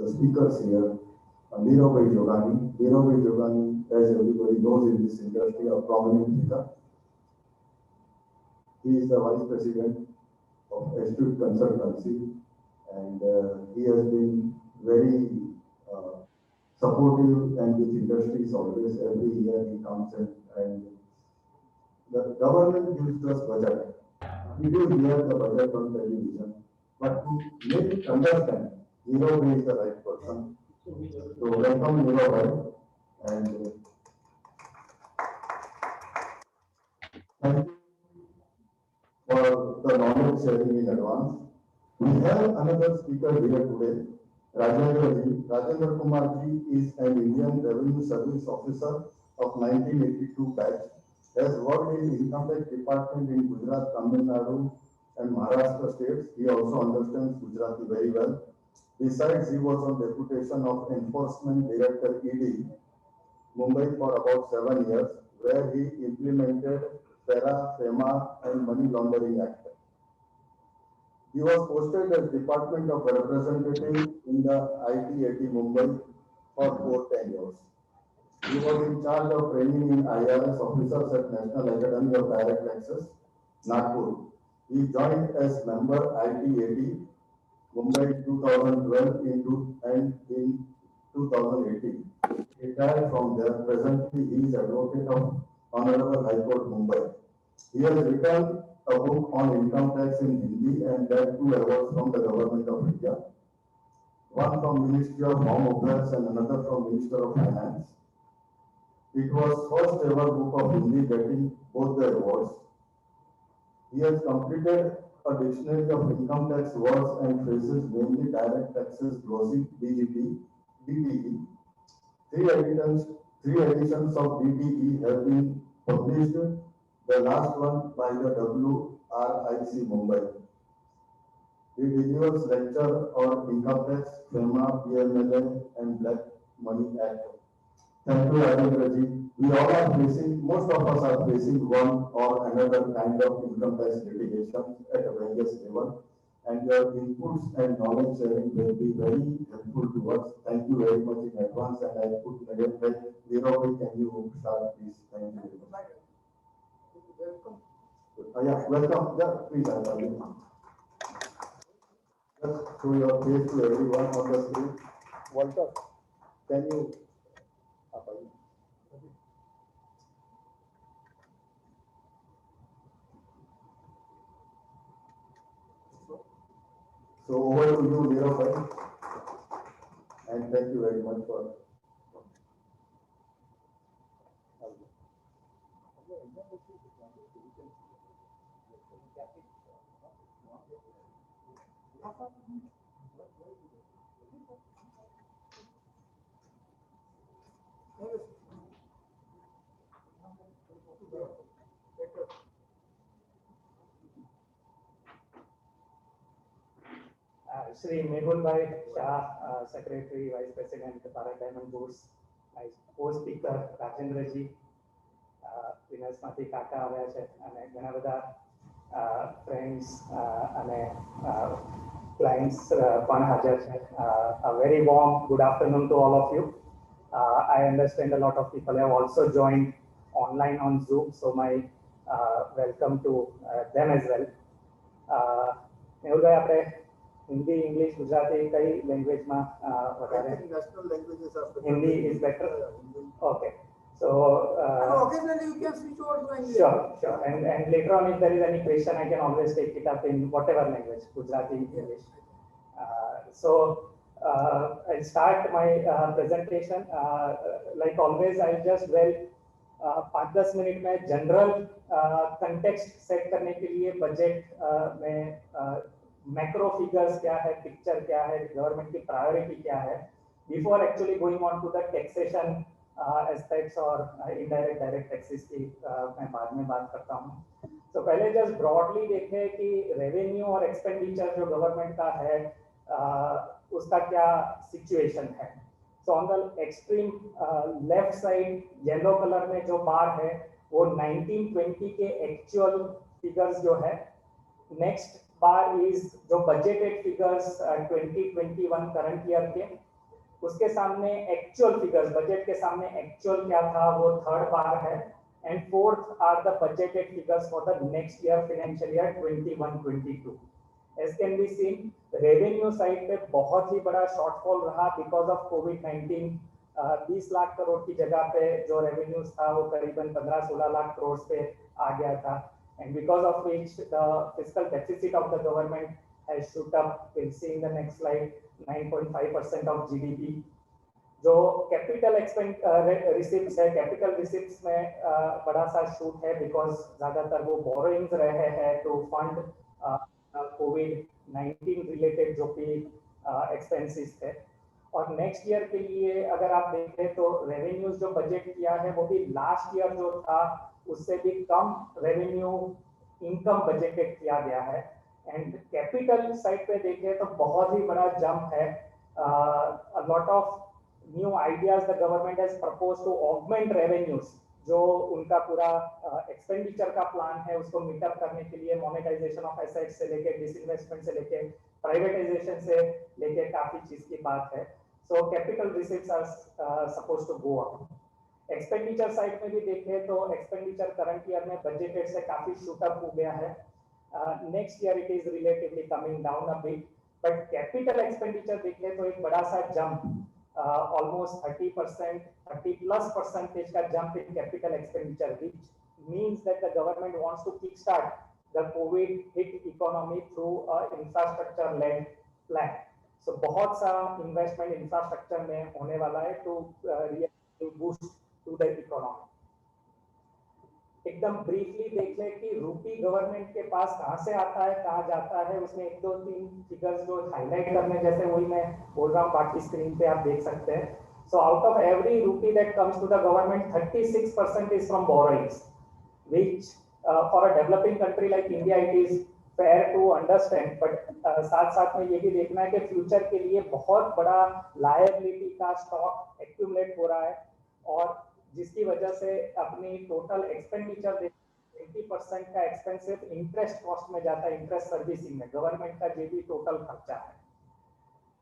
the speakers here, Neeraj Jogani. Neeraj Jogani, as everybody knows in this industry, a prominent figure. He is the Vice President of Astute Consultancy, and he has been very supportive and with industries always. Every year he comes and the government gives us budget. We do hear the budget on television, but to make it understand, Neeraj is the right person. So welcome Neeraj, and thank you for the knowledge sharing in advance. We have another speaker here today, Rajendra Ji. Rajendra Kumar Ji is an Indian Revenue Service Officer of 1982 batch. Has worked in Income Tax Department in Gujarat, Tamil Nadu, and Maharashtra states. He also understands Gujarati very well. Besides, he was on deputation of Enforcement Director ED, Mumbai for about 7 years, where he implemented FERA, FEMA, and Money Laundering Act. He was posted as Department of Representative in the ITAT Mumbai for 10 years. He was in charge of training in IRS officers at National Academy of Direct Taxes, Nagpur. He joined as member ITAT Mumbai 2012 and in 2018. He retired from there. Presently, he is advocate of Honorable High Court Mumbai. He has written a book on income tax in Hindi and that 2 awards from the Government of India. One from Ministry of Home Affairs and another from Minister of Finance. It was first ever book of Hindi getting both the awards. He has completed a dictionary of income tax words and phrases, namely direct taxes, glossy, DGT, DTE. Three editions of DTE have been published, the last one by the WRIC Mumbai. He delivers lecture on income tax, FEMA, PMLA, and Black Money Act. Thank you, Rajendra Ji. We all are facing, most of us are facing one or another kind of income tax litigation at a various level, and your inputs and knowledge sharing will be very helpful to us. Thank you very much in advance, and I put Neeraj, can you start, please? Thank you very much. Yeah, welcome. Yeah, please, I tell you. Just show your face to everyone on the screen. Walter, can you? So over to you, Neeraj, and thank you very much for. Shri Mehul Bhai Shah, Secretary, Vice President, Bharat Diamond Bourse, Co-Speaker Rajendra Ji, Vinas Mati Kaka આવ્યા છે અને ઘણા બધા friends અને clients પણ હાજર છે. A very warm good afternoon to all of you. I understand a lot of people have also joined online on Zoom, so my welcome to them as well. Mehul Bhai, આપણે Hindi, English, Gujarati, kay language ma વધારે? National languages are better. Hindi is better? Okay. So occasionally you can switch over to English. Sure. And later on, if there is any question, I can always take it up in whatever language, Gujarati, English. So I'll start my presentation. Like always, I'll just 5-10 minute में general context set करने के लिए budget में macro figures क्या है, picture क्या है, government की प्रायोरिटी क्या है, before actually going on to the taxation aspects और इनडायरेक्ट डायरेक्ट टैक्सेस की मैं बाद में बात करता हूँ. तो पहले जस्ट ब्रॉडली देखें कि रेवेन्यू और एक्सपेंडिचर जो गवर्नमेंट का है उसका क्या सिचुएशन है. So on the extreme left side yellow colour में जो बार है वो 1920 के एक्चुअल फिगर्स जो है. नेक्स्ट बार इज जो बजटेड फिगर्स 2021 करंट ईयर के, उसके सामने एक्चुअल फिगर्स, बजट के सामने एक्चुअल क्या था वो थर्ड बार है, and fourth are the budgeted figures for the next year financial year 21-22. As can be seen, revenue side पे बहुत ही बड़ा शॉर्टफॉल रहा बिकॉज ऑफ कोविड-19. 20 लाख करोड़ की जगह पे जो रेवेन्यूज था वो करीबन 15-16 लाख करोड़ पे आ गया था, and because of which the fiscal deficit of the government has shoot up. We'll see in the next slide, 9.5% of GDP. जो कैपिटल रिसिप्ट्स है, कैपिटल रिसिप्ट्स में बड़ा सा शूट है बिकॉज ज्यादातर वो बोरोइंग्स रहे हैं टू फंड कोविड-19 रिलेटेड जो भी एक्सपेंसेस थे. और नेक्स्ट ईयर के लिए अगर आप देखें तो रेवेन्यूज जो बजट किया है वो भी लास्ट ईयर जो था उससे भी कम रेवेन्यू इनकम बजटेड किया गया है. एंड कैपिटल साइड पे देखें तो बहुत ही बड़ा जंप है. A lot of new ideas the government has proposed to augment revenues. जो उनका पूरा एक्सपेंडिचर का प्लान है उसको मीट अप करने के लिए मोनेटाइजेशन ऑफ एसेट्स से लेके डिसइन्वेस्टमेंट से लेके प्राइवेटाइजेशन से लेके काफी चीज की बात है. So capital receipts are supposed to go up. Expenditure side में भी देखें तो एक्सपेंडिचर करंट ईयर में बजटेड से काफी शूट अप हो गया है. Next year it is relatively coming down a bit, but capital expenditure देखें तो एक बड़ा सा जंप, almost 30%, 30+% का jump in capital expenditure, which means that the government wants to kickstart the COVID hit economy through a infrastructure-led plan. So बहुत सा investment infrastructure में होने वाला है to boost to the economy. एकदम ब्रीफली देख ले कि रूपी गवर्नमेंट के पास कहाँ से आता है कहाँ जाता है, उसमें 1-2-3 फिगर्स जो हाईलाइट करने जैसे वही मैं बोल रहा हूँ, बाकी स्क्रीन पे आप देख सकते हैं. So out of every rupee that comes to the government 36% is from borrowings, which for a developing country like India it is fair to understand. But साथ साथ में ये भी देखना है कि फ्यूचर के लिए बहुत बड़ा लायबिलिटी का स्टॉक एक्यूमुलेट हो रहा है, और जिसकी वजह से अपनी टोटल एक्सपेंडिचर 20% का एक्सपेंसिव इंटरेस्ट कॉस्ट में जाता है, इंटरेस्ट सर्विसिंग में गवर्नमेंट का जो भी टोटल खर्चा है.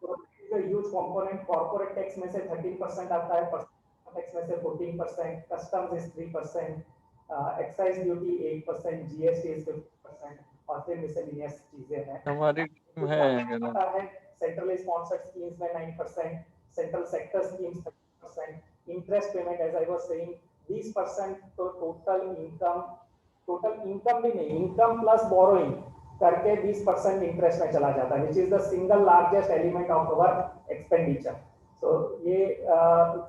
तो ह्यूज कंपोनेंट कॉर्पोरेट टैक्स में से 13% आता है, पर्सनल टैक्स में से 14%, customs is 3%, excise duty 8%, GST is 50%, और फिर मिसलेनियस चीजें हैं. हमारी टीम है सेंट्रली स्पॉन्सर्ड स्कीम्स में 9%, central sector schemes 30%, interest payment as I was saying 20%. तो टोटल इनकम भी नहीं, इनकम प्लस बोरोइंग करके 20% इंटरेस्ट में चला जाता है, which is the single largest element of our expenditure. तो ये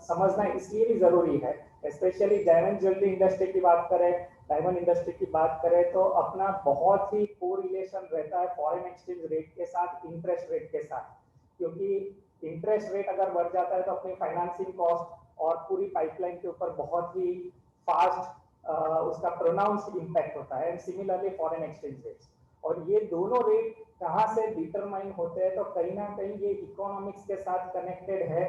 समझना इसलिए भी जरूरी है, स्पेशली डायमंड ज्वेलरी इंडस्ट्री की बात करें, डायमंड इंडस्ट्री की बात करें तो अपना बहुत ही कोरिलेशन रहता है फॉरेन एक्सचेंज रेट के साथ, इंटरेस्ट रेट के साथ. क्योंकि इंटरेस्ट रेट अगर बढ़ जाता है तो अपनी फाइनेंसिंग कॉस्ट और पूरी पाइपलाइन के ऊपर बहुत ही फास्ट उसका प्रोनाउंस्ड इम्पैक्ट होता है. And similarly foreign exchange rates, और ये दोनों रेट कहाँ से डिटरमाइन होते हैं तो कहीं ना कहीं ये इकोनॉमिक्स के साथ कनेक्टेड है.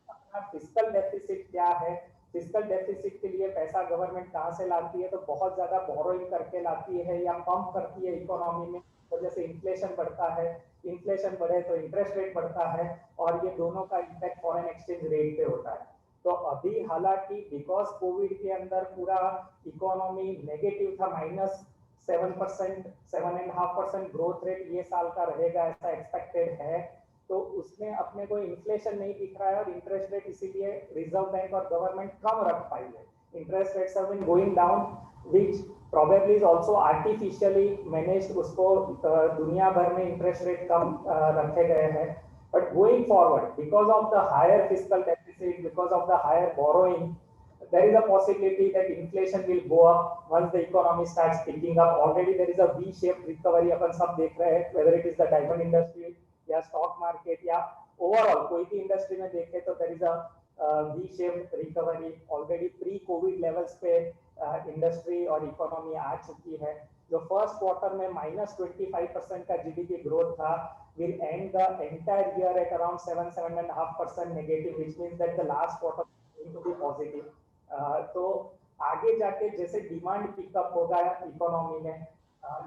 अपना फिस्कल डेफिसिट क्या है, फिस्कल डेफिसिट के लिए पैसा गवर्नमेंट कहाँ से लाती है, तो बहुत ज्यादा बोरोइंग करके लाती है या पंप करती है इकोनॉमी में, वजह से इन्फ्लेशन बढ़ता है, इन्फ्लेशन बढ़े तो इंटरेस्ट रेट बढ़ता है, और ये दोनों का इम्पैक्ट फॉरेन एक्सचेंज रेट पे होता है. तो अभी हालांकि बिकॉज कोविड के अंदर पूरा इकोनॉमी नेगेटिव था, -7%, 7.5% ग्रोथ रेट ये साल का रहेगा ऐसा एक्सपेक्टेड है, तो उसमें अपने को इन्फ्लेशन नहीं दिख रहा है, और इंटरेस्ट रेट इसीलिए रिजर्व बैंक और गवर्नमेंट कम रख पाई है. Interest rates have been going down, which probably is also artificially managed. उसको दुनिया भर में इंटरेस्ट रेट कम रखे गए हैं. But going forward, because of the higher fiscal deficit, because of the higher borrowing, there is a possibility that inflation will go up once the economy starts picking up. Already there is a V-shaped recovery अपन सब देख रहे हैं, whether it is the diamond industry या stock market या overall कोई भी industry में देखें तो there is a V-shaped recovery. Already pre-COVID levels पे industry और economy आ चुकी है. जो फर्स्ट क्वार्टर में -25% का जीडीपी ग्रोथ था, will end the entire year at around 7-7.5% negative, which means that the last quarter is going to be positive. तो आगे जाके जैसे डिमांड पिकअप होगा इकोनॉमी में,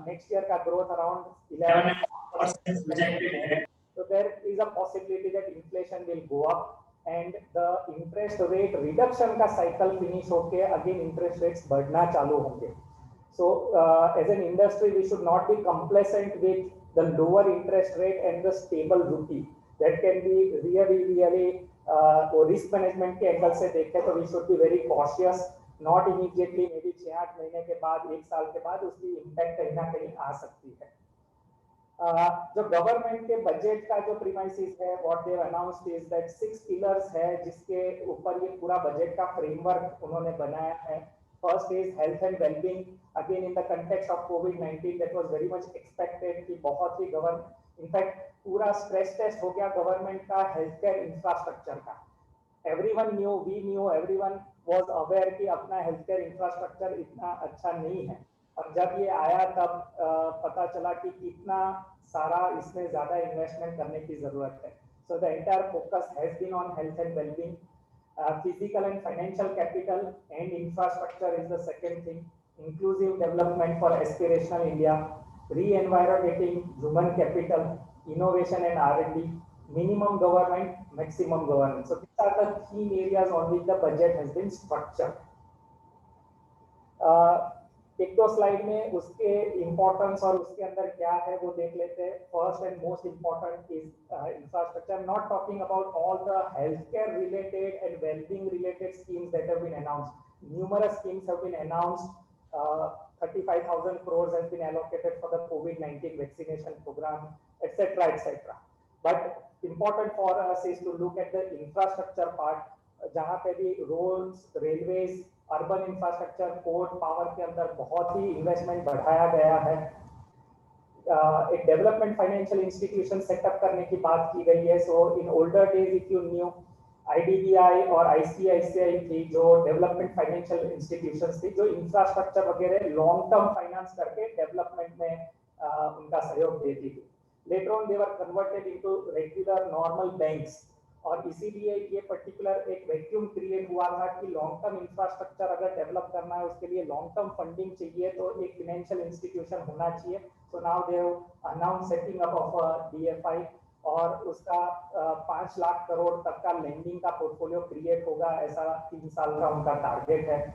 नेक्स्ट ईयर का ग्रोथ अराउंड 11% प्रोजेक्टेड है. So there is a possibility that inflation will go up, and the interest rate reduction का cycle finish होके अगेन इंटरेस्ट रेट्स बढ़ना चालू होंगे. So as an industry, we should not be complacent with the lower interest rate and the stable rupee. That can be really risk management के angle से देखें तो we should be very cautious, not immediately, maybe 6-8 महीने के बाद, 1 साल के बाद उसकी impact कहीं ना कहीं आ सकती है. जो गवर्नमेंट के बजट का जो प्रीमाइसिस है, what they announced is that 6 pillars है जिसके ऊपर ये पूरा बजट का फ्रेमवर्क उन्होंने बनाया है. First is health and well-being. Again, in the context of COVID-19, that was very much expected कि बहुत ही in fact पूरा stress test हो गया गवर्नमेंट का healthcare infrastructure का. Everyone knew, we knew, everyone was aware कि अपना healthcare infrastructure इतना अच्छा नहीं है. और जब ये आया तब पता चला कि कितना सारा इसमें ज्यादा इन्वेस्टमेंट करने की जरूरत है. So the entire focus has been on health and well-being. Physical and financial capital and infrastructure is the second thing. Inclusive development for aspirational India, re-environmenting human capital, innovation and R&D, minimum government, maximum governance. So these are the key areas on which the budget has been structured. एक दो slide में उसके importance और उसके अंदर क्या है वो देख लेते हैं. First and most important is infrastructure. Not talking about all the healthcare related and wellbeing related schemes that have been announced. Numerous schemes have been announced. 35,000 crores has been allocated for the COVID-19 vaccination program, etc. But important for us is to look at the infrastructure part, जहाँ पे भी roads, railways, urban infrastructure, port, power के अंदर बहुत ही investment बढ़ाया गया है. एक डेवलपमेंट फाइनेंशियल इंस्टीट्यूशन सेटअप करने की बात की गई है. So in older days if you knew, IDBI और ICICI थी जो डेवलपमेंट फाइनेंशियल इंस्टीट्यूशंस थी जो इंफ्रास्ट्रक्चर वगैरह लॉन्ग टर्म फाइनेंस करके डेवलपमेंट में उनका सहयोग देती थी. Later on they were converted into regular normal banks. और इसीलिए ये पर्टिकुलर एक वैक्यूम क्रिएट हुआ था कि लॉन्ग टर्म इंफ्रास्ट्रक्चर अगर डेवलप करना है उसके लिए लॉन्ग टर्म फंडिंग चाहिए तो एक फाइनेंशियल इंस्टीट्यूशन होना चाहिए. So now they have announce setting up of DFI और उसका 5 लाख करोड़ तक का लेंडिंग का पोर्टफोलियो क्रिएट होगा, ऐसा 3 साल का उनका टारगेट है.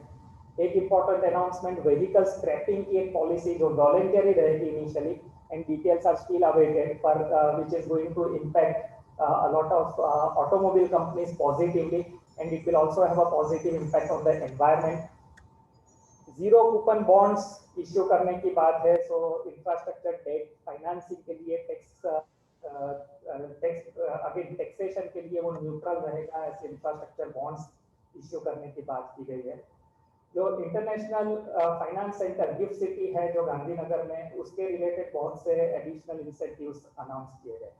एक इंपॉर्टेंट अनाउंसमेंट, व्हीकल स्क्रैपिंग की एक पॉलिसी जो वॉलंटरी रहेगी initially and details are still awaited पर which is going to impact a lot of automobile companies positively, and it will also have a positive impact on the environment. Zero coupon bonds issue करने की बात है. So infrastructure debt financing के लिए again taxation के लिए वो neutral रहेगा, ऐसे इंफ्रास्ट्रक्चर बॉन्ड्स इश्यू करने की बात की गई है. जो international finance centre gift city है जो गांधीनगर में, उसके रिलेटेड बहुत से एडिशनल इंसेंटिव्स अनाउंस किए गए.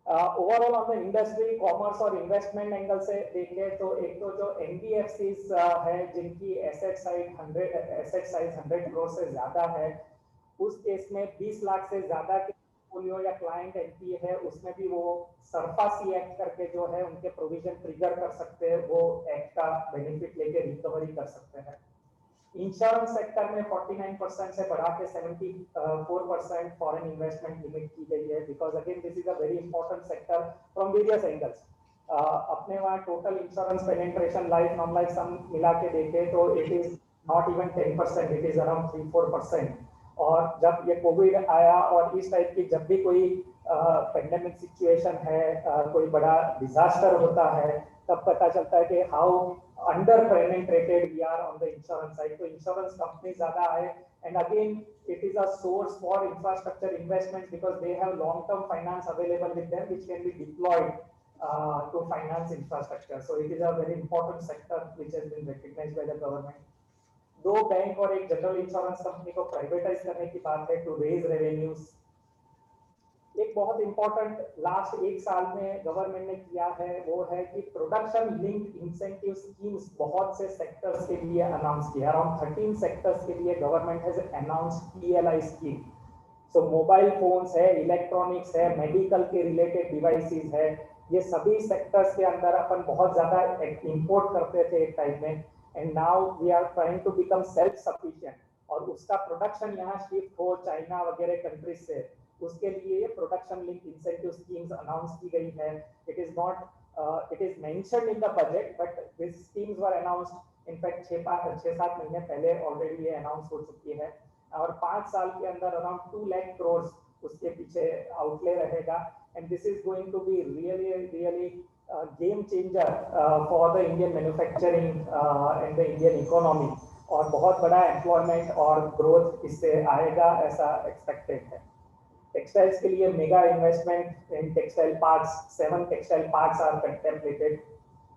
Overall on the industry, commerce और इन्वेस्टमेंट एंगल से देखें तो एक तो जो NBFCs है जिनकी एसेट साइज 100 करोड़ से ज्यादा है, उस केस में 20 लाख से ज्यादा के पोर्टफोलियो या क्लाइंट NPA है, उसमें भी वो सरफासी एक्ट करके जो है उनके प्रोविजन ट्रिगर कर सकते हैं, वो एक्ट का बेनिफिट लेके रिकवरी कर सकते हैं. इंश्योरेंस सेक्टर में 49% से बढ़ा के 74% फॉरेन इन्वेस्टमेंट लिमिट की गई है, because again this is a very important sector from various angles. अपने वहाँ total insurance penetration life non life sum मिला के देखें तो it is not even 10%, it is around 3-4%. और जब ये कोविड आया और इस टाइप की जब भी कोई पेंडेमिक सिचुएशन है, कोई बड़ा डिजास्टर होता है, तब पता चलता है कि how under penetrated we are on the insurance side. तो इंश्योरेंस कंपनी ज्यादा है, and again it is a source for infrastructure investment because they have long term finance available with them which can be deployed to finance infrastructure. So it is a very important sector which has been recognized by the government. 2 bank और एक general insurance company को privatise करने की बात है to raise revenues. एक बहुत important last 1 साल में गवर्नमेंट ने किया है वो है कि प्रोडक्शन लिंक्ड इंसेंटिव स्कीम्स बहुत से सेक्टर्स के लिए अनाउंस किया. अराउंड 13 सेक्टर्स के लिए government has announced PLI scheme. So mobile phones है, इलेक्ट्रॉनिक्स है, मेडिकल के रिलेटेड डिवाइसेस है, ये सभी सेक्टर्स के अंदर अपन बहुत ज्यादा इंपोर्ट करते थे एक टाइम में, and now we are trying to become self sufficient. और उसका प्रोडक्शन यहाँ शिफ्ट हो चाइना वगैरह कंट्रीज से, उसके लिए production link incentive schemes announce की गई है. It is not it is mentioned in the budget, but these schemes were announced in fact 6-7 महीने पहले already ये announce हो चुकी है और 5 साल के अंदर around 2 lakh crores उसके पीछे outlay रहेगा, and this is going to be really game changer for the Indian manufacturing and the Indian economy और बहुत बड़ा employment और growth इससे आएगा ऐसा expected है। टेक्सटाइल्स के लिए mega investment in textile parks, 7 textile parks are contemplated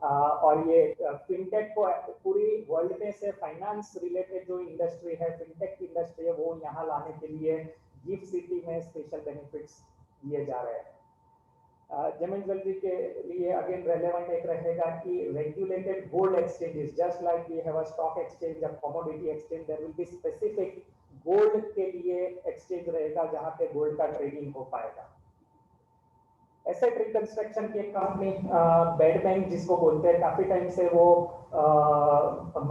और ये फिनटेक को पूरी वर्ल्ड में से फाइनेंस रिलेटेड जो इंडस्ट्री है, फिनटेक की इंडस्ट्री है, वो यहाँ लाने के लिए गिफ्ट सिटी में स्पेशल बेनिफिट्स दिए जा रहे हैं। जेमिन ज्वेलरी के लिए अगेन रेलेवेंट एक रहेगा कि regulated gold exchanges, just like we have a stock exchange, a commodity exchange, there will be specific gold के लिए एक्सचेंज रहेगा जहां पे गोल्ड का ट्रेडिंग हो पाएगा। एसेट रिकंस्ट्रक्शन की एक कंपनी बेड बैंक जिसको बोलते हैं, काफी टाइम से वो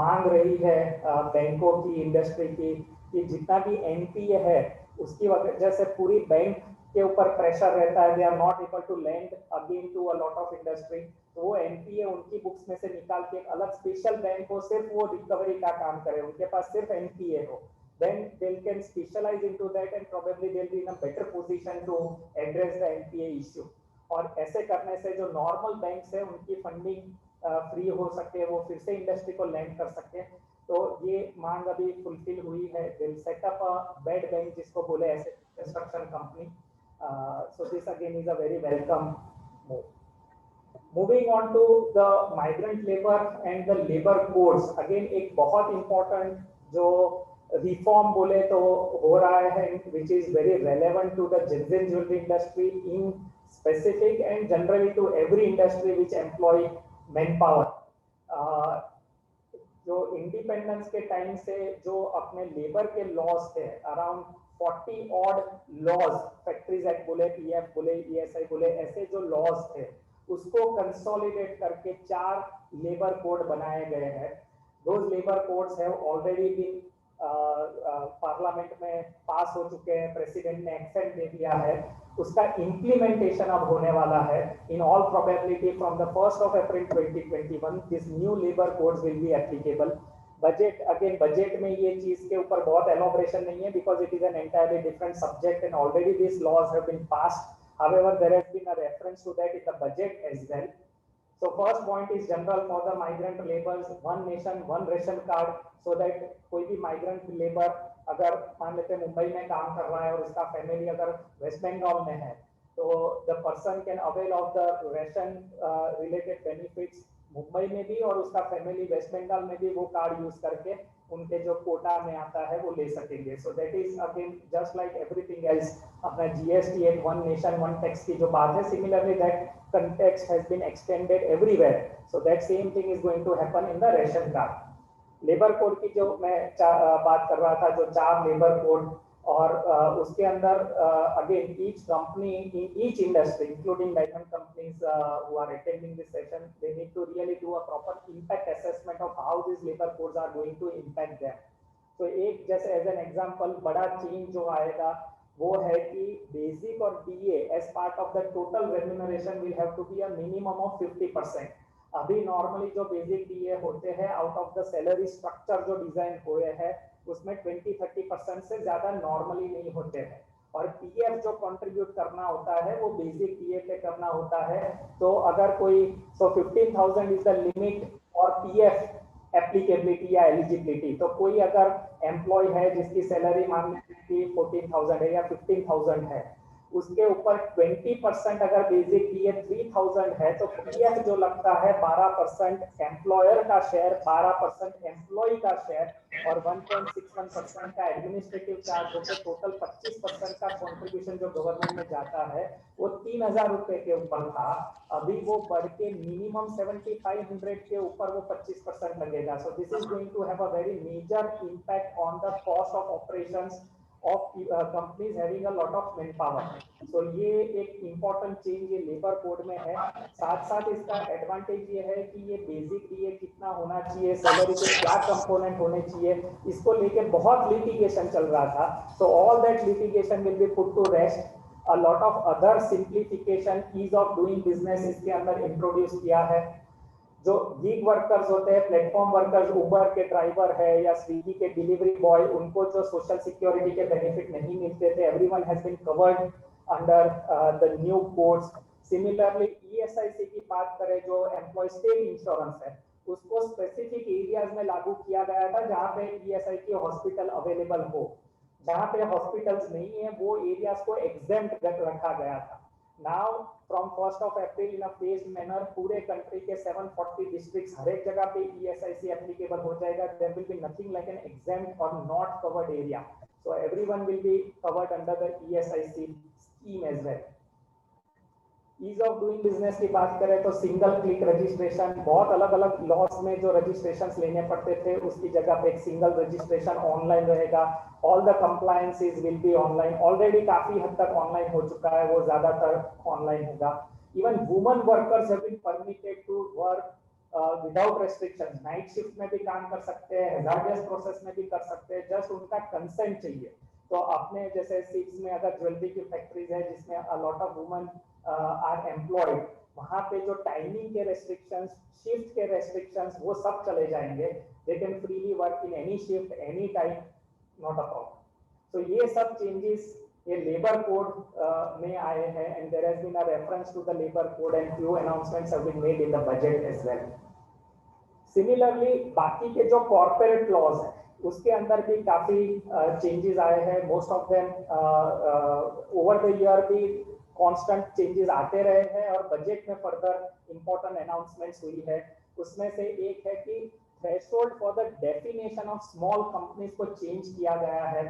मांग रही है बैंकों की, इंडस्ट्री की, कि जितना भी एनपीए है उसकी वजह से पूरी बैंक के ऊपर प्रेशर रहता है, they are not able to lend again to a lot of industry, तो वो एनपीए उनकी बुक्स में से निकाल के एक अलग स्पेशल बैंक हो, सिर्फ वो रिकवरी का काम करे, उनके पास सिर्फ एनपीए हो, then they can specialize into that and probably they'll be in a better position to address the NPA issue। और ऐसे करने से जो नॉर्मल बैंक्स है उनकी फंडिंग फ्री हो सके, वो फिर से इंडस्ट्री को लैंड कर सके, तो ये मांग अभी फुलफिल हुई है। they'll set up a bed bank जिसको बोले asset construction company, so this again is a very welcome move। Moving on to the migrant labor and the labor codes, again एक बहुत important जो रिफॉर्म बोले तो हो रहा है, which is very relevant to the genuine jewelry industry in specific and generally to every industry which employ manpower। जो independence के टाइम से जो अपने लेबर के लॉज थे, around 40 odd laws, factories act बोले, पीएफ बोले, ईएसआई बोले, ऐसे जो लॉज थे उसको कंसोलिडेट करके 4 लेबर कोड बनाए गए हैं। those labor codes have already been parliament में पास हो चुके हैं, प्रेसिडेंट ने एक्सेंट दे दिया है, उसका इम्प्लीमेंटेशन अब होने वाला है। In all probability from the 1st of April 2021 this new labour codes will be applicable. Budget, again budget में ये चीज के ऊपर बहुत एलोबरेशन नहीं है because it is an entirely different subject and already this laws have been passed, however there has been a reference to that in the budget as well। So first point is general for the migrant laborers, one nation one ration card, so that कोई भी migrant labor अगर मान लेते हैं मुंबई में काम कर रहा है और उसका फैमिली अगर वेस्ट बंगाल में है, तो the person can avail of the ration related benefits Mumbai में भी और उसका फैमिली वेस्ट बंगाल में भी वो कार्ड यूज करके उनके जो कोटा में आता है वो ले सकेंगे। So that is again just like everything else, अपना जीएसटी एक वन नेशन वन टैक्स की जो बात है, similarly that context has been extended everywhere, so that same thing is going to happen in the ration card। Labour code की जो मैं बात कर रहा था, जो 4 लेबर कोड, और उसके अंदर again each company in each industry including diamond companies who are attending this session, they need to really do a proper impact assessment of how these labor codes are going to impact them। तो एक जैसे as an example बड़ा change जो आएगा वो है कि basic और DA as part of the total remuneration will have to be a minimum of 50%। अभी नॉर्मली जो बेसिक डीए होते हैं out of the salary structure जो डिजाइन हुए हैं उसमें 20-30% से ज्यादा नॉर्मली नहीं होते हैं, और पीएफ जो कंट्रीब्यूट करना होता है वो बेसिक डीए पे करना होता है। तो अगर कोई 15,000 इज द लिमिट और पीएफ एप्लीकेबिलिटी या एलिजिबिलिटी, तो कोई अगर एम्प्लॉय है जिसकी सैलरी मान लीजिए 14,000 है या 15,000 है, उसके ऊपर 20% अगर बेसिक डीए 3,000 है तो पीएफ जो लगता है 12% एम्प्लॉयर का शेयर, 12% एम्प्लॉय का शेयर और 1.61% का एडमिनिस्ट्रेटिव चार्ज होकर टोटल 25% का कंट्रीब्यूशन जो गवर्नमेंट में जाता है वो 3,000 रुपए के ऊपर था। अभी वो बढ़ के मिनिमम 7,500 के ऊपर वो 25% लगेगा। So this is going to have a very major impact on the cost of operations of companies having a lot of manpower। so ये एक important change ये लेबर कोड में है। साथ साथ इसका एडवांटेज ये है कि ये बेसिक डीए कितना होना चाहिए, सैलरी के क्या कंपोनेंट होने चाहिए, इसको लेके बहुत लिटिगेशन चल रहा था। so all that litigation will be put to rest a lot of other simplification, ease of doing business इसके अंदर इंट्रोड्यूस किया है। जो गिग वर्कर्स होते हैं, प्लेटफॉर्म वर्कर्स, उबर के ड्राइवर है या स्विगी के डिलीवरी बॉय, उनको जो सोशल सिक्योरिटी के बेनिफिट नहीं मिलते थे, everyone has been covered under the new codes. Similarly ESIC की बात करें, जो एम्प्लॉय स्टेट इंश्योरेंस है, उसको स्पेसिफिक एरियाज में लागू किया गया था जहां पे ईएसआईसी हॉस्पिटल अवेलेबल हो। जहां पे हॉस्पिटल्स नहीं है वो एरियाज को एग्जेम्प्ट रखा गया था। Now from 1st of April in a phased manner पूरे कंट्री के 740 डिस्ट्रिक्ट्स हर एक जगह पे ESIC एप्लीकेबल हो जाएगा। There will be nothing like an exempt or not covered area, so everyone will be covered under the ESIC scheme as well। Ease of doing business की बात करें तो सिंगल क्लिक रजिस्ट्रेशन, बहुत अलग अलग loss में जो रजिस्ट्रेशंस लेने पड़ते थे उसकी जगह पे एक सिंगल रजिस्ट्रेशन ऑनलाइन रहेगा। All the compliances will be online, already काफी हद तक ऑनलाइन हो चुका है, वो ज्यादातर ऑनलाइन होगा। Even women workers have been permitted to work without restrictions, night shift में भी काम कर सकते हैं, हैजार्डियस प्रोसेस में भी कर सकते हैं, जस्ट उनका कंसेंट चाहिए। तो अपने जैसे सिक्स में अगर ज्वेलरी की फैक्ट्रीज है जिसमें a lot of women are employed, वहां पे जो टाइमिंग के रेस्ट्रिक्शंस, शिफ्ट के रेस्ट्रिक्शंस, वो सब चले जाएंगे। They can freely work in any shift any time, not a problem. तो ये सब चेंजेस ये लेबर कोड में आए हैं, and there has been a reference to the labour code and few announcements have been made in the budget as well. Similarly बाकी के जो कॉर्पोरेट लॉज है उसके अंदर भी काफी चेंजेस आए हैं। Most of them over the year भी कांस्टेंट चेंजेस आते रहे हैं और बजट में फर्दर इंपॉर्टेंट अनाउंसमेंट्स हुई है। उसमें से एक है कि threshold for the definition of small companies को चेंज किया गया है।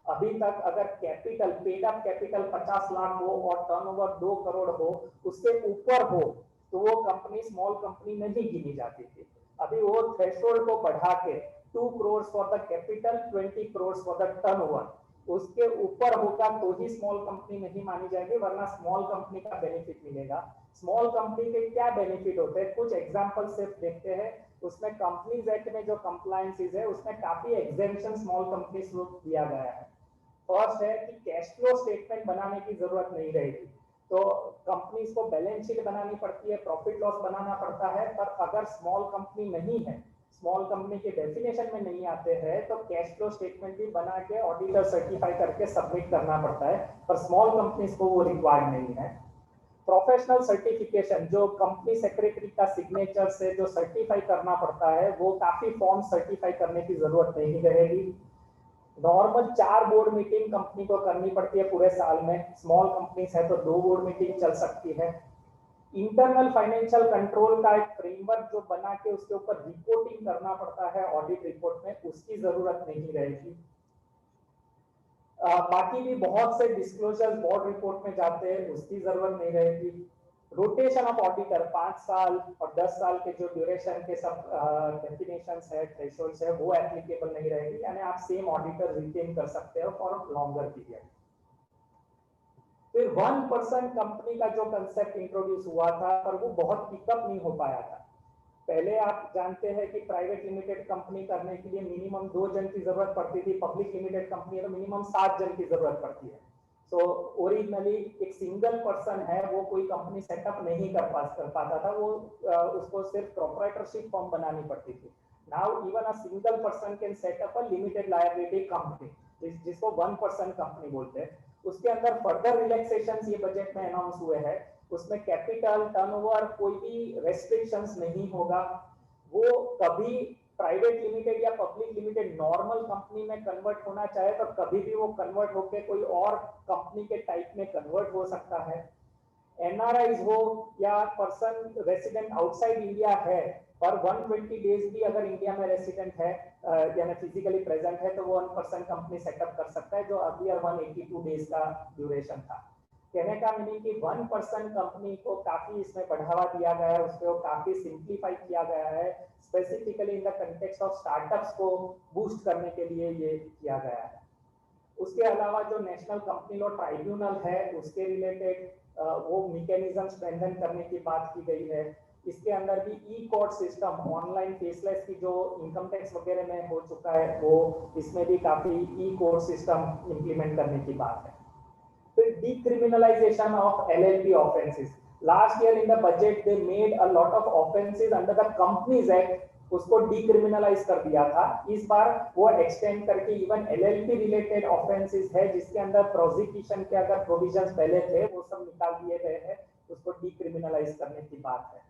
अभी तक अगर capital, paid up capital 50 lakh हो और टर्नओवर 2 करोड़ हो, उससे ऊपर हो तो वो कंपनी स्मॉल कंपनी नहीं गिनी जाती थी। अभी वो थ्रेशोल्ड को बढ़ा के 2 crore for the capital, 20 crore for the turnover, उसके ऊपर होगा तो ही स्मॉल कंपनी नहीं मानी जाएगी, वरना स्मॉल कंपनी का बेनिफिट मिलेगा। स्मॉल कंपनी के क्या बेनिफिट होते हैं, कुछ एग्जांपल सिर्फ देखते हैं। उसमें कंपनीज एक्ट में जो कंप्लायंसेस है उसमें काफी एग्जेम्पशन स्मॉल कंपनीज को दिया गया है। फर्स्ट है कि कैश फ्लो स्टेटमेंट बनाने की जरूरत नहीं रहेगी, तो कंपनीज को बैलेंस शीट बनानी पड़ती है, प्रॉफिट लॉस बनाना पड़ता है, पर अगर स्मॉल कंपनी नहीं है, स्मॉल कंपनी के डेफिनेशन में नहीं आते हैं, तो कैश फ्लो स्टेटमेंट भी बना के ऑडिटर सर्टिफाई करके सबमिट करना पड़ता है, पर स्मॉल कंपनीज को वो रिक्वायर्ड नहीं है। प्रोफेशनल सर्टिफिकेशन, जो कंपनी सेक्रेटरी का सिग्नेचर से जो सर्टिफाई करना पड़ता है, वो काफी फॉर्म सर्टिफाई करने की जरूरत नहीं रहेगी। नॉर्मल 4 बोर्ड मीटिंग कंपनी को करनी पड़ती है पूरे साल में, स्मॉल कंपनीज है तो 2 बोर्ड मीटिंग चल सकती है। इंटरनल फाइनेंशियल कंट्रोल का एक फ्रेमवर्क जो बना के उसके ऊपर रिपोर्टिंग करना पड़ता है ऑडिट रिपोर्ट में, उसकी जरूरत नहीं रहेगी। बाकी भी बहुत से डिस्क्लोजर्स बोर्ड रिपोर्ट में जाते हैं, उसकी जरूरत नहीं रहेगी। रोटेशन ऑफ ऑडिटर 5 साल और 10 साल के जो ड्यूरेशन के सब डेफिनेशंस है, थ्रेशोल्ड्स है, वो एप्लीकेबल नहीं रहेगी, यानी आप सेम ऑडिटर रिटेन कर सकते हो फॉर लॉन्गर पीरियड। फिर 1% कंपनी का जो कंसेप्ट इंट्रोड्यूस हुआ था, पर वो बहुत पिकअप नहीं हो पाया था। पहले आप जानते हैं कि प्राइवेट लिमिटेड कंपनी करने के लिए मिनिमम 2 जन की जरूरत पड़ती थी, पब्लिक लिमिटेड कंपनी है तो मिनिमम 7 जन की जरूरत पड़ती है। सो ओरिजिनली एक सिंगल पर्सन है वो कोई कंपनी सेटअप नहीं कर पाता था, वो उसको सिर्फ प्रोप्राइटरशिप फॉर्म बनानी पड़ती थी। Now even a single person can set up a limited liability company, जिसको 1% कंपनी बोलते हैं। उसके अंदर फर्दर रिलैक्सेशंस ये बजट में अनाउंस हुए हैं, उसमें कैपिटल, टर्नओवर, कोई भी रेस्ट्रिक्शंस नहीं होगा। वो कभी प्राइवेट लिमिटेड या पब्लिक लिमिटेड नॉर्मल कंपनी में कन्वर्ट होना चाहे तो कभी भी वो कन्वर्ट होकर कोई और कंपनी के टाइप में कन्वर्ट हो सकता है। एनआरआईज हो या पर्सन रेसिडेंट आउटसाइड इंडिया है, पर 120 डेज भी अगर इंडिया में रेसिडेंट है यानी फिजिकली प्रेजेंट है, तो वो 1% कंपनी सेटअप कर सकता है, जो अर्लियर 182 डेज का ड्यूरेशन था। कहने का मीनिंग कि 1% कंपनी को काफी इसमें बढ़ावा दिया गया है, उसको काफी सिंप्लीफाई किया गया है, specifically in the context of startups को बूस्ट करने के लिए ये किया गया है। उसके अलावा जो नेशनल कंपनी लॉ ट्राइब्यूनल है उसके रिलेटेड वो मैकेनिज्म स्ट्रेंथन करने की बात की गई है। इसके अंदर भी ई कोर्ट सिस्टम, ऑनलाइन फेसलेस की जो इनकम टैक्स वगैरह में हो चुका है, वो इसमें भी काफी ई कोर्ट सिस्टम इंप्लीमेंट करने की बात है। फिर decriminalization of LLP offenses. Last year in the budget they made a lot of offenses under the Companies Act, उसको डिक्रिमिनलाइज कर दिया था. इस बार वो एक्सटेंड करके इवन एलएलपी रिलेटेड ऑफेंसेस है जिसके अंदर प्रोसिक्यूशन के अगर प्रोविजंस पहले थे वो सब निकाल दिए गए हैं, उसको डिक्रिमिनलाइज करने की बात है.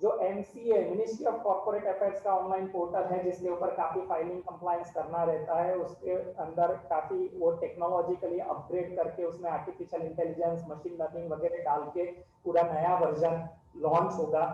जो MCA ministry of corporate affairs का ऑनलाइन पोर्टल है जिसके ऊपर काफी फाइलिंग कंप्लायंस करना रहता है, उसके अंदर काफी वो टेक्नोलॉजिकली अपग्रेड करके उसमें आर्टिफिशियल इंटेलिजेंस, मशीन लर्निंग वगैरह डाल के पूरा नया वर्जन लॉन्च होगा.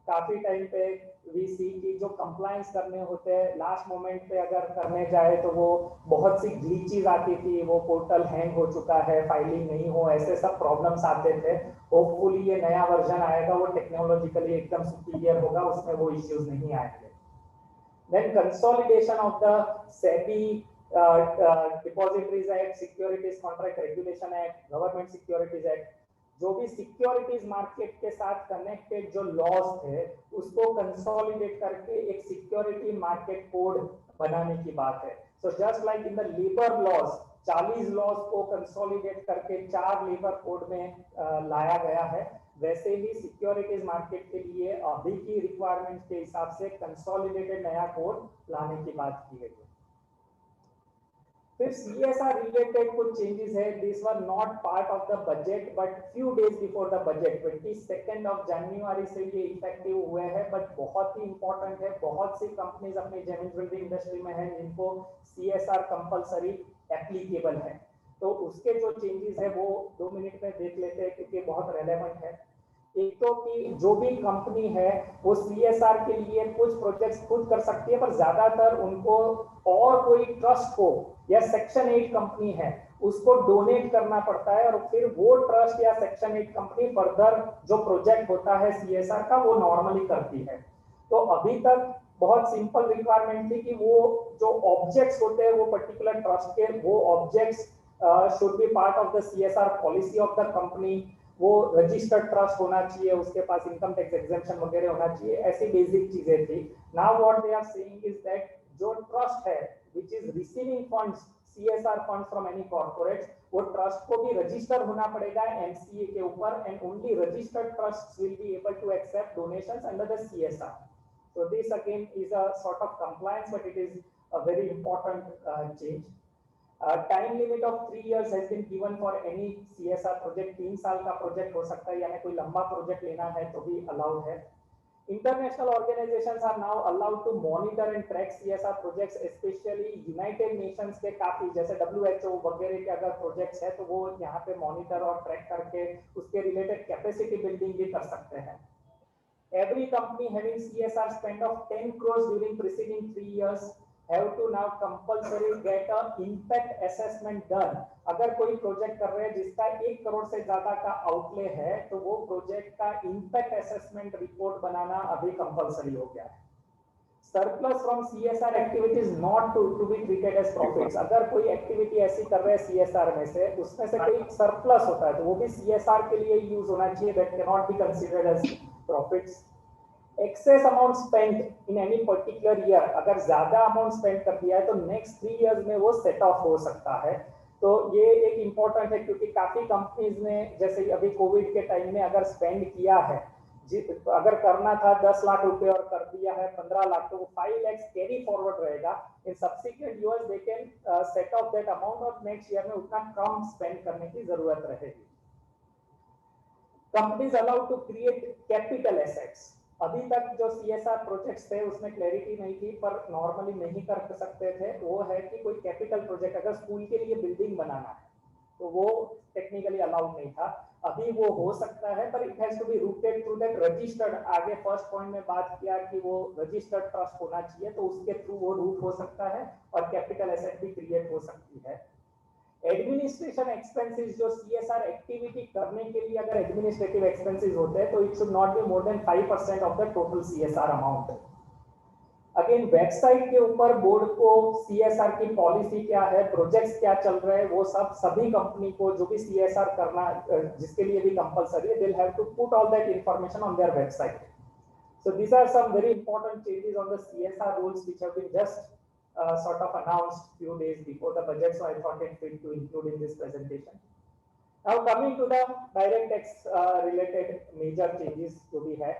काफी टाइम पे वीसी की जो कंप्लायंस करने होते हैं लास्ट मोमेंट पे अगर करने जाए तो वो बहुत सी ग्लिचेस आती थी, वो पोर्टल हैंग हो चुका है, फाइलिंग नहीं हो, ऐसे सब प्रॉब्लम्स आते थे. होपफुली ये नया वर्जन आएगा वो टेक्नोलॉजिकली एकदम सुपीरियर होगा, उसमें वो इश्यूज नहीं आएंगे. Then consolidation of the SEBI depositories act, securities contract regulation act, government securities act, जो भी सिक्योरिटीज मार्केट के साथ कनेक्टेड जो लॉज थे उसको कंसोलिडेट करके एक सिक्योरिटी मार्केट कोड बनाने की बात है. So just like in the labour laws 40 laws को कंसोलिडेट करके 4 लेबर कोड में लाया गया है, वैसे ही सिक्योरिटीज मार्केट के लिए अभी की रिक्वायरमेंट के हिसाब से कंसोलिडेटेड नया कोड लाने की बात की गई है. फिर CSR रिलेटेड कुछ चेंजेस है. This were not part of the budget but few days before the budget 22 जनवरी से ये इफेक्टिव हुए हैं, बट बहुत ही इंपॉर्टेंट है. बहुत सी कंपनीज अपनी जेन्युइन ज्वेलरी इंडस्ट्री में है जिनको CSR कंपलसरी एप्लीकेबल है. तो उसके जो चेंजेस है वो 2 मिनट में देख लेते हैं क्योंकि बहुत रेलेवेंट है. एक तो कि जो भी कंपनी है वो CSR के लिए कुछ प्रोजेक्ट्स खुद कर सकती है, पर ज्यादातर उनको और कोई ट्रस्ट को या सेक्शन 8 कंपनी है उसको डोनेट करना पड़ता है, और फिर वो ट्रस्ट या सेक्शन 8 कंपनी फर्दर जो प्रोजेक्ट होता है CSR का वो नॉर्मली करती है. तो अभी तक बहुत सिंपल रिक्वायरमेंट थी कि वो जो ऑब्जेक्ट्स होते हैं वो पर्टिकुलर ट्रस्ट के, वो objects should be part of the CSR policy of the company, वो रजिस्टर्ड ट्रस्ट होना चाहिए, उसके पास इनकम टैक्स एग्जेम्पशन वगैरह होना चाहिए, ऐसी बेसिक चीजें थी. Now what they are saying is that जो ट्रस्ट है which is receiving funds CSR funds from any corporates, वो ट्रस्ट को भी रजिस्टर होना पड़ेगा MCA के ऊपर, and only registered trusts will be able to accept donations under the CSR. So this again is a sort of compliance, but it is a very important change. Time limit of 3 years has been given for any CSR project. 3 साल का project हो सकता है, यानी कोई लंबा project लेना है तो भी अलाउड है. International organizations are now allowed to monitor and track CSR projects, especially United Nations के काफी जैसे WHO वगैरह के अगर प्रोजेक्ट्स है तो वो यहाँ पे मॉनिटर और ट्रैक करके उसके रिलेटेड कैपेसिटी बिल्डिंग भी कर सकते हैं. Every company having CSR spend of 10 crores during preceding 3 years have to now compulsory get a impact assessment done. अगर कोई प्रोजेक्ट कर रहे हैं जिसका 1 करोड़ से ज्यादा का आउटले है तो वो प्रोजेक्ट का इम्पैक्ट असेसमेंट रिपोर्ट बनाना अभी कंपलसरी हो गया है. Surplus from CSR activities not to be treated as profits. अगर कोई एक्टिविटी ऐसी कर रहे हैं CSR में से उसमें से कोई सरप्लस होता है तो वो भी CSR के लिए यूज होना चाहिए. That can not be considered as profits. Excess amount spent in any particular year, अगर ज्यादा अमाउंट स्पेंड कर दिया है तो नेक्स्ट 3 इयर्स में वो सेट ऑफ हो सकता है. तो ये एक इम्पोर्टेंट है क्योंकि काफी कंपनीज ने जैसे अभी कोविड के टाइम में अगर स्पेंड किया है, अगर करना था 10 लाख रुपए और कर दिया है 15 लाख, तो वो 5 लाख कैरी फॉरवर्ड रहेगा. In subsequent years they can set off that amount और नेक्स्ट ईयर में उतना कम स्पेंड करने की जरूरत रहेगी. Companies allowed to create capital assets. अभी तक जो CSR प्रोजेक्ट्स थे उसमें क्लैरिटी नहीं थी, पर नॉर्मली नहीं कर सकते थे. वो है कि कोई कैपिटल प्रोजेक्ट अगर स्कूल के लिए बिल्डिंग बनाना है तो वो टेक्निकली अलाउड नहीं था. अभी वो हो सकता है, पर it has to be routed through that registered. आगे फर्स्ट पॉइंट में बात किया कि वो रजिस्टर्ड ट्रस्ट होना चाहिए, तो उसके थ्रू वो रूट हो सकता है और कैपिटल एसेट भी क्रिएट हो सकती है. एडमिनिस्ट्रेशन एक्सपेंसेस जो CSR एक्टिविटी करने के लिए अगर एडमिनिस्ट्रेटिव एक्सपेंसेस होते हैं तो it should not be more than 5% of the total CSR amount. Again website के ऊपर बोर्ड को CSR की पॉलिसी क्या है, प्रोजेक्ट्स क्या चल रहे हैं, वो सब सभी कंपनी को जो भी CSR करना जिसके लिए भी कंपलसरी है, they will have to put all that information on their website. So these are some very important changes on the CSR rules which have been just sort of announced few days before the budget, so I thought it fit to include in this presentation. Now coming to the direct tax related major changes जो भी है,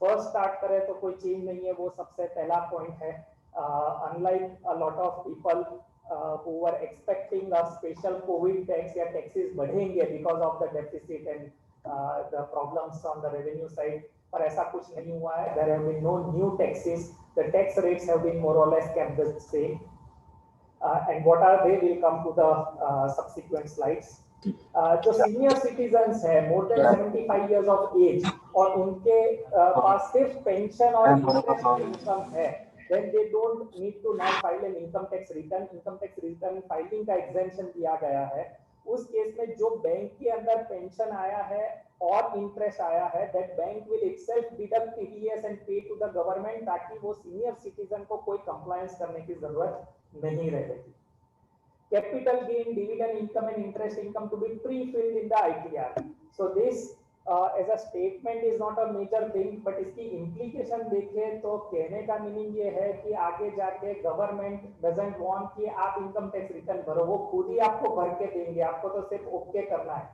first start करें तो कोई change नहीं है, वो सबसे पहला point है. Unlike a lot of people who were expecting a special COVID tax या taxes बढ़ेंगे because of the deficit and the problems on the revenue side, पर ऐसा कुछ नहीं हुआ है. There have been no new taxes. The tax rates have been more or less kept the same. And what are they will come to the subsequent slides. जो senior citizens है more than 75 years of age और उनके पास सिर्फ pension और interest income है, then they don't need to now file an income tax return filing का exemption दिया गया है. उस केस में जो बैंक के अंदर पेंशन आया है और इंटरेस्ट आया है, that bank will itself deduct TDS and pay to the government, ताकि वो सीनियर सिटीजन को कोई कंप्लायंस करने की जरूरत नहीं रहेगी. Capital gain, dividend income and interest income to be pre-filled in the ITR. So this as a statement is not a major thing, but इसकी implication देखें तो कहने का मीनिंग ये है कि आगे जाके गवर्नमेंट doesn't want कि आप इनकम टैक्स रिटर्न भरो, वो खुद ही आपको भर के देंगे, आपको तो सिर्फ ओके करना है.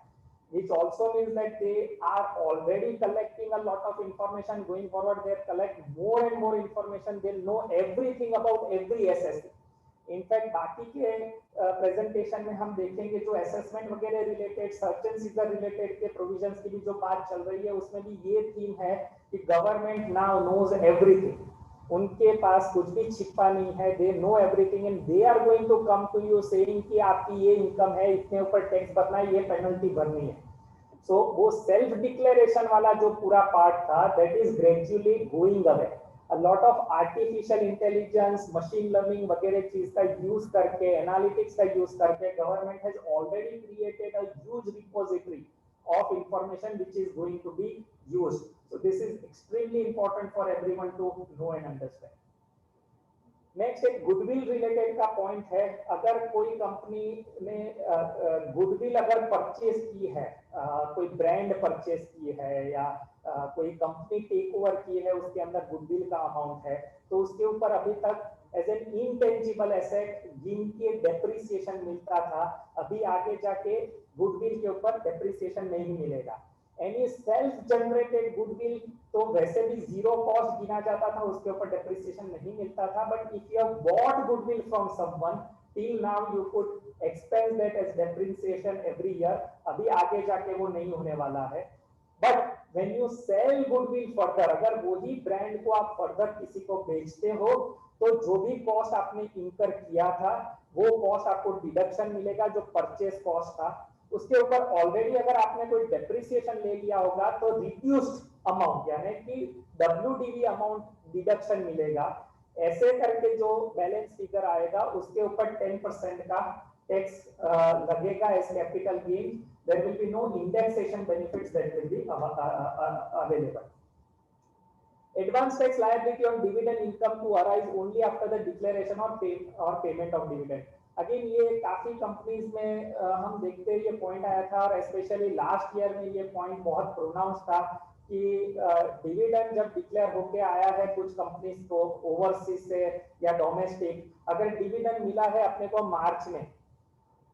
Which also means that they are already collecting a lot of information. Going forward, they collect more and more information. They'll know everything about every assessment. In fact बाकी के प्रेजेंटेशन में हम देखेंगे जो असेसमेंट वगैरह related, search and seizure related के provisions की भी जो बात चल रही है, उसमें भी ये थीम है कि गवर्नमेंट नाउ नोज एवरीथिंग. उनके पास कुछ भी छिपा नहीं है. They know everything and they are going to come to you saying कि आपकी ये इनकम है, इतने ऊपर टैक्स भरना है, ये पेनल्टी भरनी है. सो वो सेल्फ डिक्लेरेशन वाला जो पूरा पार्ट था, that is gradually going away. A lot of artificial intelligence, machine learning वगैरह चीज का यूज करके, एनालिटिक्स का यूज करके, government has already created a huge repository of information which is going to be used. So this is extremely important for everyone to know and understand. Next एक goodwill related का point है. अगर कोई company ने goodwill अगर purchase की है, कोई ब्रांड परचेज की है या कोई कंपनी टेक ओवर की है, उसके अंदर गुडविल का अमाउंट है, तो उसके ऊपर अभी तक एज एन इनटेंजिबल एसेट जिनके डेप्रिसिएशन मिलता था, अभी आगे जाके गुडविल के ऊपर डेप्रिसिएशन नहीं मिलेगा. एनी सेल्फ जनरेटेड गुडविल तो वैसे भी जीरो कॉस्ट गिना जाता था, उसके ऊपर डेप्रिसिएशन नहीं मिलता था. But if you have bought goodwill from someone, till now you could expense that as depreciation every year. अभी आगे जाके वो नहीं होने वाला है. But when you sell goodwill further, अगर वही ब्रांड को आप फर्दर किसी को बेचते हो, तो जो भी कॉस्ट आपने इंकर किया था, वो कॉस्ट आपको डिडक्शन मिलेगा जो परचेस कॉस्ट था. उसके ऊपर ऑलरेडी अगर आपने कोई डेप्रिसिएशन ले लिया होगा, तो रिड्यूस्ड अमाउंट यानी कि WDV अमाउंट डिडक्शन मिलेगा. ऐसे करके जो बैलेंस फिगर आएगा, उसके ऊपर 10% का टैक्स लगेगा as capital gain. There will be no indexation benefits that will be available. Advance tax liability on dividend income to arise only after the declaration or payment of dividend. Again ये काफी companies में हम देखते हैं ये point आया था, और स्पेशली लास्ट ईयर में ये पॉइंट बहुत प्रोनाउंस था कि डिविडेंड जब डिक्लेयर होके आया है कुछ कंपनीज को ओवरसीज से या डोमेस्टिक, अगर डिविडेंड मिला है अपने को मार्च में,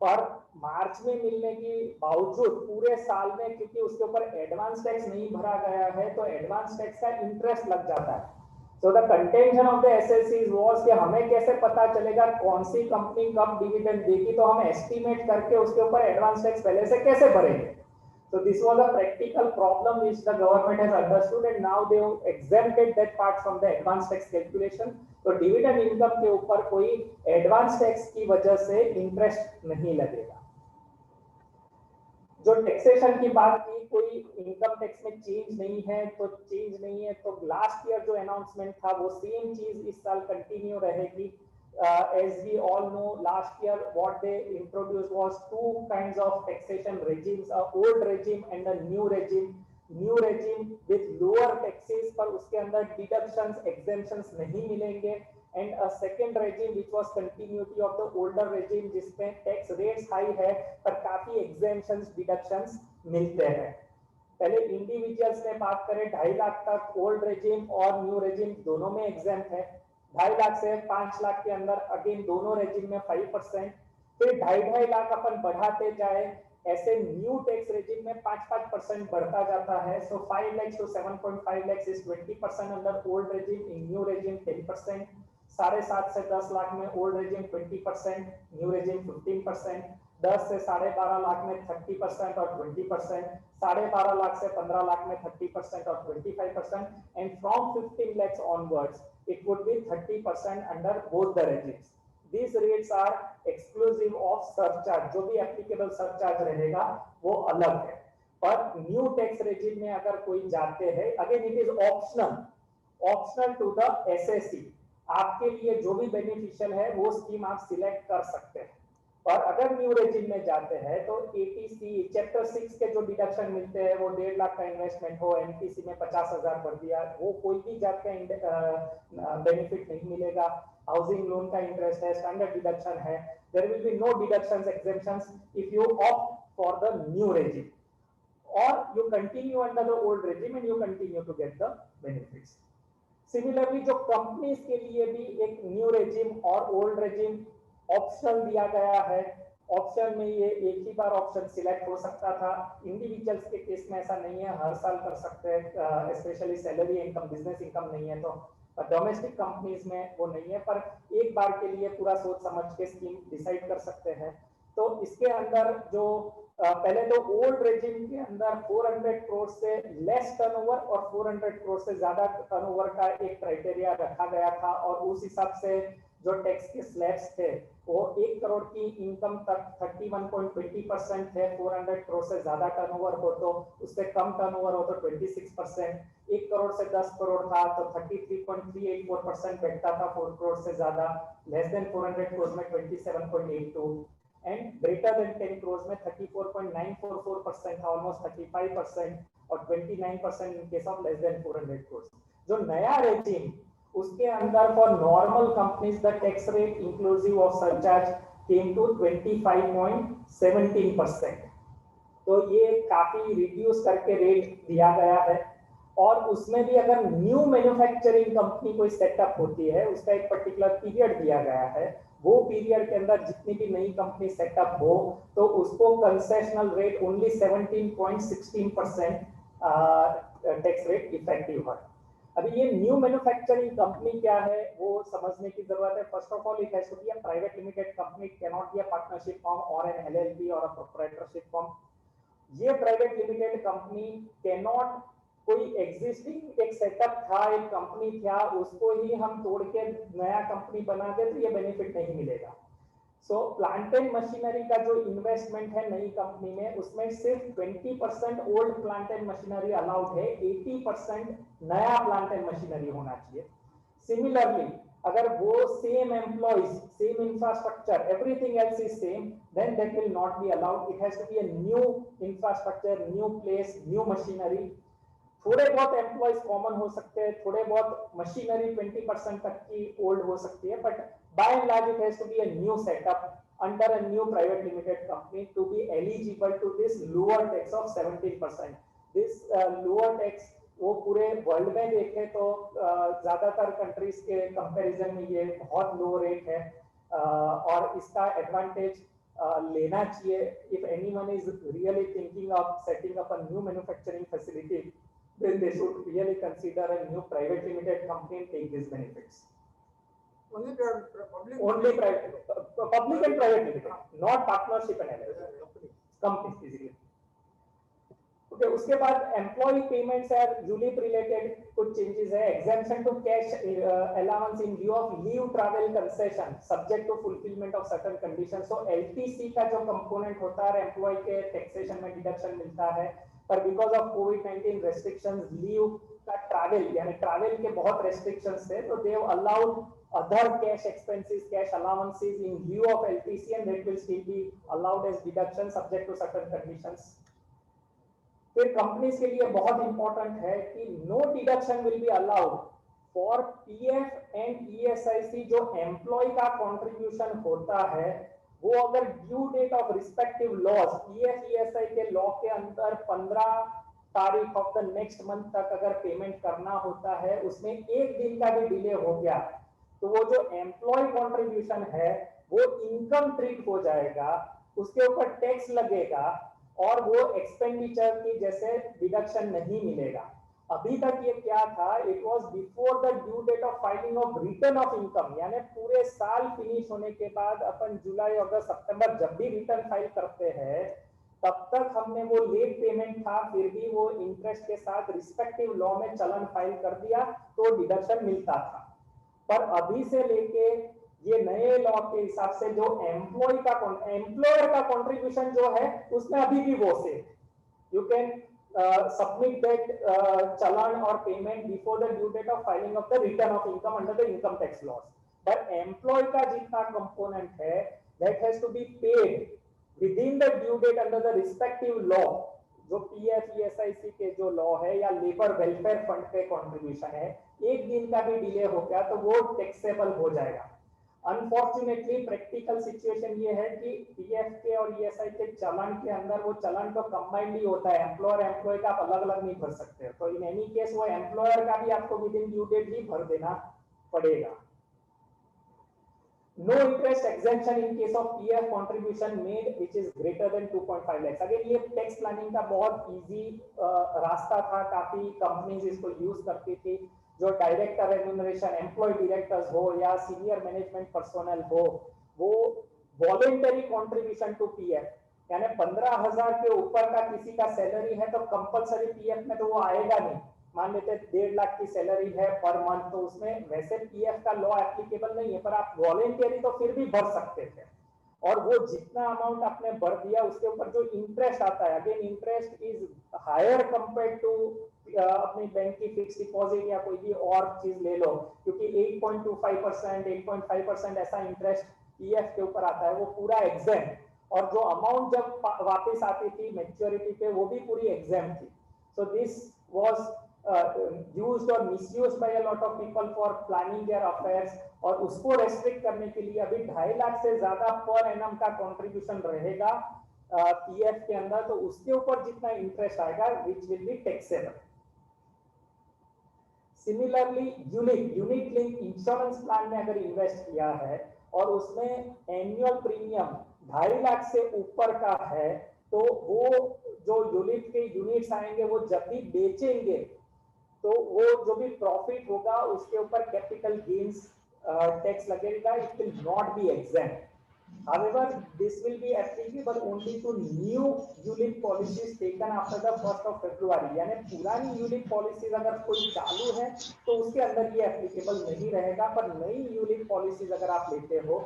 पर मार्च में मिलने के बावजूद पूरे साल में क्योंकि उसके ऊपर एडवांस टैक्स नहीं भरा गया है, तो एडवांस टैक्स का इंटरेस्ट लग जाता है. So the contention of the SLCs was कि हमें कैसे पता चलेगा कौन सी कंपनी कब डिविडेंड देगी, तो हम एस्टिमेट करके उसके ऊपर एडवांस टैक्स पहले से कैसे भरेंगे. So this was a practical problem which the government has understood and now they have exempted that part from the advance tax calculation. तो डिविडेंड इनकम के ऊपर कोई एडवांस टैक्स की वजह से इंटरेस्ट नहीं लगेगा. जो टैक्सेशन की बात की, कोई इनकम टैक्स में चेंज नहीं है तो चेंज नहीं है. तो लास्ट ईयर जो अनाउंसमेंट था वो सेम चीज इस साल कंटिन्यू रहेगी. As we all know, last year what they introduced was two kinds of taxation regimes, a old regime and a new regime. New regime with lower taxes, पर उसके अंदर deductions, exemptions नहीं मिलेंगे. And a second regime which was continuity of the older regime, जिसमें tax rates high है पर काफी exemptions, deductions मिलते हैं. पहले इंडिविजुअल्स में बात करें, 2.5 लाख तक ओल्ड रेजिम और न्यू रेजिम दोनों में एग्जेम्प्ट है. 2.5 लाख से 5 लाख के अंदर अगेन दोनों रेजिम में 5%. फिर 2.5 लाख अपन बढ़ाते जाए ऐसे न्यू टैक्स रेजिम में 5% बढ़ता जाता है. So 5 lakhs to 7.5 lakhs is 20% under old regime. In new regime 10%. 7.5 से 10 लाख में ओल्ड रेजिम 20%, न्यू रेजिम 15%. 10 से 12.5 लाख में 30% और 20%. 12.5 लाख से 15 लाख में 30% और 25%. And from 15 lakhs onwards, it would be 30% under both the regimes. These rates are exclusive of surcharge. जो भी applicable surcharge रहेगा वो अलग है. पर न्यू टैक्स रेजिम में अगर कोई जाते हैं, again it is optional to the assessee. आपके लिए जो भी बेनिफिशियल है वो स्कीम आप सिलेक्ट कर सकते हैं. और अगर न्यू रेजिम में जाते हैं तो एटीसी चैप्टर 6 के जो डिडक्शन मिलते हैं वो 1.5 लाख का इन्वेस्टमेंट हो, एमटीसी में 50,000 भर दिया, वो कोई भी जात का बेनिफिट नहीं मिलेगा. हाउसिंग लोन का इंटरेस्ट है, स्टैंडर्ड डिडक्शन है. There will be no deductions exemptions if you opt for the new regime, or you continue under the old regime and you continue to get the benefits. Similarly, जो companies के लिए भी एक new regime और old regime option दिया गया है. Option में ये एक ही बार ऑप्शन सिलेक्ट हो सकता था. इंडिविजुअल्स के केस में ऐसा नहीं है, हर साल कर सकते हैं, specially salary income, business income नहीं है तो. डोमेस्टिक कंपनीज में वो नहीं है, पर एक बार के लिए पूरा सोच समझ के स्कीम डिसाइड कर सकते हैं. तो इसके अंदर जो पहले तो ओल्ड रेजिम के अंदर 400 करोड़ से लेस टर्नओवर और 400 करोड़ से ज्यादा टर्नओवर का एक क्राइटेरिया रखा गया था. और उस हिसाब से जो टैक्स के स्लैब्स थे वो 1 करोड़ की इनकम तक 31.20% थे. 400 करोड़ से ज्यादा टर्नओवर हो तो, उससे कम टर्नओवर हो तो 26%. 1 करोड़ से 10 करोड़ था तो 33.384% बैठता था. 4 करोड़ से ज्यादा, लेस देन 400 करोड़ में 27.82, and greater than 10 crores में 34.944% था, almost 35%, और 29% in case of less than 400 crores. जो नया रेजिम उसके अंदर for normal companies the tax rate inclusive of surcharge came to 25.17%. तो ये काफी रिड्यूस करके रेट दिया गया है. और उसमें भी अगर न्यू मैन्युफैक्चरिंग कंपनी कोई सेटअप होती है उसका एक पर्टिकुलर पीरियड दिया गया है. वो पीरियड के अंदर जितनी भी नई कंपनी सेटअप हो तो उसको concessional rate only 17.16% tax rate effective है. अभी ये न्यू मैन्युफैक्चरिंग कंपनी क्या है वो समझने की जरूरत है. First of all it has to be a private limited company, can not be a partnership firm और एन एलएलपी और अ प्रोप्राइटरशिप फॉर्म. ये private limited company can not, कोई एग्जिस्टिंग एक सेटअप था, एक कंपनी था, उसको ही हम तोड़ के नया कंपनी बना दे तो ये बेनिफिट नहीं मिलेगा. सो प्लांट एंड मशीनरी का जो इन्वेस्टमेंट है नई कंपनी में, उसमें सिर्फ 20% old plant and machinery allowed है, 80% नया प्लांट एंड मशीनरी होना चाहिए. सिमिलरली अगर वो same employees, same infrastructure, everything else is same, then that will not be allowed. It has to be a new infrastructure, new place, new machinery. थोड़े बहुत employees common हो सकते हैं, थोड़े बहुत मशीनरी 20% तक की ओल्ड हो सकती है, but by and large it has to be a new setup under a new private limited company to be eligible to this lower tax of 17%. This lower tax वो पूरे वर्ल्ड में देखें तो ज्यादातर कंट्रीज के कंपैरिजन में ये बहुत लो रेट है. और इसका एडवांटेज लेना चाहिए. If anyone is really thinking of setting up a new manufacturing facility, then they should really consider a new private limited company and take these benefits. Only public. Only private, public and private limited, not partnership and LLC. Companies basically. Okay, उसके बाद employee payments are ULIP related कुछ changes है. Exemption to cash allowance in lieu of leave travel concession subject to fulfillment of certain conditions. So LTC का जो component होता है employee के taxation में deduction मिलता है, पर बिकॉज ऑफ कोविड-19 रेस्ट्रिक्शंस, लीव का ट्रैवल यानी ट्रैवल के बहुत रेस्ट्रिक्शंस थे, तो they have allowed other cash expenses, cash allowances in lieu of LTC and that will still be allowed as deduction subject to certain conditions. फिर companies के लिए बहुत इंपॉर्टेंट है कि no deduction will be allowed for PF and ESIC. जो employee का contribution होता है वो अगर due date of respective laws, PF ESI के लॉ के अंदर 15 तारीख ऑफ द नेक्स्ट मंथ तक अगर पेमेंट करना होता है, उसमें एक दिन का भी डिले हो गया तो वो जो एम्प्लॉय कंट्रीब्यूशन है वो इनकम ट्रीट हो जाएगा, उसके ऊपर टैक्स लगेगा. और वो एक्सपेंडिचर की जैसे डिडक्शन नहीं मिलेगा। अभी तक ये क्या था, it was before the due date of filing of return of income, यानी पूरे साल फिनिश होने के बाद अपन जुलाई अगस्त सितंबर जब भी रिटर्न फाइल करते हैं तब तक हमने वो लेट पेमेंट था फिर भी वो इंटरेस्ट के साथ रिस्पेक्टिव लॉ में चलन फाइल कर दिया तो डिडक्शन मिलता था। पर अभी से लेके ये नए लॉ के हिसाब से जो एम्प्लॉयर का कंट्रीब्यूशन जो है उसमें अभी भी वो से you can submit that challan or payment before the due date of filing of the return of income under the income tax laws. But employee का जितना component है that has to be paid within the due date under the respective law. जो PF ESIC के जो law है या labour welfare fund पे contribution है, एक दिन का भी डिले हो गया तो वो टैक्सेबल हो जाएगा। अनफॉर्चुनेटली प्रैक्टिकल सिचुएशन ये है कि पीएफ के और ईएसआई के चलन के अंदर वो चलन तो कंबाइंडली होता है, एम्प्लॉयर एम्प्लॉय का आप अलग अलग नहीं भर सकते, तो इन एनी केस वो एम्प्लॉयर का भी आपको विद इन ड्यू डेट ही भर देना पड़ेगा। No interest exemption in case of PF contribution made which is greater than 2.5 lakh. Again ये टैक्स प्लानिंग का बहुत इजी रास्ता था, काफी कंपनीज इसको यूज करती थी। जो डायरेक्टर रेम्यूनरेशन एम्प्लॉय डायरेक्टर्स हो या सीनियर मैनेजमेंट पर्सोनल हो, वो वॉलेंटरी कंट्रीब्यूशन टू पीएफ, यानी 15,000 के ऊपर का किसी का सैलरी है तो कंपलसरी पीएफ में तो वो आएगा नहीं। मान लेते 1.5 लाख की सैलरी है पर मंथ, तो उसमें वैसे पीएफ का लॉ एप्लीकेबल नहीं है, पर आप वॉलेंटरी तो फिर भी भर सकते थे। और वो जितना अमाउंट आपने भर दिया उसके ऊपर जो इंटरेस्ट आता है, again interest is higher compared to अपनी बैंक की फिक्स डिपॉजिट या कोई भी और चीज ले लो, क्योंकि 8.25%, 8.5% ऐसा इंटरेस्ट पीएफ के ऊपर आता है, वो पूरा एग्जाम। और जो अमाउंट जब वापस आती थी मैच्योरिटी पे वो भी पूरी एग्जाम थी। So this was used or misused by a lot of people for planning their affairs, और उसको रेस्ट्रिक्ट करने के लिए अभी 2.5 लाख से ज्यादा पर एनम का कंट्रीब्यूशन रहेगा पीएफ के अंदर, तो उसके ऊपर जितना इंटरेस्ट आएगा which will be taxable. Similarly unit link insurance plan में अगर इन्वेस्ट किया है और उसमें एनुअल प्रीमियम 2.5 लाख से ऊपर का है, तो वो जो यूनिट के यूनिट्स आएंगे वो जब भी बेचेंगे तो वो जो भी प्रॉफिट होगा उसके ऊपर कैपिटल गेन्स टैक्स लगेगा, it will not be exempt. However, this will be applicable only to new ULIP policies taken after the 1st of February. यानी पुरानी ULIP policies अगर कोई चालू है तो उसके अंदर ये applicable नहीं रहेगा, पर नई ULIP policies अगर आप लेते हो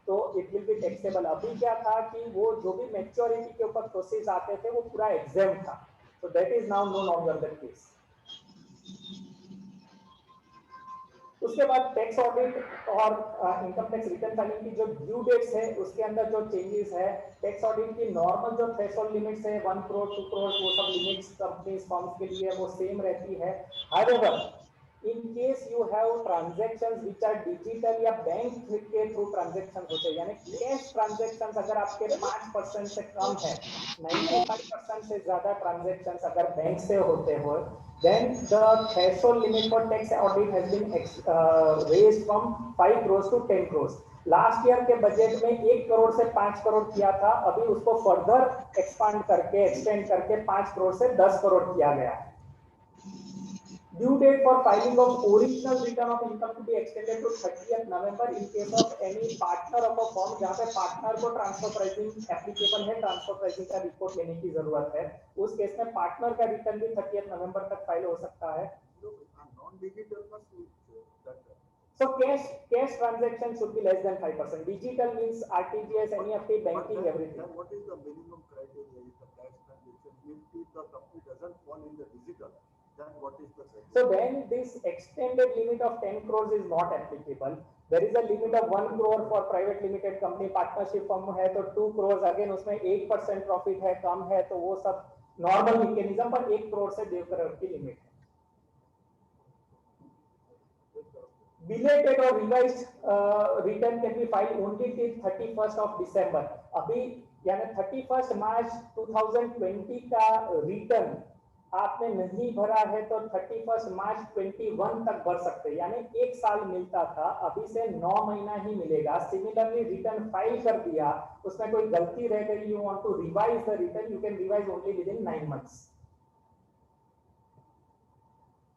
तो it will be taxable। अभी क्या था कि वो जो भी maturity के ऊपर प्रोसेस आते थे वो पूरा exempt था, so that is now no longer the case। उसके बाद टैक्स ऑडिट और इनकम टैक्स रिटर्न फाइलिंग की जो ड्यू डेट्स है उसके अंदर जो चेंजेस है, टैक्स ऑडिट की नॉर्मल जो थ्रेशोल्ड लिमिट्स है 1 करोड़ 2 करोड़ वो सब लिमिट्स कंपनीज फर्म्स के लिए वो सेम रहती है। However in case you have transactions which are digital या बैंक के थ्रू ट्रांजैक्शन होते हैं, यानी कैश ट्रांजैक्शंस अगर आपके 5% से कम है, 95% से ज्यादा ट्रांजैक्शंस अगर बैंक से होते हो, then the threshold limit for tax audit has been raised from 5 crores to 10 crores। Last year के बजट में 1 करोड़ से 5 करोड़ किया था, अभी उसको फर्दर एक्सपांड करके एक्सटेंड करके 5 करोड़ से 10 करोड़ किया गया है। Due date for filing of original return of income to be extended to 30th November in case of any partner of a firm, जहाँ पे पार्टनर को ट्रांसफर प्राइसिंग एप्लीकेबल है, ट्रांसफर प्राइसिंग का रिपोर्ट लेने की जरूरत है, उस केस में पार्टनर का रिटर्न भी 30th नवंबर तक फाइल हो सकता है। So cash transaction should be less than 5%. Digital means RTGS, NEFT, banking, everything. What is the minimum criteria if the cash transaction, if the company doesn't fall in the digital, then what is the criteria? So then this extended limit of 10 crores is not applicable. There is a limit of 1 crore for private limited company, partnership firm है तो 2 crores, again उसमें 8% profit है, कम है तो वो सब normal mechanism, पर 1 करोड़ से 2 करोड़ की लिमिट है। Belated or revised return can be filed only till 31st of December। अभी यानी 31st मार्च 2020 का रिटर्न आपने नहीं भरा है तो 31 मार्च 21 तक भर सकते हैं, यानी 1 साल मिलता था, अभी से 9 महीना ही मिलेगा। सिमिलरली रिटर्न फाइल कर दिया, उसमें कोई गलती रह गई, you want to revise the return, you can revise only within 9 months.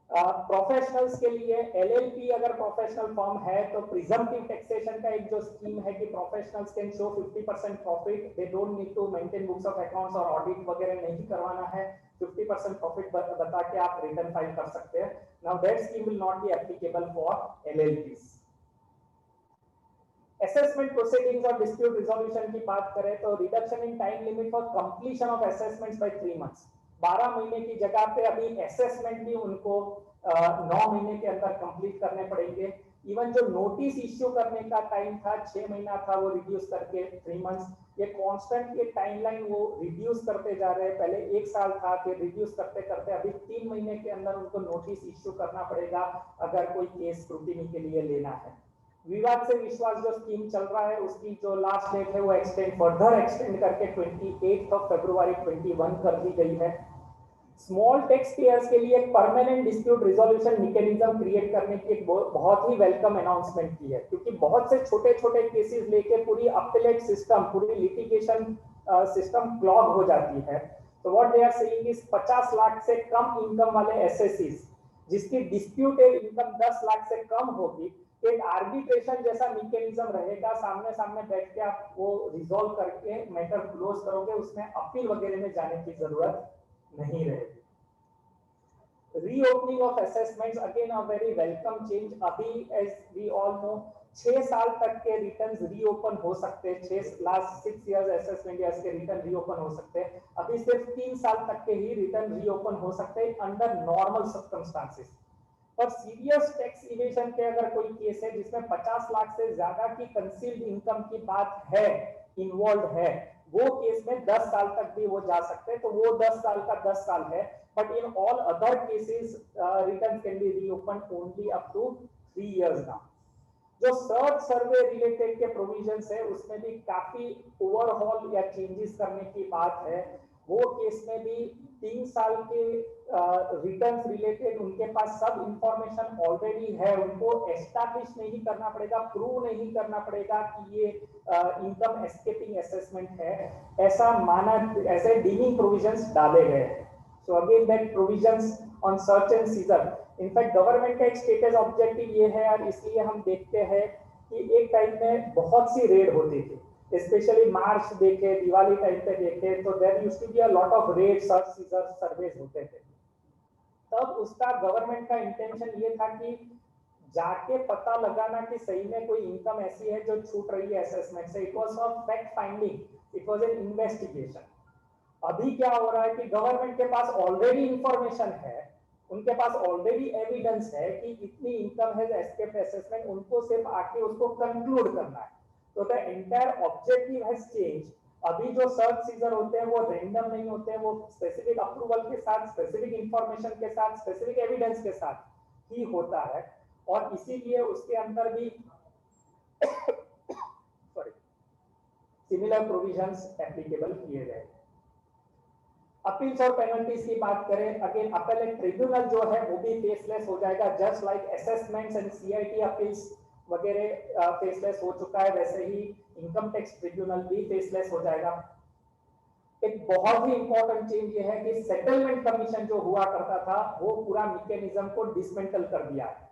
Professionals के लिए एलएलपी अगर प्रोफेशनल फर्म है तो प्रिजम्पटिव टैक्सेशन का एक जो स्कीम है कि professionals can show 50% profit, they don't need to maintain books of accounts और ऑडिट वगैरह नहीं करवाना है, 50% प्रॉफिट बता के आप रिटर्न फाइल कर सकते हैं। Now that scheme will not be applicable for LLPs. Assessment proceedings और डिस्प्यूट रिजोल्यूशन की बात करें तो reduction in time limit for completion of assessments by 3 months, 12 महीने की जगह पे अभी असेसमेंट भी उनको 9 महीने के अंदर कंप्लीट करने पड़ेंगे। इवन जो नोटिस इश्यू करने का टाइम था 6 महीना था, वो रिड्यूस करके 3 मंथ्स। ये कांस्टेंट ये टाइमलाइन वो रिड्यूस करते जा रहे हैं, पहले 1 साल था, फिर रिड्यूस करते करते अभी 3 महीने के अंदर उनको नोटिस इश्यू करना पड़ेगा अगर कोई केस स्क्रूटिनी के लिए लेना है। विवाद से विश्वास जो स्कीम चल रहा है उसकी जो लास्ट डेट है वो फर्दर एक्सटेंड करके 28 फरवरी 21 कर दी गई है। स्मॉल टैक्स पेयर्स के लिए एक permanent dispute resolution mechanism create करने की एक बहुत ही वेलकम अनाउंसमेंट की है, क्योंकि बहुत से छोटे छोटे केसेस लेके पूरी अपीलेट सिस्टम, पूरी लिटिगेशन सिस्टम क्लॉग हो जाती है। तो what they are saying is 50 lakh से कम इनकम वाले एसएससीज जिसकी डिस्प्यूटेड इनकम 10 लाख से कम होगी, एक आर्बिट्रेशन जैसा मैकेनिज्म रहेगा, सामने सामने बैठ के आप वो रिजॉल्व करके मैटर क्लोज करोगे, उसमें अपील वगैरह में जाने की जरूरत नहीं रहेगी। Reopening of assessments again a very welcome change. अभी एज वी ऑल नो 6 साल तक के रिटर्न्स रीओपन हो सकते हैं, लास्ट 6 इयर्स असेसमेंट ईयर्स के रिटर्न रीओपन हो सकते हैं। अभी सिर्फ 3 साल तक के ही रिटर्न रीओपन हो सकते हैं अंडर नॉर्मल सर्कमस्टांसेस। और सीरियस टैक्स इवेशन के अगर कोई केस है जिसमें 50 लाख से ज्यादा की कंसील्ड इनकम की बात है, इन्वॉल्व है, वो केस में 10 साल तक भी वो जा सकते हैं, तो वो 10 साल का 10 साल है। But in all other cases return can be reopen only up to 3 years now. जो सर्च सर्वे रिलेटेड के प्रोविजंस है उसमें भी काफी ओवरहॉल या चेंजेस करने की बात है। वो केस में भी 3 साल के रिटर्न्स रिलेटेड उनके पास सब इंफॉर्मेशन ऑलरेडी है, उनको एस्टैब्लिश नहीं करना पड़ेगा, प्रूव नहीं करना पड़ेगा कि ये इनकम एस्केपिंग असेसमेंट है, ऐसा माना, ऐसे डीलिंग प्रोविजंस डाले गए हैं। So again that provisions on search and seizure, in fact government का एक स्टेटस ऑब्जेक्टिव ये है, और इसलिए हम देखते हैं कि एक टाइम में बहुत सी रेड होती थी, स्पेशली मार्च देखे, दिवाली टाइम पे देखे, तो there used to be a lot of raid, search seizure surveys होते थे। तब उसका गवर्नमेंट का इंटेंशन ये था कि जाके पता लगाना कि सही में कोई इनकम ऐसी है जो छूट रही है असेसमेंट से। It was for fact finding, it was an investigation. अभी क्या हो रहा है कि गवर्नमेंट के पास ऑलरेडी इंफॉर्मेशन है, उनके पास ऑलरेडी एविडेंस है कि इतनी इनकम है एस्केप असेसमेंट, उनको सिर्फ आके उसको कंक्लूड करना है। तो the entire objective has change. अभी जो सर्च सीजर होते हैं वो रैंडम नहीं होते हैं, वो स्पेसिफिक अप्रूवल के साथ, स्पेसिफिक इंफॉर्मेशन के साथ, स्पेसिफिक एविडेंस के साथ ही होता है, और इसीलिए उसके अंदर भी सॉरी सिमिलर प्रोविजंस एप्लीकेबल किए गए। अपील्स और पेनल्टीज की बात करें, अगेन अपीलेट ट्रिब्यूनल जो है वो भी फेसलेस हो जाएगा, just like assessments and CIT appeals वगैरह फेसलेस हो चुका है, वैसे ही इनकम टैक्स ट्रिब्यूनल भी फेसलेस हो जाएगा। एक बहुत ही इंपॉर्टेंट चेंज ये है कि सेटलमेंट कमीशन जो हुआ करता था वो पूरा मैकेनिज्म को डिसमेंटल कर दिया है।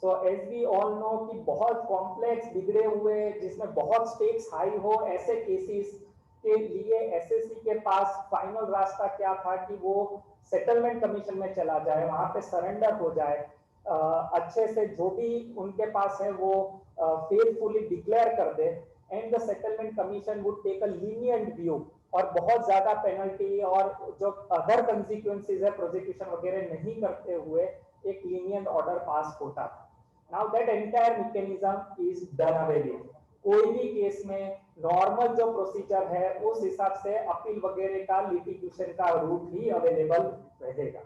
So as we all know कि बहुत कॉम्प्लेक्स, बिगड़े हुए, जिसमें बहुत स्टेक्स हाई हो, ऐसे केसेस के लिए एसएससी के पास फाइनल रास्ता क्या था कि वो सेटलमेंट कमीशन में चला जाए, वहां पे सरेंडर हो जाए, अच्छे से जो भी उनके पास है वो फेथफुली डिक्लेयर कर दे, and the settlement commission would take a lenient view, और बहुत ज्यादा पेनल्टी और जो अदर कंसिक्वेंसेस है प्रोसिक्यूशन वगैरह नहीं करते हुए एक लीनिएंट ऑर्डर पास होता था। Now that entire mechanism is done away with. कोई भी केस में नॉर्मल जो प्रोसीजर है उस हिसाब से अपील वगैरह का, लिटिगेशन का रूट ही अवेलेबल रहेगा।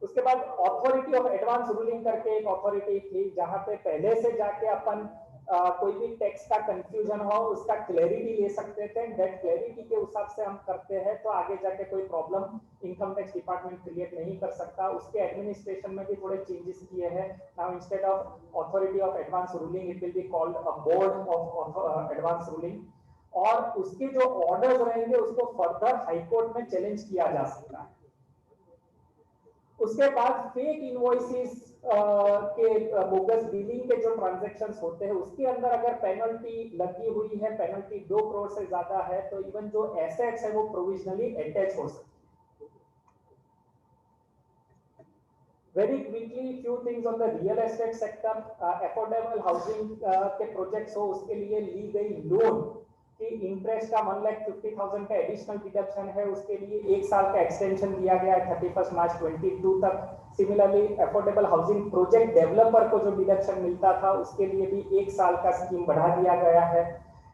उसके बाद अथॉरिटी ऑफ एडवांस रूलिंग करके एक अथॉरिटी थी, जहां पे पहले से जाके अपन कोई भी टैक्स का कंफ्यूजन हो उसका क्लैरिटी ले सकते थे, दैट क्लैरिटी के हिसाब से हम करते हैं तो आगे जाके कोई problem income tax department create नहीं कर सकता। उसके एडमिनिस्ट्रेशन में भी थोड़े चेंजेस किए हैं। Now instead of authority of advance ruling it will be called a board of advance ruling, और उसके जो ऑर्डर्स रहेंगे उसको फर्दर हाईकोर्ट में चैलेंज किया जा सकता है। उसके बाद फेक इनवॉइसेस के बोगस बिलिंग के जो ट्रांजैक्शंस होते हैं उसके अंदर अगर पेनल्टी लगी हुई है, पेनल्टी 2 करोड़ से ज्यादा है, तो इवन जो एसेट्स है वो प्रोविजनली अटैच हो सकती है। Very quickly few things on the real estate sector. Affordable housing के प्रोजेक्ट्स हो उसके लिए ली गई लोन कि इंटरेस्ट का 1,50,000 का एडिशनल डिडक्शन है, उसके लिए 1 साल का एक्सटेंशन दिया गया है 31 मार्च 22 तक। Similarly affordable housing project developer को जो डिडक्शन मिलता था उसके लिए भी 1 साल का स्कीम बढ़ा दिया गया है।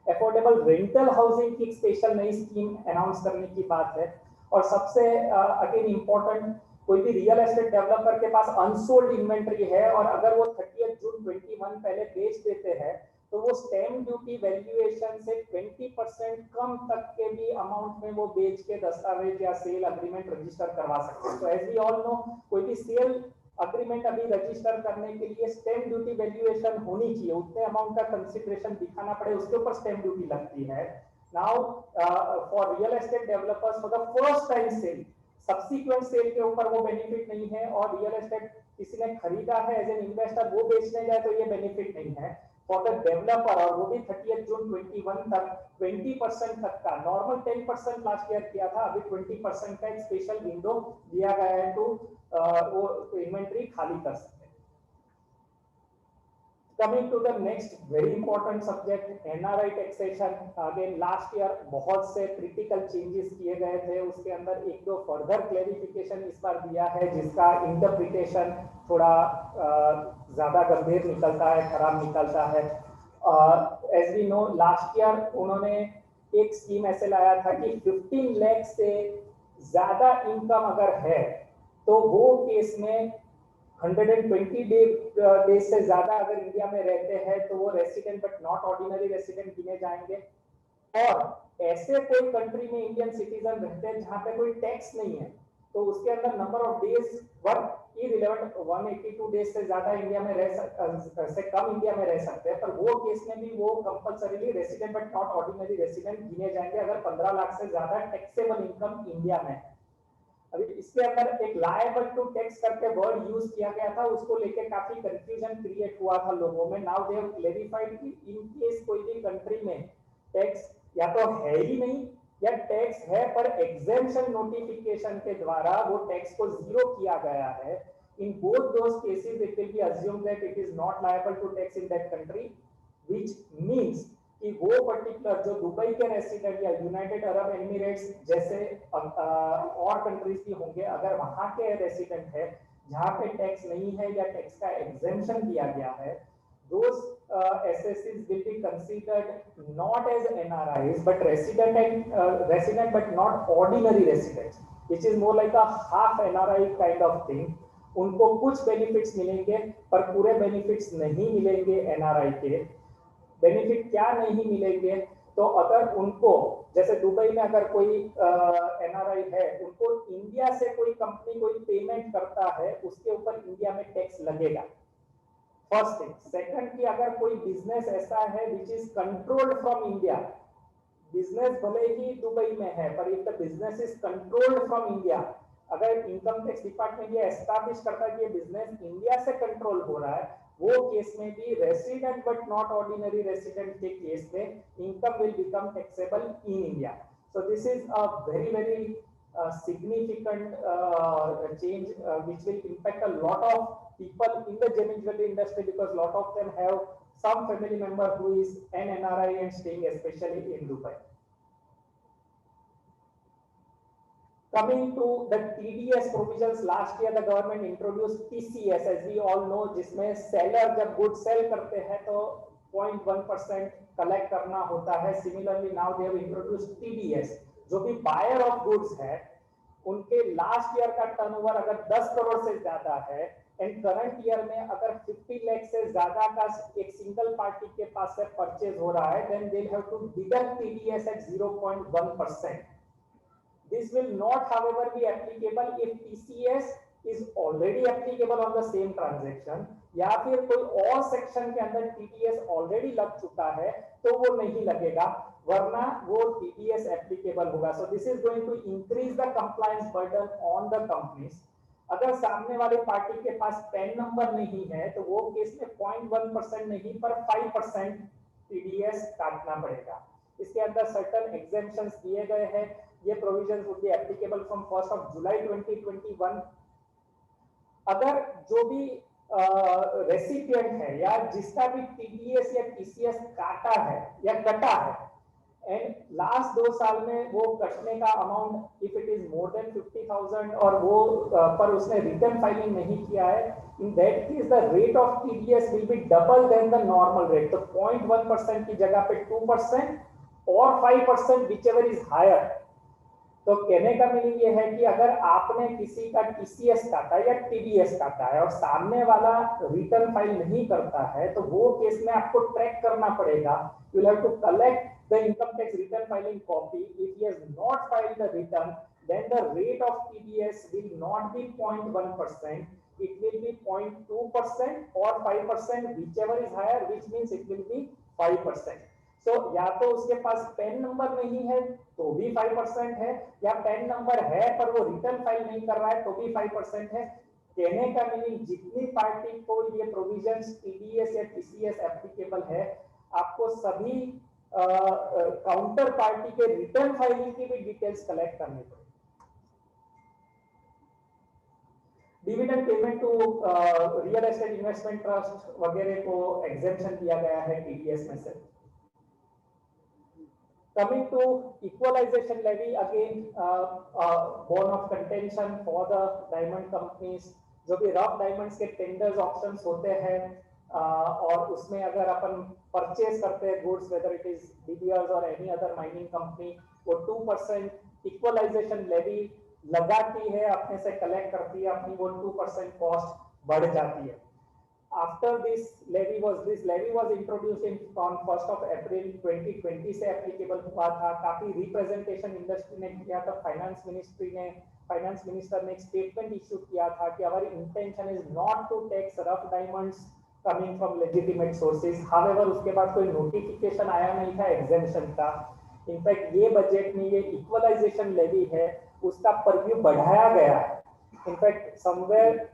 अफोर्डेबल रेंटल हाउसिंग की स्पेशल नई स्कीम अनाउंस करने की बात है। और सबसे अगेन इंपॉर्टेंट, कोई भी रियल एस्टेट डेवलपर के पास अनसोल्ड इन्वेंट्री है और अगर वो 30 जून 21 पहले बेच देते हैं तो वो स्टैम्प ड्यूटी वैल्यूएशन से 20% कम तक के भी अमाउंट में वो बेच के दस्तावेज या सेल अग्रीमेंट रजिस्टर करवा सकते हैं। तो एज वी ऑल नो, कोई भी सेल अग्रीमेंट अभी रजिस्टर करने के लिए स्टैम्प ड्यूटी वैल्यूएशन होनी चाहिए, उतने अमाउंट का कंसिडरेशन दिखाना पड़े, उसके ऊपर स्टैम्प ड्यूटी लगती है। Now for real estate developers for the first time sale, subsequent sale के ऊपर वो बेनिफिट नहीं है, और रियल एस्टेट किसी ने खरीदा है एज एन इन्वेस्टर वो बेचने जाए तो ये बेनिफिट नहीं है फॉर द डेवलपर, और वो भी 30 जून 21 तक 20% तक का। नॉर्मल 10% लास्ट ईयर किया था, अभी 20% का एक स्पेशल विंडो दिया गया है तो वो इन्वेंट्री खाली कर सकते हैं। Coming to the next very important subject, NRI taxation. Again last year बहुत से critical changes किए गए थे, उसके अंदर एक दो further clarification इस बार दिया है जिसका interpretation थोड़ा ज़्यादा गंभीर निकलता है, खराब निकलता है। As we know last year उन्होंने एक स्कीम ऐसे लाया था कि 15 लाख से ज़्यादा इनकम अगर है तो वो केस में 120 डेज से ज्यादा अगर इंडिया में रहते हैं तो वो resident but not ordinary resident गिने जाएंगे। और ऐसे कोई कंट्री में इंडियन सिटीजन रहते हैं जहां पे कोई टैक्स नहीं है तो उसके अंदर number of days work irrelevant, 182 days से ज्यादा इंडिया में से कम इंडिया में रह सकते हैं, पर वो केस में भी वो compulsorily resident but not ordinary resident गिने जाएंगे अगर 15 लाख से ज्यादा टैक्सेबल इनकम इंडिया में है। अभी इसके अंदर एक लायबल टू टैक्स करके वर्ड यूज किया गया था, उसको लेके काफी कंफ्यूजन क्रिएट हुआ था लोगों में। नाउ दे हैव क्लेरिफाइड कि इन केस कोई भी कंट्री में टैक्स या तो है ही नहीं या टैक्स है पर एग्जेम्पशन नोटिफिकेशन के द्वारा वो टैक्स को जीरो किया गया है, in both those cases it will be assumed that it is not liable to tax in that country, which means कि वो पर्टिकुलर जो दुबई के रेसिडेंट या यूनाइटेड अरब एमिरेट्स जैसे और कंट्रीज भी होंगे, अगर वहां के रेसिडेंट है जहां पे टैक्स नहीं है या टैक्स का एग्जेम्पशन दिया गया है, those SSCs will be considered not as NRIs but resident but not ordinary residents, which is more like a half NRI kind of thing. उनको कुछ बेनिफिट्स मिलेंगे पर पूरे बेनिफिट्स नहीं मिलेंगे NRI के। बेनिफिट क्या नहीं मिलेंगे, तो अगर उनको जैसे दुबई में अगर कोई NRI है, उनको इंडिया से कोई कंपनी कोई पेमेंट करता है उसके ऊपर इंडिया में टैक्स लगेगा, फर्स्ट थिंग। सेकंड कि अगर कोई बिजनेस ऐसा है which is controlled from India, business भले ही दुबई में है पर if the business is controlled from India, अगर इनकम टैक्स डिपार्टमेंट ये एस्टैब्लिश करता है कि ये बिजनेस इंडिया से कंट्रोल हो रहा है, वो केस में भी resident but not ordinary resident के केस में income will become taxable in India. So this is a very very significant change which will impact a lot of people in the gem jewelry industry because lot of them have some family member who is an NRI and staying especially in Dubai. Coming to the TDS provisions, last year the government introduced TCS as we all know, जिसमें seller जब goods sell करते हैं तो 0.1% collect करना होता है। Similarly now they have introduced TDS, जो भी बायर ऑफ गुड्स है उनके लास्ट ईयर का टर्नओवर अगर 10 करोड़ से ज्यादा है एंड करंट ईयर में अगर 50 लाख से ज्यादा का एक सिंगल पार्टी के पास से परचेज हो रहा है, then they have to deduct TDS at 0.1%. This will not, however, be applicable if TCS is already applicable on the same transaction, या फिर कोई और सेक्शन के अंदर TDS ऑलरेडी लग चुका है तो वो नहीं लगेगा, वरना वो TDS एप्लीकेबल होगा. So this is going to increase the compliance burden on the companies. अगर सामने वाले पार्टी के पास पैन नंबर नहीं है तो वो केस में 0.1% नहीं पर 5% TDS काटना पड़ेगा. इसके अंदर सर्टेन एग्जेम्पशंस दिए गए हैं. ये provisions would be applicable from 1st of July 2021. अगर जो भी रेसिपिएंट है या जिसका भी टीडीएस या टीसीएस काटा है या कटा है एंड लास्ट 2 साल में वो कटने का amount if it is more than 50,000 और वो पर उसने रिटर्न फाइलिंग नहीं किया है, in that case the rate of TDS will be double than the normal rate. तो 0.1% की जगह पे 2% और 5% whichever is higher. तो कहने का मीनिंग ये है कि अगर आपने किसी का टीसीएस काटा या टीडीएस काटा है और सामने वाला रिटर्न फाइल नहीं करता है तो वो केस में आपको ट्रैक करना पड़ेगा. You will have to collect the income tax return filing copy. If he has not filed the return, then the rate of TDS will not be 0.1%, it will be 0.2% or 5%, whichever is higher, which means it will be 5%. तो या तो उसके पास pan number नहीं है तो भी 5% है, या पैन नंबर है पर वो रिटर्न फाइल नहीं कर रहा है तो भी 5% है. कहने का मीनिंग जितनी पार्टी को ये प्रोविजंस टीडीएस या टीसीएस एप्लीकेबल है, आपको सभी काउंटर पार्टी के रिटर्न फाइलिंग की भी डिटेल्स कलेक्ट करनी पड़ेगी. Dividend payment to real estate investment trust वगैरह को एग्जेम्पशन दिया गया है टीडीएस में से. Coming to equalization levy, again bone of contention for the diamond companies. जो भी रफ डायमंड्स के टेंडर्स ऑप्शंस होते हैं और उसमें अगर अपन परचेज करते हैं goods, whether it is DBR और एनी अदर माइनिंग कंपनी, वो 2% इक्वलाइजेशन लेवी लगाती है, अपने से कलेक्ट करती है, अपनी वो 2% कॉस्ट बढ़ जाती है. After this levy was introduced on 1st of April 2020 से एप्लीकेबल हुआ था. काफी रिप्रेजेंटेशन इंडस्ट्री ने किया था. फाइनेंस मिनिस्टर ने एक स्टेटमेंट इशू किया था कि our intention is not to tax rough diamonds coming from legitimate sources. However, उसके बाद कोई नोटिफिकेशन आया नहीं था एग्जेम्पशन का. इनफैक्ट ये बजट में ये इक्वलाइजेशन लेवी है उसका परव्यू बढ़ाया गया है. इनफैक्ट समवेयर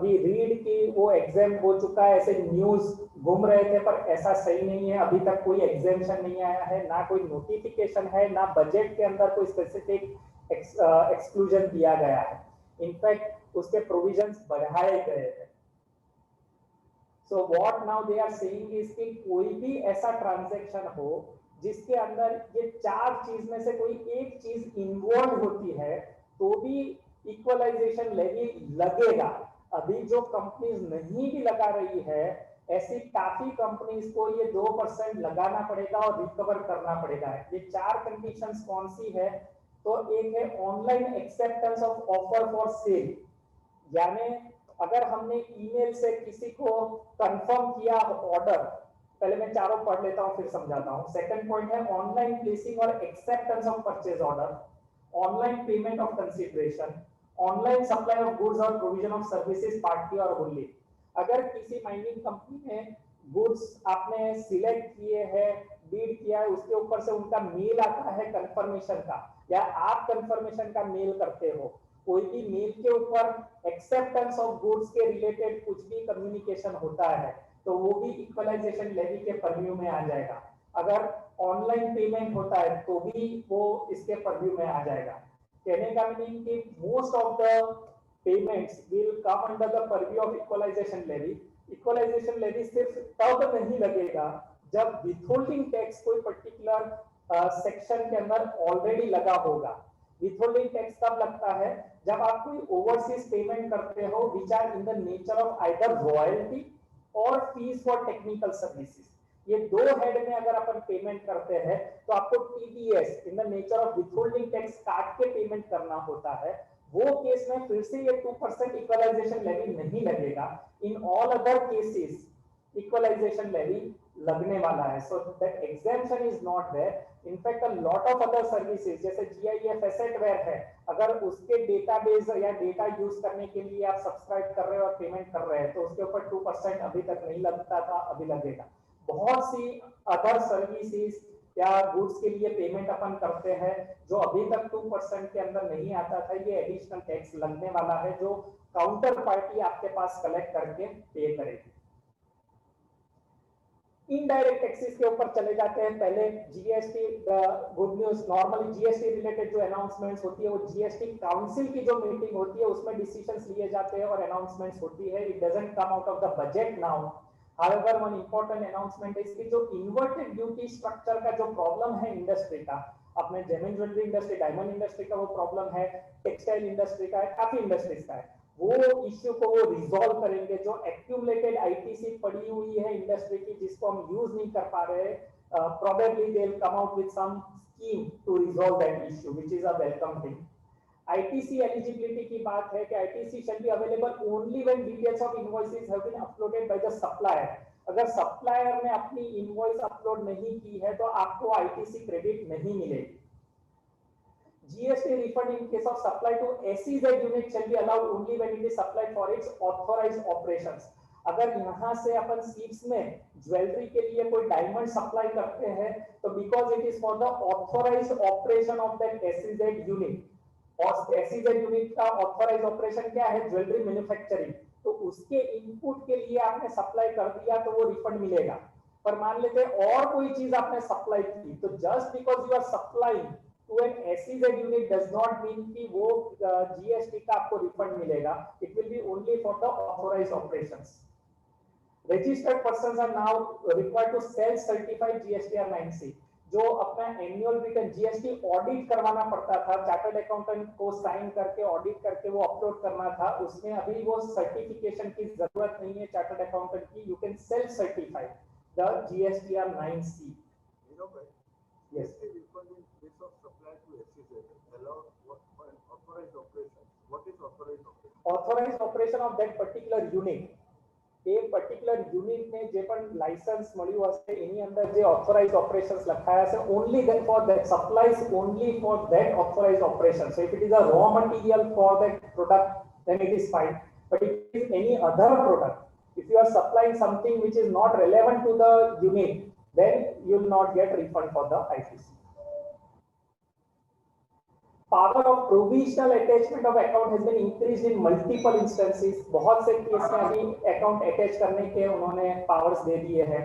वी रीड कि वो एग्जाम हो चुका है, ऐसे न्यूज घूम रहे थे, पर ऐसा सही नहीं है. अभी तक कोई एग्जामेशन नहीं आया है, ना कोई नोटिफिकेशन है, ना बजट के अंदर कोई स्पेसिफिक एक्सक्लूजन दिया गया है. इनफैक्ट उसके प्रोविजंस बढ़ाए गए हैं. So what now they are saying is कि कोई भी ऐसा ट्रांजैक्शन हो जिसके अंदर ये 4 चीज में से कोई एक चीज इन्वॉल्व होती है तो भी इक्वलाइजेशन लेवी लगेगा. अभी जो कंपनीज नहीं भी लगा रही है, ऐसी काफी कंपनीज को ये 2% लगाना पड़ेगा और रिकवर करना पड़ेगा. ये 4 कंडीशंस कौन सी है? तो एक है online acceptance of offer for sale, यानी अगर हमने ईमेल से किसी को कंफर्म किया ऑर्डर, पहले मैं चारों पढ़ लेता हूं फिर समझाता हूं. सेकंड पॉइंट है ऑनलाइन प्लेसिंग और acceptance of purchase order, online payment of consideration, online supply of goods और प्रोविजन ऑफ सर्विसेज पार्टी और होली. अगर किसी माइनिंग कंपनी में गुड्स आपने सिलेक्ट किए हैं, बीड किया है, उसके ऊपर से उनका मेल आता है कंफर्मेशन का, या आप कंफर्मेशन का मेल करते हो, कोई भी मेल के ऊपर एक्सेप्टेंस ऑफ गुड्स के रिलेटेड कुछ भी कम्युनिकेशन होता है तो वो भी इक्वलाइजेशन लेवी के परव्यू में आ जाएगा. अगर ऑनलाइन पेमेंट होता है तो भी वो इसके परव्यू में आ जाएगा. कहने का मीनिंग कि most of the payments will come under the purview of equalisation levy. Equalisation levy सिर्फ तब नहीं लगेगा जब विथहोल्डिंग टैक्स कोई पर्टिकुलर सेक्शन के अंदर ऑलरेडी लगा होगा. विथहोल्डिंग टैक्स तब लगता है जब आप कोई ओवरसीज पेमेंट करते हो which are in the nature of either royalty और फीस फॉर टेक्निकल सर्विसेज. ये 2 हेड में अगर अपन पेमेंट करते हैं तो आपको TDS in the nature of withholding tax काट के पेमेंट करना होता है. वो केस में फिर से ये 2% इक्वलाइजेशन लेवी नहीं लगेगा. In all other cases equalisation levy लगने वाला है. So that exemption is not there. In fact a lot of other services जैसे GIF एसेटवेयर है, अगर उसके डेटाबेस या डेटा यूज करने के लिए आप सब्सक्राइब कर रहे हो और पेमेंट कर रहे हैं तो उसके ऊपर 2% अभी तक नहीं लगता था, अभी लगेगा. बहुत सी अदर सर्विसेज या गुड्स के लिए पेमेंट अपन करते हैं जो अभी तक 2% के अंदर नहीं आता था, ये एडिशनल टैक्स लगने वाला है जो काउंटर पार्टी आपके पास कलेक्ट करके पे करेगी. इनडायरेक्ट टैक्सेस के ऊपर चले जाते हैं. पहले GST, good news, normally GST related जो अनाउंसमेंट्स होती है वो GST काउंसिल की जो मीटिंग होती है उसमें डिसीजंस लिए जाते हैं और अनाउंसमेंट्स होती है. It doesn't come out of the budget now. However, one important announcement is कि जो इन्वर्टेड ड्यूटी स्ट्रक्चर का जो प्रॉब्लम है इंडस्ट्री का, अपने जेमिन ज्वेलरी इंडस्ट्री, डायमंड इंडस्ट्री का वो प्रॉब्लम है, टेक्सटाइल इंडस्ट्री का है, काफी इंडस्ट्रीज का है, वो इश्यू को वो रिजॉल्व करेंगे. जो एक्यूमुलेटेड ITC पड़ी हुई है इंडस्ट्री की जिसको हम यूज नहीं कर पा रहे, probably they'll come out with some scheme to resolve that issue, which is a welcome thing. ITC eligibility की बात है कि ITC shall be available only when details of invoices have been uploaded by the supplier. अगर supplier ने अपनी invoice upload नहीं की है तो आपको ITC क्रेडिट नहीं मिलेगी. GST refund in case of supply to SEZ unit shall be allowed only when it is supplied for its authorized operations. अगर यहाँ से अपन सीप्स में ज्वेलरी के लिए कोई डायमंड सप्लाई करते हैं तो because it is for the authorised operation of that SEZ unit, और SEZ यूनिट का ऑथोराइज्ड ऑपरेशन क्या है? Jewellery manufacturing. तो उसके इनपुट के लिए आपने सप्लाई कर दिया तो वो रिफंड मिलेगा. पर मान लेते और कोई चीज आपने सप्लाई की तो just because you are supplying to an SEZ unit does not mean कि वो GST का आपको रिफंड मिलेगा. It will be only for the authorized operations. Registered persons are now required to self-certify GSTR 9C. जो अपना annual return GST audit करवाना पड़ता था, चार्टर्ड अकाउंटेंट को साइन करके ऑडिट करके वो अपलोड करना था, उसमें अभी वो सर्टिफिकेशन की जरूरत नहीं है चार्टर्ड अकाउंटेंट की. You can self certify the GSTR 9C. Yes. Case of supply to SEZ allow what authorized operation. What is authorized operation? Authorized operation of that particular unit. A particular unit ને જે પણ licence મળ્યું હશે એની અંદર જે authorized operations લખાયા હશે only then for that supplies only for that authorized operation. So if it is a raw material for that product then it is fine, but if it is any other product, if you are supplying something which is not relevant to the unit, then you will not get refund for the ITC. Power of provisional attachment of account has been increased in multiple instances. बहुत से case में अभी account attach करने के उन्होंने powers दे दिए हैं.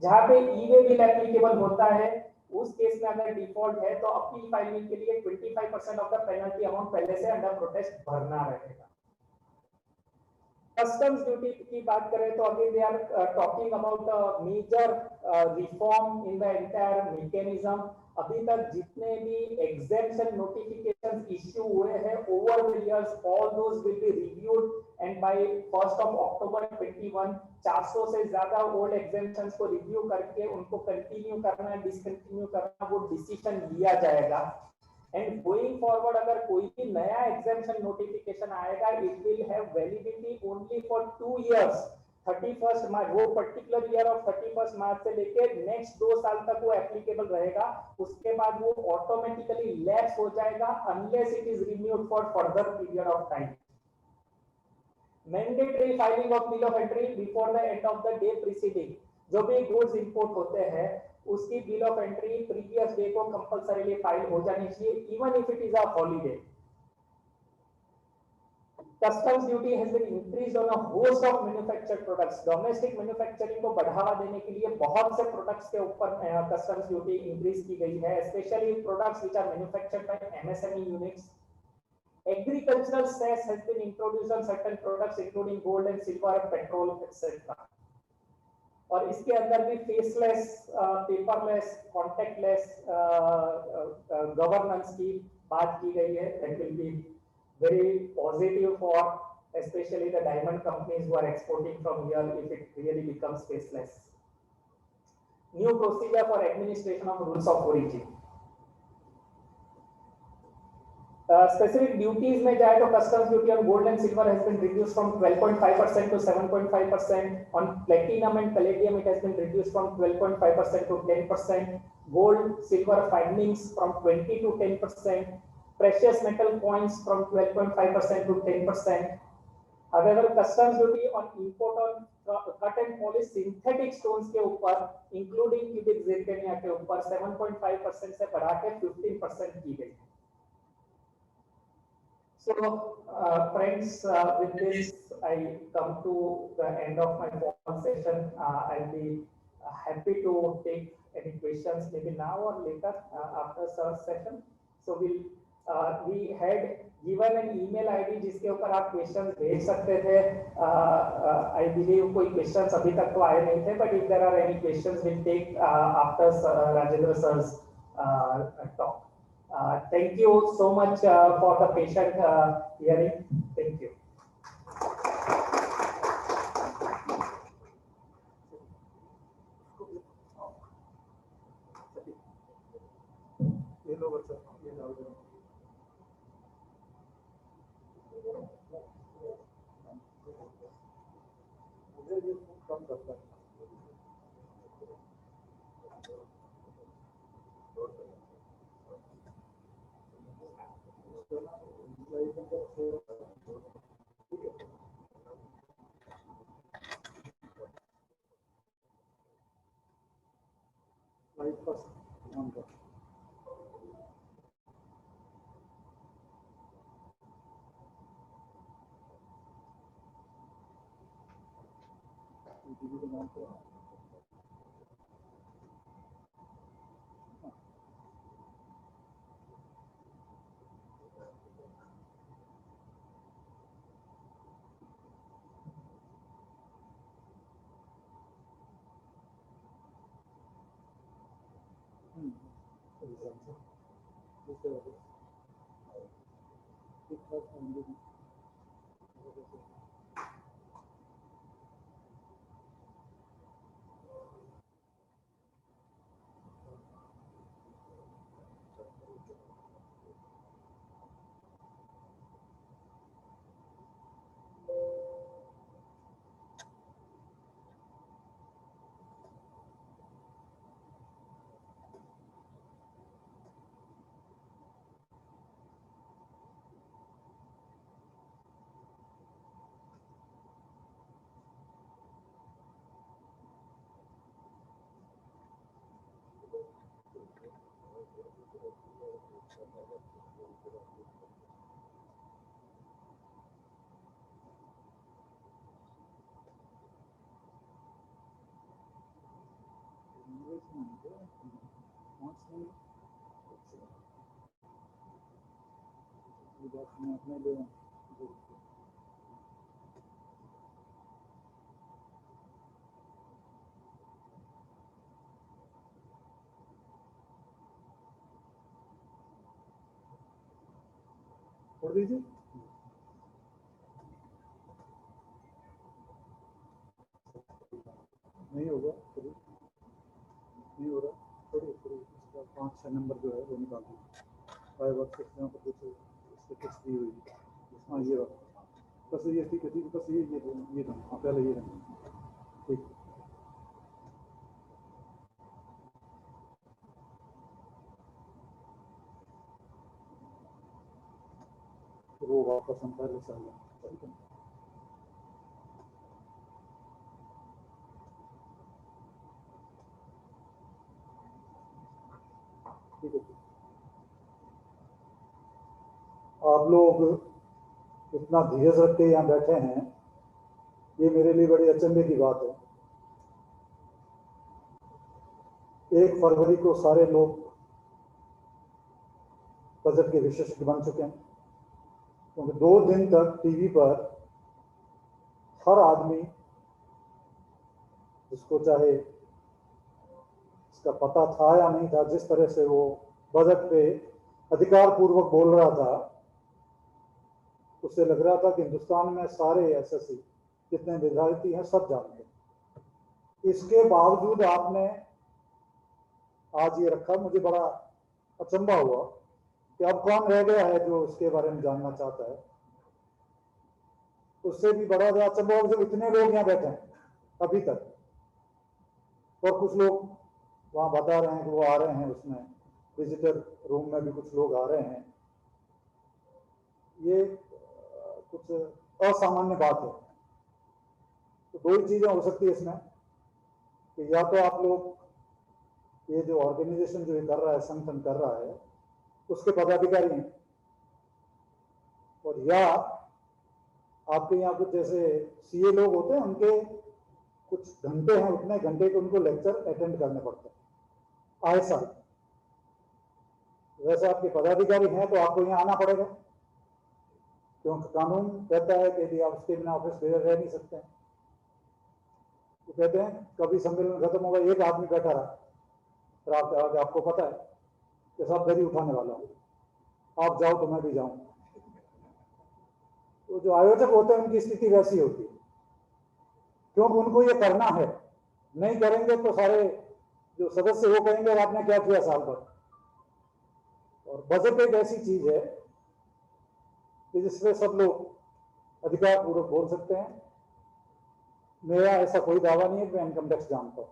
जहां पे ई-वे बिल एप्लीकेबल होता है उस केस में अगर डिफॉल्ट है तो अपील फाइलिंग के लिए 25% ऑफ द पेनल्टी अमाउंट पहले से अंडर प्रोटेस्ट भरना रहेगा. कस्टम्स ड्यूटी की बात करें तो अभी they are talking about a major reform in the entire mechanism. अभी तक जितने भी एग्जेम्पशन नोटिफिकेशंस इश्यू हुए हैं over the years all those will be reviewed and by 1st of October 21 400 से ज्यादा ओल्ड एग्जेम्पशंस को रिव्यू करके उनको कंटिन्यू करना डिसकंटिन्यू करना वो डिसीजन लिया जाएगा. एंड गोइंग फॉरवर्ड अगर कोई भी नया एग्जेम्पशन नोटिफिकेशन आएगा it will have validity only for 2 years. 31st मार्च वो पर्टिकुलर ईयर ऑफ 31st मार्च से लेके नेक्स्ट 2 साल तक वो एप्लीकेबल रहेगा. उसके बाद वो ऑटोमेटिकली लैप्स हो जाएगा unless it is renewed for further period of time. Mandatory filing of bill of entry before the end of the day preceding. जो भी गुड्स इंपोर्ट होते हैं उसकी bill of entry previous day को compulsorily file हो जानी चाहिए even if it is a holiday. Customs duty has been increased on a host of manufactured products. Domestic manufacturing को बढ़ावा देने के लिए बहुत से products के ऊपर customs duty increase की गई है, especially products which are manufactured by MSME units. Agricultural cess has been introduced on certain products including gold and silver, petrol, etc. और इसके अंदर भी faceless, paperless, contactless governance की बात की गई है. That will be very positive for especially the diamond companies who are exporting from here if it really becomes faceless. New procedure for administration of rules of origin. Specific duties में जाए तो customs duty on gold and silver has been reduced from 12.5% to 7.5%. On platinum and palladium it has been reduced from 12.5% to 10%. Gold, silver findings from 20 to 10%. Precious metal coins from 12.5% to 10%. However, customs duty on import on cut and polish synthetic stones के ऊपर including cubic zirconia के ऊपर 7.5% से बढ़ा के 15% की गई. So, friends, with this, I come to the end of my formal session. I'll be happy to take any questions maybe now or later after sir's session. So, we had given an email ID जिसके ऊपर आप questions भेज सकते थे. I believe कोई questions अभी तक तो आए नहीं थे, but if there are any questions, we'll take after Rajendra sir's talk. Thank you so much for the patient hearing. Thank you. छोड़ दीजिए. नहीं होगा, नहीं हो रहा. थोड़ी 5-6 नंबर जो है वो निकाल दीजिए. 5 और 6 यहाँ पर कुछ स्टेटस दी हुई है. हाँ ये बस ये ठीक है, बस ये दो. हाँ पहले ये ठीक. वो वापस हम पहले से आ गए. ठीक है. ठीक है. आप लोग इतना धीरज रख के यहाँ बैठे हैं, ये मेरे लिए बड़ी अचंभे की बात है. 1 फरवरी को सारे लोग बजट के विशेषज्ञ बन चुके हैं, क्योंकि 2 दिन तक टीवी पर हर आदमी, जिसको चाहे इसका पता था या नहीं था, जिस तरह से वो बजट पे अधिकार पूर्वक बोल रहा था, उससे लग रहा था कि हिंदुस्तान में सारे एसएससी जितने विद्यार्थी हैं सब जानते हैं. इसके बावजूद आपने आज ये रखा, मुझे बड़ा अचंभा हुआ. कि अब कौन रह गया है जो इसके बारे में जानना चाहता है। उससे भी बड़ा अचंभा जब इतने लोग यहाँ बैठे हैं अभी तक, और कुछ लोग वहाँ बता रहे हैं कि वो आ रहे हैं, उसमें विजिटर रूम में भी कुछ लोग आ रहे हैं। ये कुछ असामान्य बात है। तो दो ही चीजें हो सकती है इसमें, कि या तो आप लोग ये जो ऑर्गेनाइजेशन जो ये कर रहा है, संगठन कर रहा है, उसके पदाधिकारी हैं, और या आपके यहाँ कुछ जैसे सीए लोग होते हैं, उनके कुछ घंटे हैं, उतने घंटे के उनको लेक्चर अटेंड करने पड़ते हैं आए साल। वैसे आपके पदाधिकारी हैं तो आपको यहाँ आना पड़ेगा, क्योंकि कानून कहता है कि यदि आप उसके बिना ऑफिस में रह नहीं सकते हैं। तो कहते हैं कभी सम्मेलन खत्म होगा, एक आदमी बैठा रहा, फिर आपको पता है कि सब दरी उठाने वाला हूँ, आप जाओ तो मैं भी जाऊँ। तो जो आयोजक होते हैं उनकी स्थिति वैसी होती है, क्योंकि उनको ये करना है। नहीं करेंगे तो सारे जो सदस्य वो कहेंगे आपने क्या किया साल भर। और बजट एक ऐसी चीज है कि जिसमें सब लोग अधिकार पूर्वक बोल सकते हैं। मेरा ऐसा कोई दावा नहीं है कि मैं इनकम टैक्स जानता हूँ।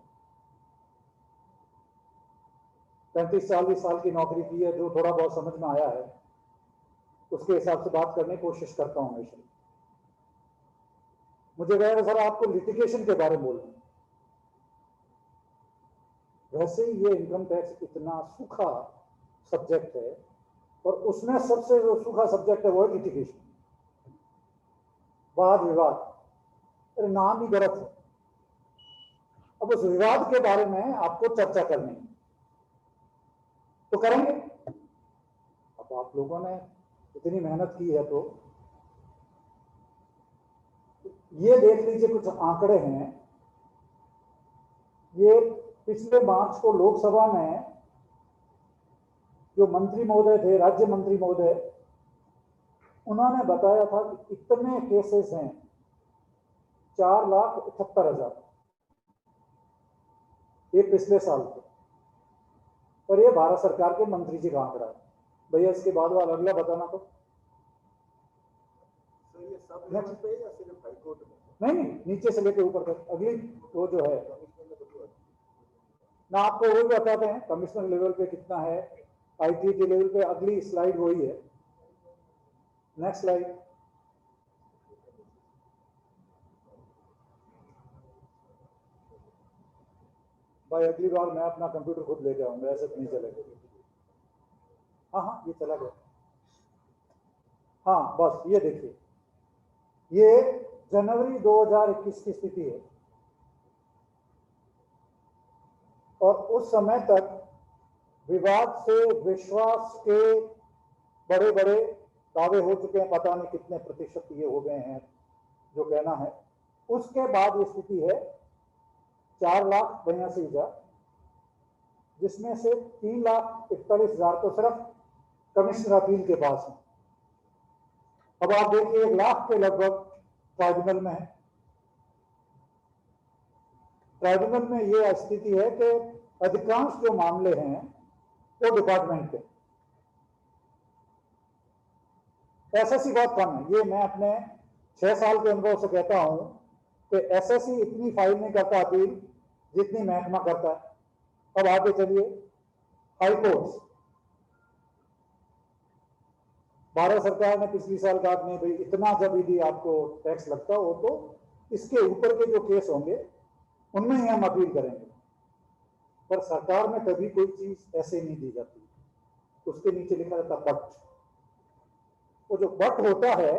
35-40 साल की नौकरी की है, जो थोड़ा बहुत समझ में आया है उसके हिसाब से बात करने की कोशिश करता हूँ हमेशा। मुझे कहा सर आपको लिटिगेशन के बारे में बोलना। वैसे ही ये इनकम टैक्स इतना सूखा सब्जेक्ट है, और उसमें सबसे जो सूखा सब्जेक्ट है वो है लिटिगेशन, वाद विवाद। अरे नाम ही गलत है। अब उस विवाद के बारे में आपको चर्चा करनी है तो करेंगे। अब आप लोगों ने इतनी मेहनत की है तो ये देख लीजिए, कुछ आंकड़े हैं। ये पिछले मार्च को लोकसभा में जो मंत्री महोदय थे, राज्य मंत्री महोदय, उन्होंने बताया था कि इतने केसेस हैं 4,78,000, ये पिछले साल के। और ये भारत सरकार के मंत्री जी का आंकड़ा है। भैया इसके बाद वाला अगला बताना तो। सर ये सब लेवल पे या सिर्फ हाईकोर्ट में? नहीं, नीचे से लेकर ऊपर तक अगली वो जो है ना, आपको वो भी बताते हैं कमिश्नर लेवल पे कितना है, आईटीटी लेवल पे। अगली स्लाइड वही है, नेक्स्ट स्लाइड। भाई अगली बार मैं अपना कंप्यूटर खुद लेके आऊंगा, ऐसे तो नहीं चलेगा। हाँ ये चला गया। हाँ बस ये देखिए, ये जनवरी 2021 की स्थिति है, और उस समय तक विवाद से विश्वास के बड़े बड़े दावे हो चुके हैं। पता नहीं कितने प्रतिशत ये हो गए हैं जो कहना है। उसके बाद ये स्थिति है 4,82,000, जिसमें से 3,41,000 तो सिर्फ कमिश्नर अपील के पास है। अब आप देखिए 1 लाख के लगभग ट्राइब्यूनल में है। ट्राइब्यूनल में ये स्थिति है कि अधिकांश जो मामले हैं वो डिपार्टमेंट के। एसएससी बहुत कम है। ये मैं अपने 6 साल के अनुभव से कहता हूं कि एसएससी इतनी फाइल नहीं करता अपील जितनी महकमा करता है। अब आगे चलिए, हाई कोर्ट। भारत सरकार ने पिछली साल कहा नहीं भाई इतना जब यदि आपको टैक्स लगता हो तो इसके ऊपर के जो केस होंगे उनमें ही हम अपील करेंगे। पर सरकार में कभी कोई चीज ऐसे नहीं दी जाती, उसके नीचे लिखा रहता बट। वो जो बट होता है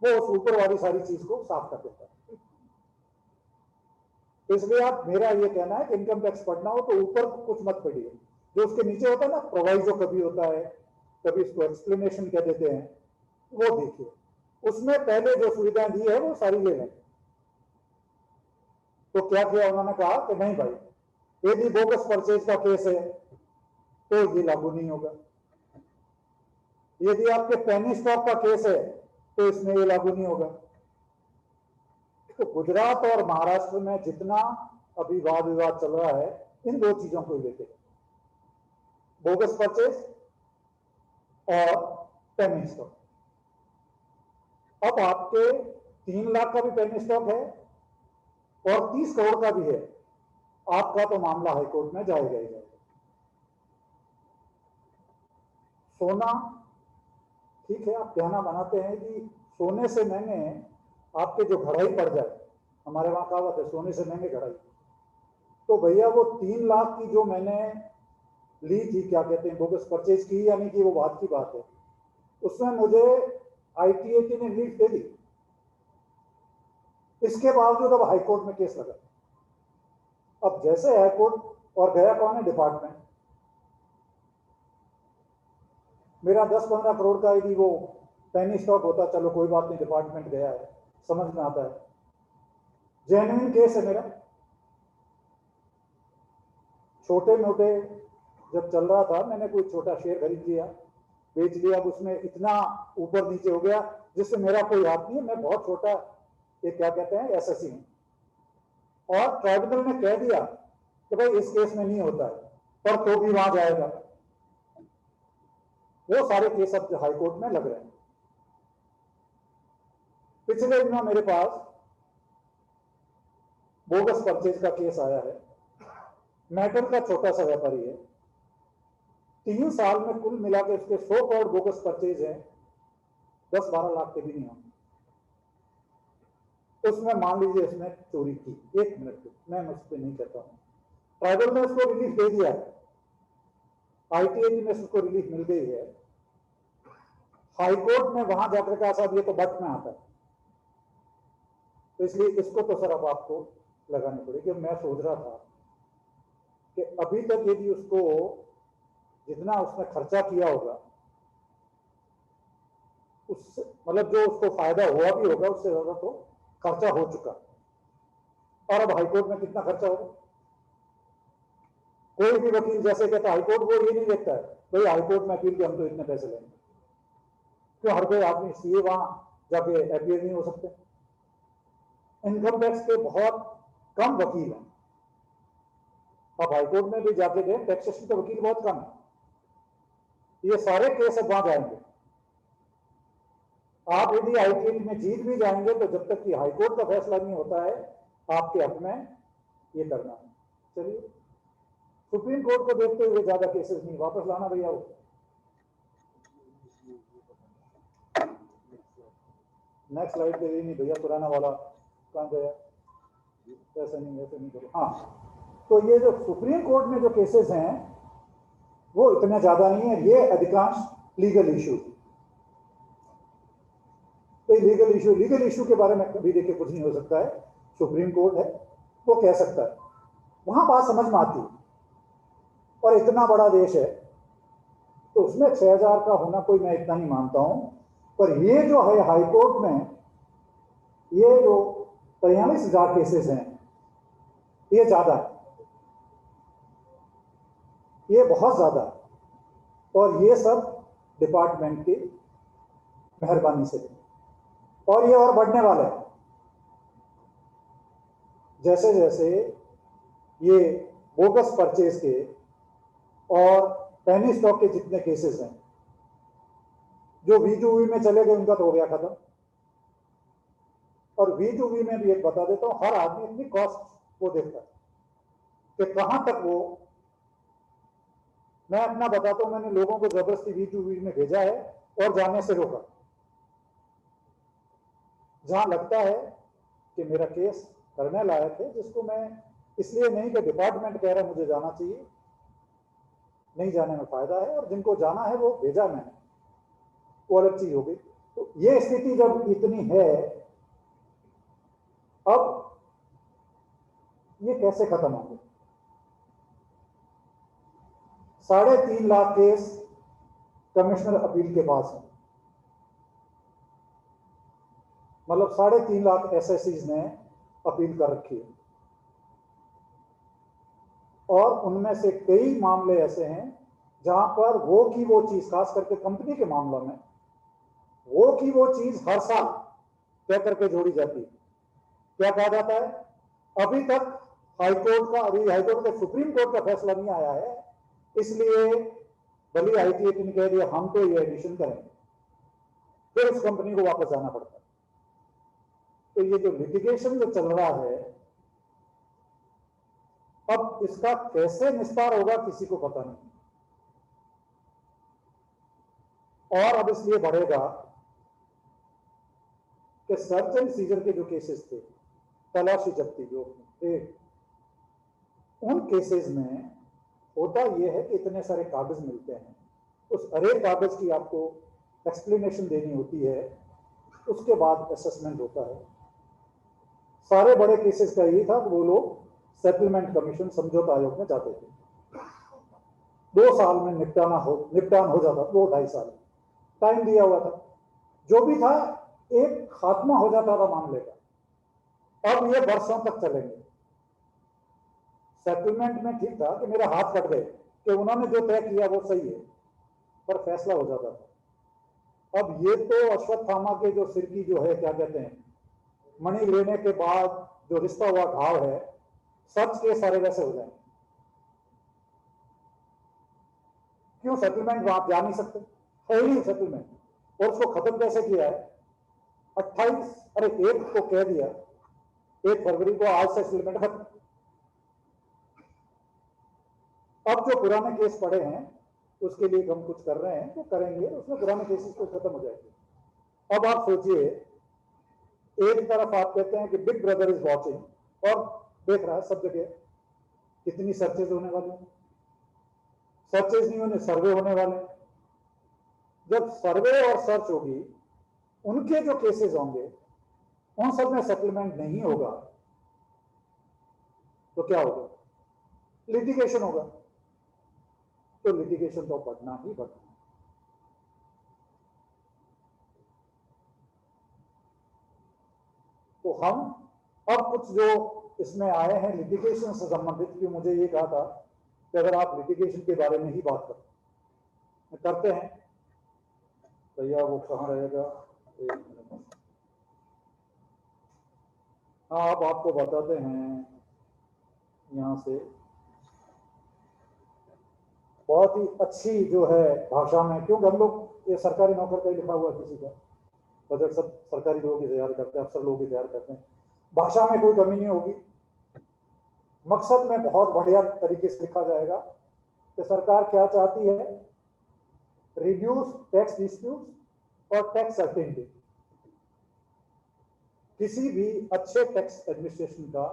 वो उस ऊपर वाली सारी चीज को साफ कर देता है। इसलिए आप, मेरा ये कहना है कि इनकम टैक्स पढ़ना हो तो ऊपर कुछ मत पढ़िए, जो उसके नीचे होता है ना, प्रोवाइजो कभी होता है, कभी इसको एक्सप्लेनेशन कह देते हैं, वो देखिए। उसमें पहले जो सुविधाएं दी है वो सारी ले लें। तो क्या किया उन्होंने, कहा कि नहीं भाई यदि बोगस परचेज का केस है तो ये लागू नहीं होगा। यदि आपके पेनी स्टॉक का केस है तो इसमें ये लागू नहीं होगा। तो गुजरात और महाराष्ट्र में जितना अभी वाद विवाद चल रहा है इन दो चीजों को लेकर, बोगस परचेज और पेनी स्टॉक। अब आपके 3 लाख का भी पेनी स्टॉक है और 30 करोड़ का भी है, आपका तो मामला हाईकोर्ट में जाएगा ही जाएगा। सोना ठीक है, आप कहना बनाते हैं कि सोने से महंगे आपके जो घड़ाई पड़ जाए, हमारे वहां कहावत है सोने से महंगे घड़ाई। तो भैया वो 3 लाख की जो मैंने ली थी, क्या कहते हैं, बोगस परचेज की या नहीं की, वो बात की बात है, उसमें मुझे ITAT ने रिलीफ दे दी। इसके बावजूद अब हाईकोर्ट में केस लगा। अब जैसे हाईकोर्ट, और गया कौन है, डिपार्टमेंट। मेरा 10-15 करोड़ का यदि वो पेनी स्टॉक होता, चलो कोई बात नहीं, डिपार्टमेंट गया है, समझ में आता है, जेन्युइन केस है मेरा। छोटे मोटे जब चल रहा था, मैंने कोई छोटा शेयर खरीद लिया, बेच लिया, अब उसमें इतना ऊपर नीचे हो गया जिससे मेरा कोई हाथ नहीं है, मैं बहुत छोटा, ये क्या कहते हैं, SSC हूं। और ट्राइब्यूनल ने कह दिया कि भाई इस केस में नहीं होता है, पर तो भी वहां जाएगा। वो सारे केस अब हाईकोर्ट में लग रहे हैं। पिछले दिनों मेरे पास बोगस परचेज का केस आया है। मेटल का छोटा सा व्यापारी है, 3 साल में कुल मिला के उसके 100 करोड़ बोगस परचेज है, 10-12 लाख के भी नहीं होंगे। उसमें मान लीजिए इसने चोरी की, 1 मिनट की, मैं उस पर नहीं कहता हूं, ट्राइबल ने उसको रिलीफ दे दिया है, ITAT में उसको रिलीफ मिल गई है। हाईकोर्ट में वहां जाकर कहा साहब ये तो बट में आता है, तो इसलिए इसको तो सर अब आपको लगानी पड़ेगी। मैं सोच रहा था कि अभी तक यदि उसको जितना उसने खर्चा किया होगा, उससे मतलब जो उसको फायदा हुआ भी होगा, उससे ज्यादा तो खर्चा हो चुका। और अब हाईकोर्ट में कितना खर्चा होगा? कोई भी वकील जैसे कहता है हाईकोर्ट, वो ये नहीं देखता है भाई हाईकोर्ट में अपील के हम तो इतने पैसे लेंगे। क्यों? हर कोई आदमी CA वहां जाके अपील नहीं हो सकते। इनकम टैक्स के बहुत कम वकील हैं। अब हाईकोर्ट में भी जाके गए, टैक्सेशन के वकील बहुत कम है। ये सारे केस अब वहां जाएंगे। आप यदि ITAT में जीत भी जाएंगे तो जब तक कि हाईकोर्ट का फैसला नहीं होता है, आपके हक में ये करना है। चलिए, सुप्रीम कोर्ट को देखते हुए ज्यादा केसेस नहीं, वापस लाना भैया वो। नेक्स्ट स्लाइड दे रही नहीं भैया, पुराना वाला कहां गया? ऐसा नहीं करो। हाँ, तो ये जो सुप्रीम कोर्ट में जो केसेस हैं वो इतने ज्यादा नहीं है, ये अधिकांश लीगल इशू। तो लीगल इशू के बारे में कभी देखिए कुछ नहीं हो सकता है, सुप्रीम कोर्ट है, वो कह सकता है, वहां बात समझ में आती है। और इतना बड़ा देश है तो उसमें 6000 का होना कोई मैं इतना नहीं मानता हूं। पर ये जो है हाईकोर्ट में, ये जो 43,000 केसेस हैं, ये ज्यादा है, ये बहुत ज्यादा है। और ये सब डिपार्टमेंट की मेहरबानी से, और ये और बढ़ने वाला है। जैसे जैसे ये बोगस परचेज के और पेनी स्टॉक के जितने केसेस हैं, जो V2V में चले गए उनका तो हो गया खत्म। और V2V में भी एक बता देता हूं, हर आदमी अपनी कॉस्ट वो देखता है कि कहां तक वो। मैं अपना बताता हूं, मैंने लोगों को जबरदस्ती V2V में भेजा है और जाने से रोका। जहां लगता है कि मेरा केस करने लायक है, जिसको मैं इसलिए नहीं कि डिपार्टमेंट कह रहा है मुझे जाना चाहिए, नहीं जाने में फायदा है, और जिनको जाना है वो भेजा मैंने, वो अलग चीज हो गई। तो ये स्थिति जब इतनी है, अब ये कैसे खत्म होंगे? 3.5 लाख केस कमिश्नर अपील के पास है, मतलब 3.5 लाख SSCs ने अपील कर रखी है। और उनमें से कई मामले ऐसे हैं जहां पर वो की वो चीज, खास करके कंपनी के मामलों में, वो की वो चीज हर साल तय करके जोड़ी जाती है। क्या कहा जाता है? अभी तक हाईकोर्ट का सुप्रीम कोर्ट का फैसला नहीं आया है, इसलिए भले ITAT ने कह दिया हम तो ये एडिशन करेंगे, फिर उस कंपनी को वापस जाना पड़ता है। तो ये जो लिटिगेशन जो चल रहा है, अब इसका कैसे निस्तार होगा किसी को पता नहीं, और अब इसलिए बढ़ेगा कि सर्च एंड सीजर के जो केसेस थे, तलाशी जब्ती जो थे, उन केसेस में होता यह है कि इतने सारे कागज मिलते हैं, उस हर कागज की आपको एक्सप्लेनेशन देनी होती है, उसके बाद असेसमेंट होता है। सारे बड़े केसेस का यही था कि वो लोग सेटलमेंट कमीशन समझौता आयोग में जाते थे, 2 साल में निपटान हो जाता, 2-2.5 साल टाइम दिया हुआ था, जो भी था एक खात्मा हो जाता था मामले का। अब ये वर्षों तक चलेंगे। सेटलमेंट में ठीक था कि मेरे हाथ कट गए कि उन्होंने जो तय किया वो सही है, पर फैसला हो जाता था। अब ये तो अश्वत्थामा के जो सिर की जो है क्या कहते हैं, मणि लेने के बाद जो रिश्ता हुआ घाव है, सच के सारे वैसे हो जाएंगे। क्यों सेटलमेंट में आप जा नहीं सकते, है ही सेटलमेंट, और उसको खत्म कैसे किया है? 1 को कह दिया 1 फरवरी को आज से सेटलमेंट खत्म। अब जो पुराने केस पड़े हैं उसके लिए हम कुछ कर रहे हैं, तो करेंगे, उसमें पुराने केसेस को खत्म हो जाएंगे। अब आप सोचिए, एक तरफ आप कहते हैं कि बिग ब्रदर इज वॉचिंग, और देख रहा है सब जगह, कितनी सर्चेज होने वाली हैं, सर्चेज नहीं होने, सर्वे होने वाले। जब सर्वे और सर्च होगी, उनके जो केसेस होंगे उन सब में सेटलमेंट नहीं होगा तो क्या होगा? लिटिगेशन होगा। तो लिटिगेशन तो बढ़ना ही बढ़ना है। तो हम अब कुछ जो इसमें आए हैं लिटिगेशन से संबंधित, कि मुझे ये कहा था कि अगर आप लिटिगेशन के बारे में ही बात करते हैं, भैया वो कहाँ रहेगा, एक मिनट। हाँ, अब आपको बताते हैं यहाँ से, बहुत ही अच्छी जो है भाषा में, क्योंकि हम लोग ये सरकारी नौकर का ही लिखा हुआ किसी का बजट सब सरकारी लोगों की तैयार करते हैं, अफसर लोगों की तैयार करते हैं, भाषा में कोई कमी नहीं होगी। मकसद में बहुत बढ़िया तरीके से लिखा जाएगा कि सरकार क्या चाहती है, रिड्यूस टैक्स डिस्प्यूट और टैक्स सर्टेनिटी। किसी भी अच्छे टैक्स एडमिनिस्ट्रेशन का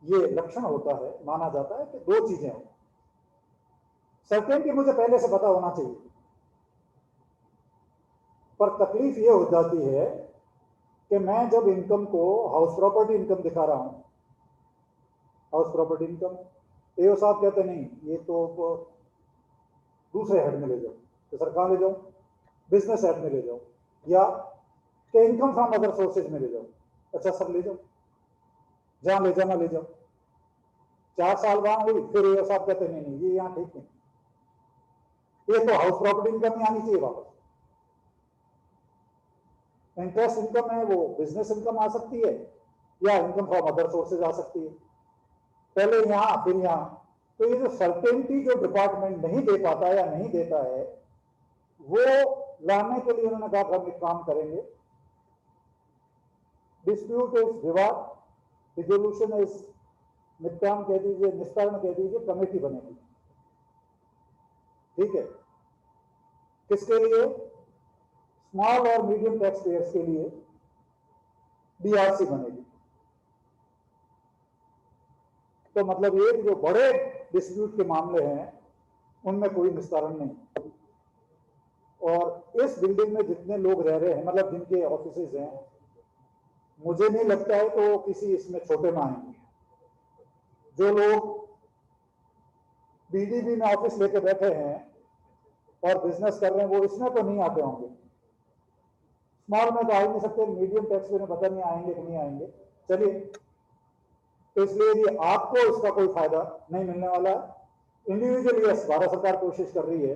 ये लक्षण होता है, माना जाता है कि 2 चीजें हों। सर्टेनिटी मुझे पहले से पता होना चाहिए, पर तकलीफ ये हो जाती है कि मैं जब इनकम को हाउस प्रॉपर्टी इनकम दिखा रहा हूं, हाउस प्रॉपर्टी इनकम, एओ साहब कहते नहीं, ये तो दूसरे हेड में ले जाओ, तो सरकार ले जाओ, बिजनेस हेड में ले जाओ, या कि इनकम फ्रॉम अदर सोर्सेज में ले जाओ। अच्छा, सब ले जाओ, जहां ले जाना ले जाओ। 4 साल वहां हुई, फिर एओ साहब कहते नहीं, ये यहाँ ठीक नहीं, ये तो हाउस प्रॉपर्टी इनकम ही आनी चाहिए वापस। इंटरेस्ट इनकम है वो बिजनेस इनकम आ सकती है, या इनकम फ्रॉम अदर सोर्सेज आ सकती है, पहले यहां फिर यहां। तो ये जो सर्टेनिटी जो डिपार्टमेंट नहीं दे पाता या नहीं देता है, वो लाने के लिए उन्होंने कहा हम एक काम करेंगे, डिस्प्यूट इज विवाद, रिजोल्यूशन इज निपटान कह दीजिए, निस्तारण कह दीजिए, कमेटी बनेगी। ठीक है, किसके लिए? स्मॉल और मीडियम टैक्स पेयर्स के लिए DRC बनेगी। तो मतलब ये जो बड़े डिस्प्यूट के मामले हैं उनमें कोई निस्तारण नहीं। और इस बिल्डिंग में जितने लोग रह रहे हैं, मतलब जिनके ऑफिसेज हैं, मुझे नहीं लगता है तो किसी इसमें छोटे में आएंगे। जो लोग BDB में ऑफिस लेके बैठे हैं और बिजनेस कर रहे हैं, वो इसमें तो नहीं आते होंगे। स्मॉल में तो आ ही नहीं सकते, मीडियम टैक्स में पता नहीं आएंगे कि नहीं आएंगे। चलिए, तो इसलिए यदि आपको इसका कोई फायदा नहीं मिलने वाला है, इंडिविजुअली यस, भारत सरकार कोशिश कर रही है।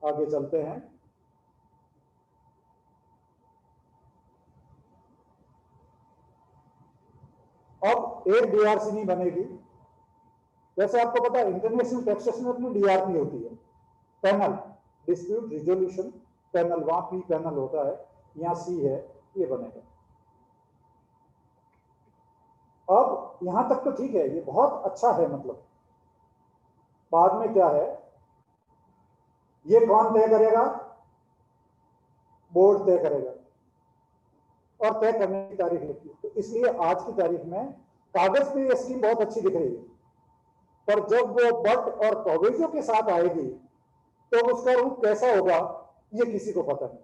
आगे चलते हैं। अब एक DRC नहीं बनेगी, वैसे आपको पता है इंटरनेशनल टैक्सेशन अपनी DRP होती है, पैनल डिस्प्यूट रिजोल्यूशन पैनल, वहां P पैनल होता है, यहाँ C है, ये बनेगा। अब यहां तक तो ठीक है, ये बहुत अच्छा है। मतलब बाद में क्या है, ये कौन तय करेगा? बोर्ड तय करेगा, और तय करने की तारीख लिखी। तो इसलिए आज की तारीख में कागज पे ये स्कीम बहुत अच्छी दिख रही है, पर जब वो बट और प्रोविजो के साथ आएगी तो उसका रूप कैसा होगा ये किसी को पता नहीं।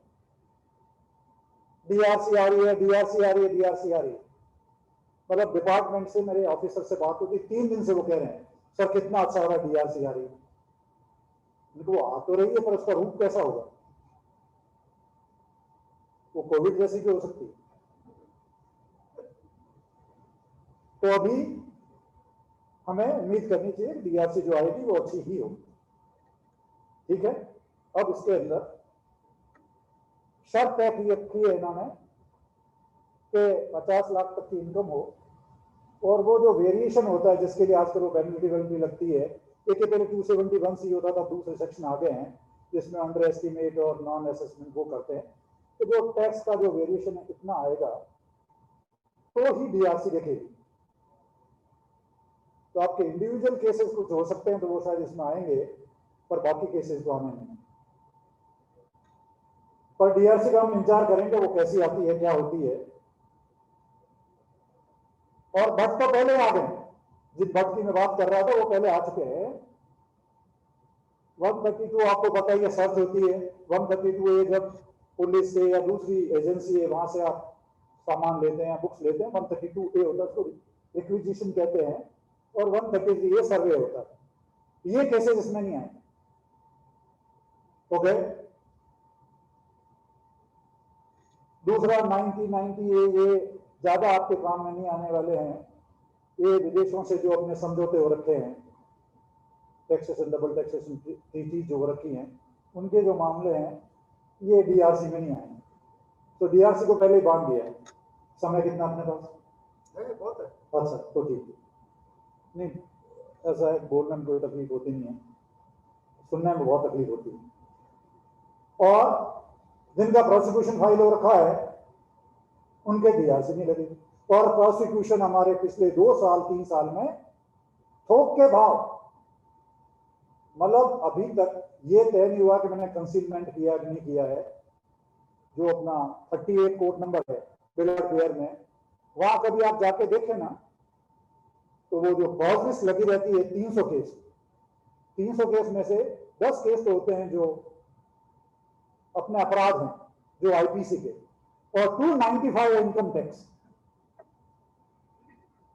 DRC आ रही है, DRC आ रही है, DRC आ रही है। मतलब डिपार्टमेंट से मेरे ऑफिसर से बात होती, 3 दिन से वो कह रहे हैं सर कितना अच्छा हो रहा है, DRC आ रही है। वो आ तो रही है, पर उसका रूप कैसा होगा? वो कोविड जैसी भी हो सकती है। तो अभी हमें उम्मीद करनी चाहिए कि DRC जो आएगी वो अच्छी ही हो। ठीक है, अब इसके अंदर शर्त तय की है इन्होंने कि 50 लाख तक की इनकम हो, और वो जो वेरिएशन होता है जिसके लिए आजकल वो पेनल्टी लगती है, एक पहले 271C होता था, दूसरे सेक्शन आ गए हैं जिसमें अंडर एस्टिमेट और नॉन असेसमेंट वो करते हैं। तो जो टैक्स का जो वेरिएशन है इतना आएगा तो ही DRC देखेगी। तो आपके इंडिविजुअल केसेस कुछ हो सकते हैं तो वो शायद इसमें आएंगे, पर बाकी केसेस तो आने नहीं। पर DRC का हम इंतजार करेंगे वो कैसी आती है, क्या होती है। और भट्ट तो पहले आ गए, जिस भट्ट की मैं बात कर रहा था वो पहले आ चुके हैं। 132 आपको पता ही है सर्च होती है। 132 ए जब पुलिस से या दूसरी एजेंसी है वहां से आप सामान लेते हैं, बुक्स लेते हैं, 132A होता है, उसको रिक्विजिशन कहते हैं, और 133 ये सर्वे होता है। ये केसेस इसमें नहीं आए। ओके, दूसरा 90A ये ज्यादा आपके काम में नहीं आने वाले हैं। ये विदेशों से जो अपने समझौते हो रखे हैं, टैक्सेशन डबल टैक्सेशन ट्रीटी जो हो रखी हैं, उनके जो मामले हैं ये DRC में नहीं आए। तो DRC को पहले ही बांध दिया है। समय कितना अपने पास? बहुत है। अच्छा, तो ठीक है, नहीं ऐसा है, बोलने में कोई तकलीफ होती नहीं है, सुनने में बहुत तकलीफ होती है। और जिनका प्रोसिक्यूशन फाइल हो रखा है उनके DRC नहीं लगेगी। और प्रोसिक्यूशन हमारे पिछले 2 साल 3 साल में थोक के भाव, मतलब अभी तक ये तय नहीं हुआ कि मैंने कंसीलमेंट किया कि नहीं किया है। जो अपना 38 कोर्ट नंबर है बिलासपुर में, वहां कभी आप जाके देखें ना तो वो जो पॉज लिस्ट लगी रहती है 300 केस, 300 केस में से 10 केस तो होते हैं जो अपने अपराध हैं, जो IPC के, और 295 इनकम टैक्स।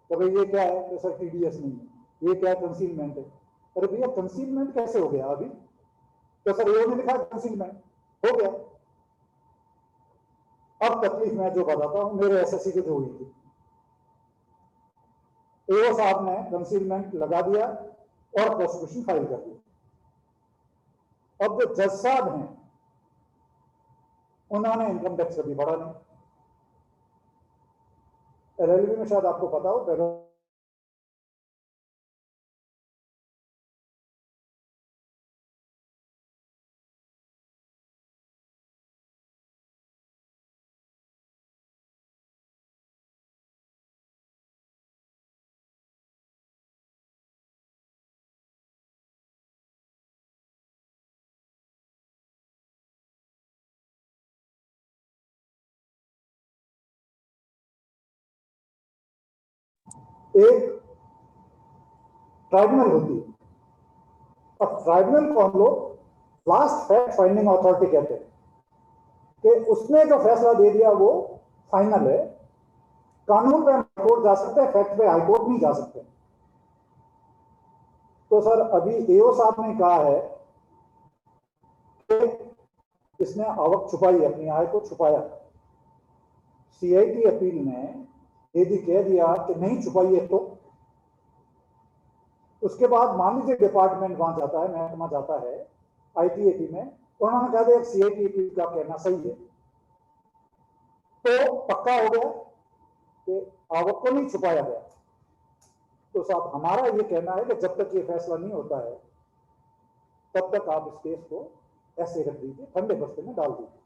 तो भाई ये क्या है? तो सर TDS नहीं है, ये क्या कंसीलमेंट है। अरे भैया कंसीलमेंट कैसे हो गया अभी? तो सर ये नहीं लिखा कंसीलमेंट, हो गया। अब तकलीफ मैं जो बताता हूं, मेरे SSC को जो हुई थी, AO साहब ने कंसीलमेंट लगा दिया और प्रोसिक्यूशन फाइल कर दिया। अब जो जज साहब हैं उन्होंने इनकम टैक्स कभी बढ़ा नहीं। LLB में शायद आपको पता हो, पहले एक ट्राइब्यूनल होती है, और ट्राइब्यूनल को हम लोग लास्ट फैक्ट फाइंडिंग अथॉरिटी कहते हैं कि उसने जो फैसला दे दिया वो फाइनल है। कानून पे हाईकोर्ट जा सकते हैं, फैक्ट पे हाईकोर्ट नहीं जा सकते। तो सर अभी AO साहब ने कहा है कि इसने आवक छुपाई, अपनी आय को छुपाया। CIT अपील ने यदि कह दिया कि नहीं छुपाई है, तो उसके बाद मान लीजिए डिपार्टमेंट वहां जाता है, महकमा जाता है ITAT में, तो उन्होंने कहा दिया CIT अपील का कहना सही है, तो पक्का हो गया कि आवक को नहीं छुपाया गया। तो साहब हमारा ये कहना है कि जब तक ये फैसला नहीं होता है तब तक आप इस केस को ऐसे रख दीजिए, ठंडे बस्ते में डाल दीजिए।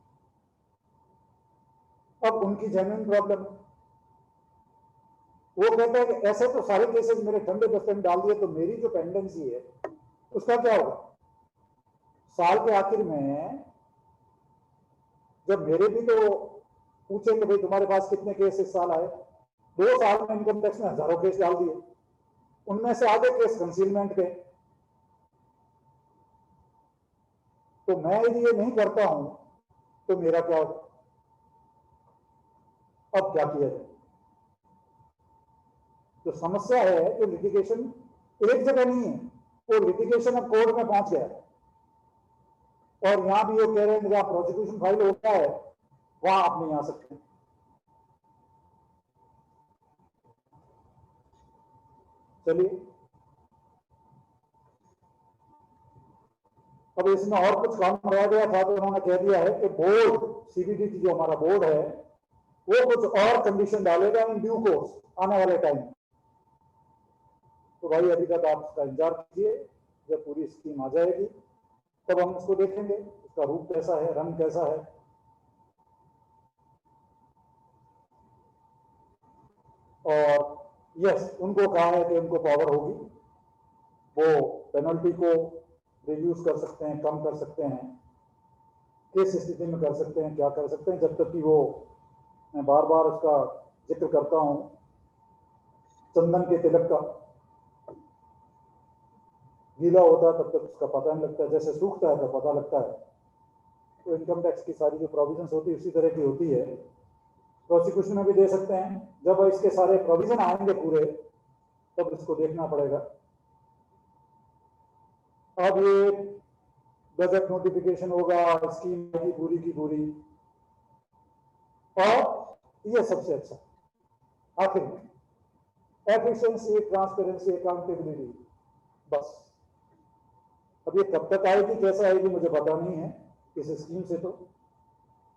अब उनकी जेन्युइन प्रॉब्लम, वो कहता है कि ऐसे तो सारे केसेस मेरे ठंडे बस्ते में डाल दिए, तो मेरी जो पेंडेंसी है उसका क्या होगा? साल के आखिर में जब मेरे भी तो पूछेंगे भाई तुम्हारे पास कितने केस इस साल आए, 2 साल में इनकम टैक्स ने हजारों केस डाल दिए, उनमें से आधे केस कंसीलमेंट के। तो मैं यदि ये नहीं करता हूं तो मेरा क्या होगा? अब क्या किया जाए? जो समस्या है कि लिटिगेशन एक जगह नहीं है, वो लिटिगेशन अब कोर्ट में पहुंच गया है, और यहां भी वो कह रहे हैं जहां प्रोसिक्यूशन फाइल होता है वहां आप नहीं आ सकते। चलिए, अब इसमें और कुछ काम रह गया था तो उन्होंने कह दिया है कि बोर्ड, सीबीडीटी जो हमारा बोर्ड है, वो कुछ और कंडीशन डालेगा इन ड्यू कोर्स आने वाले टाइम। तो भाई अभी तक आप उसका इंतजार कीजिए, जब पूरी स्कीम आ जाएगी तब हम उसको देखेंगे, उसका रूप कैसा है, रंग कैसा है। और यस, उनको कहा है कि उनको पावर होगी, वो पेनल्टी को रिड्यूस कर सकते हैं, कम कर सकते हैं, किस स्थिति में कर सकते हैं, क्या कर सकते हैं, जब तक कि वो, मैं बार बार उसका जिक्र करता हूं, चंदन के तिलक का गीला होता है तब तक उसका पता नहीं लगता, जैसे सूखता है तो पता लगता है। तो इनकम टैक्स की सारी जो प्रोविजंस होती है उसी तरह की होती है। प्रोसिक्यूशन में भी दे सकते हैं, जब इसके सारे प्रोविजन आएंगे पूरे तब इसको देखना पड़ेगा। अब ये बजट नोटिफिकेशन होगा, स्कीम की पूरी, और ये सबसे अच्छा आखिर में एफिशिएंसी, ट्रांसपेरेंसी, अकाउंटेबिलिटी, बस। अब ये कब तक आएगी, कैसे आएगी, मुझे पता नहीं है इस स्कीम से तो,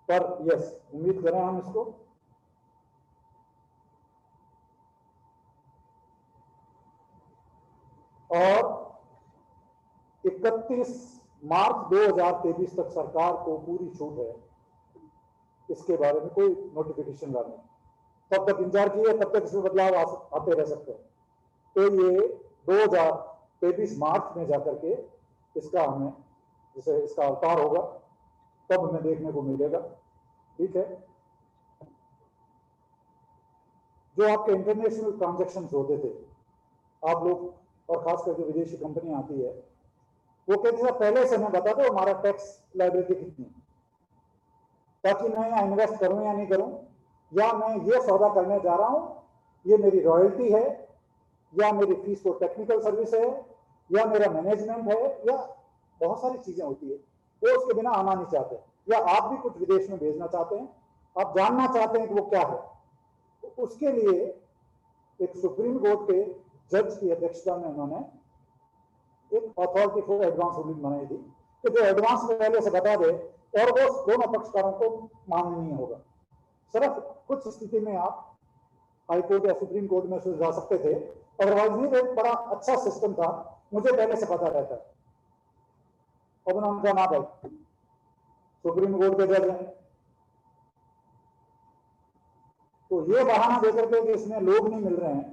पर यस, उम्मीद करें हम इसको। और 31 मार्च 2023 तक सरकार को पूरी छूट है इसके बारे में कोई नोटिफिकेशन लाने, तब तक इंतजार किए, तब तक इसमें बदलाव आते रह सकते हैं। तो ये 2023 मार्च में जाकर के इसका हमें, जैसे इसका अवतार होगा तब हमें देखने को मिलेगा। ठीक है, जो आपके इंटरनेशनल ट्रांजैक्शन होते थे, आप लोग, और खासकर जो विदेशी कंपनी आती है, वो कहती है पहले से हमें बता दो हमारा टैक्स लायबिलिटी कितनी, ताकि मैं यहाँ इन्वेस्ट करूं या नहीं करूं, या मैं ये सौदा करने जा रहा हूं, ये मेरी रॉयल्टी है, या मेरी फीस को टेक्निकल सर्विस है, या मेरा मैनेजमेंट है, या बहुत सारी चीजें होती है, वो उसके बिना आना नहीं चाहते, या आप भी कुछ विदेश में भेजना चाहते हैं, आप जानना चाहते हैं कि वो क्या है। तो उसके लिए एक सुप्रीम कोर्ट के जज की अध्यक्षता में उन्होंने एक अथॉरिटी फॉर एडवांस रूलिंग बनाई थी कि जो एडवांस में पहले से बता दे, और वो दोनों पक्षकारों को माननीय होगा। सिर्फ कुछ स्थिति में आप हाई कोर्ट या सुप्रीम कोर्ट में सुलझा सकते थे, अदरवाइज नहीं। एक बड़ा अच्छा सिस्टम था, मुझे पहले से पता रहता है। अब उन्होंने कहा ना भाई, सुप्रीम कोर्ट के जज हैं, तो ये बहाना देकर के कि इसमें लोग नहीं मिल रहे हैं,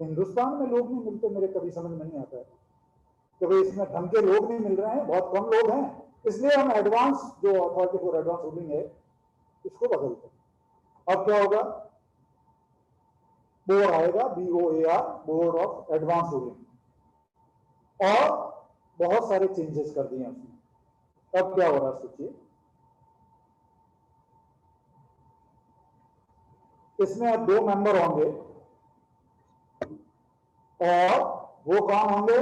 हिंदुस्तान में लोग नहीं मिलते, मेरे कभी समझ में नहीं आता है कि भाई इसमें ढंग के लोग नहीं मिल रहे हैं, बहुत कम लोग हैं, इसलिए हम एडवांस, जो अथॉरिटी फॉर एडवांस रूलिंग है, इसको बदलते हैं। अब क्या होगा, बोर्ड आएगा, BOAR, board of advance ruling, और बहुत सारे चेंजेस कर दिए उसने। अब क्या हो रहा है सोचिए, इसमें अब 2 मेंबर होंगे, और वो कौन होंगे,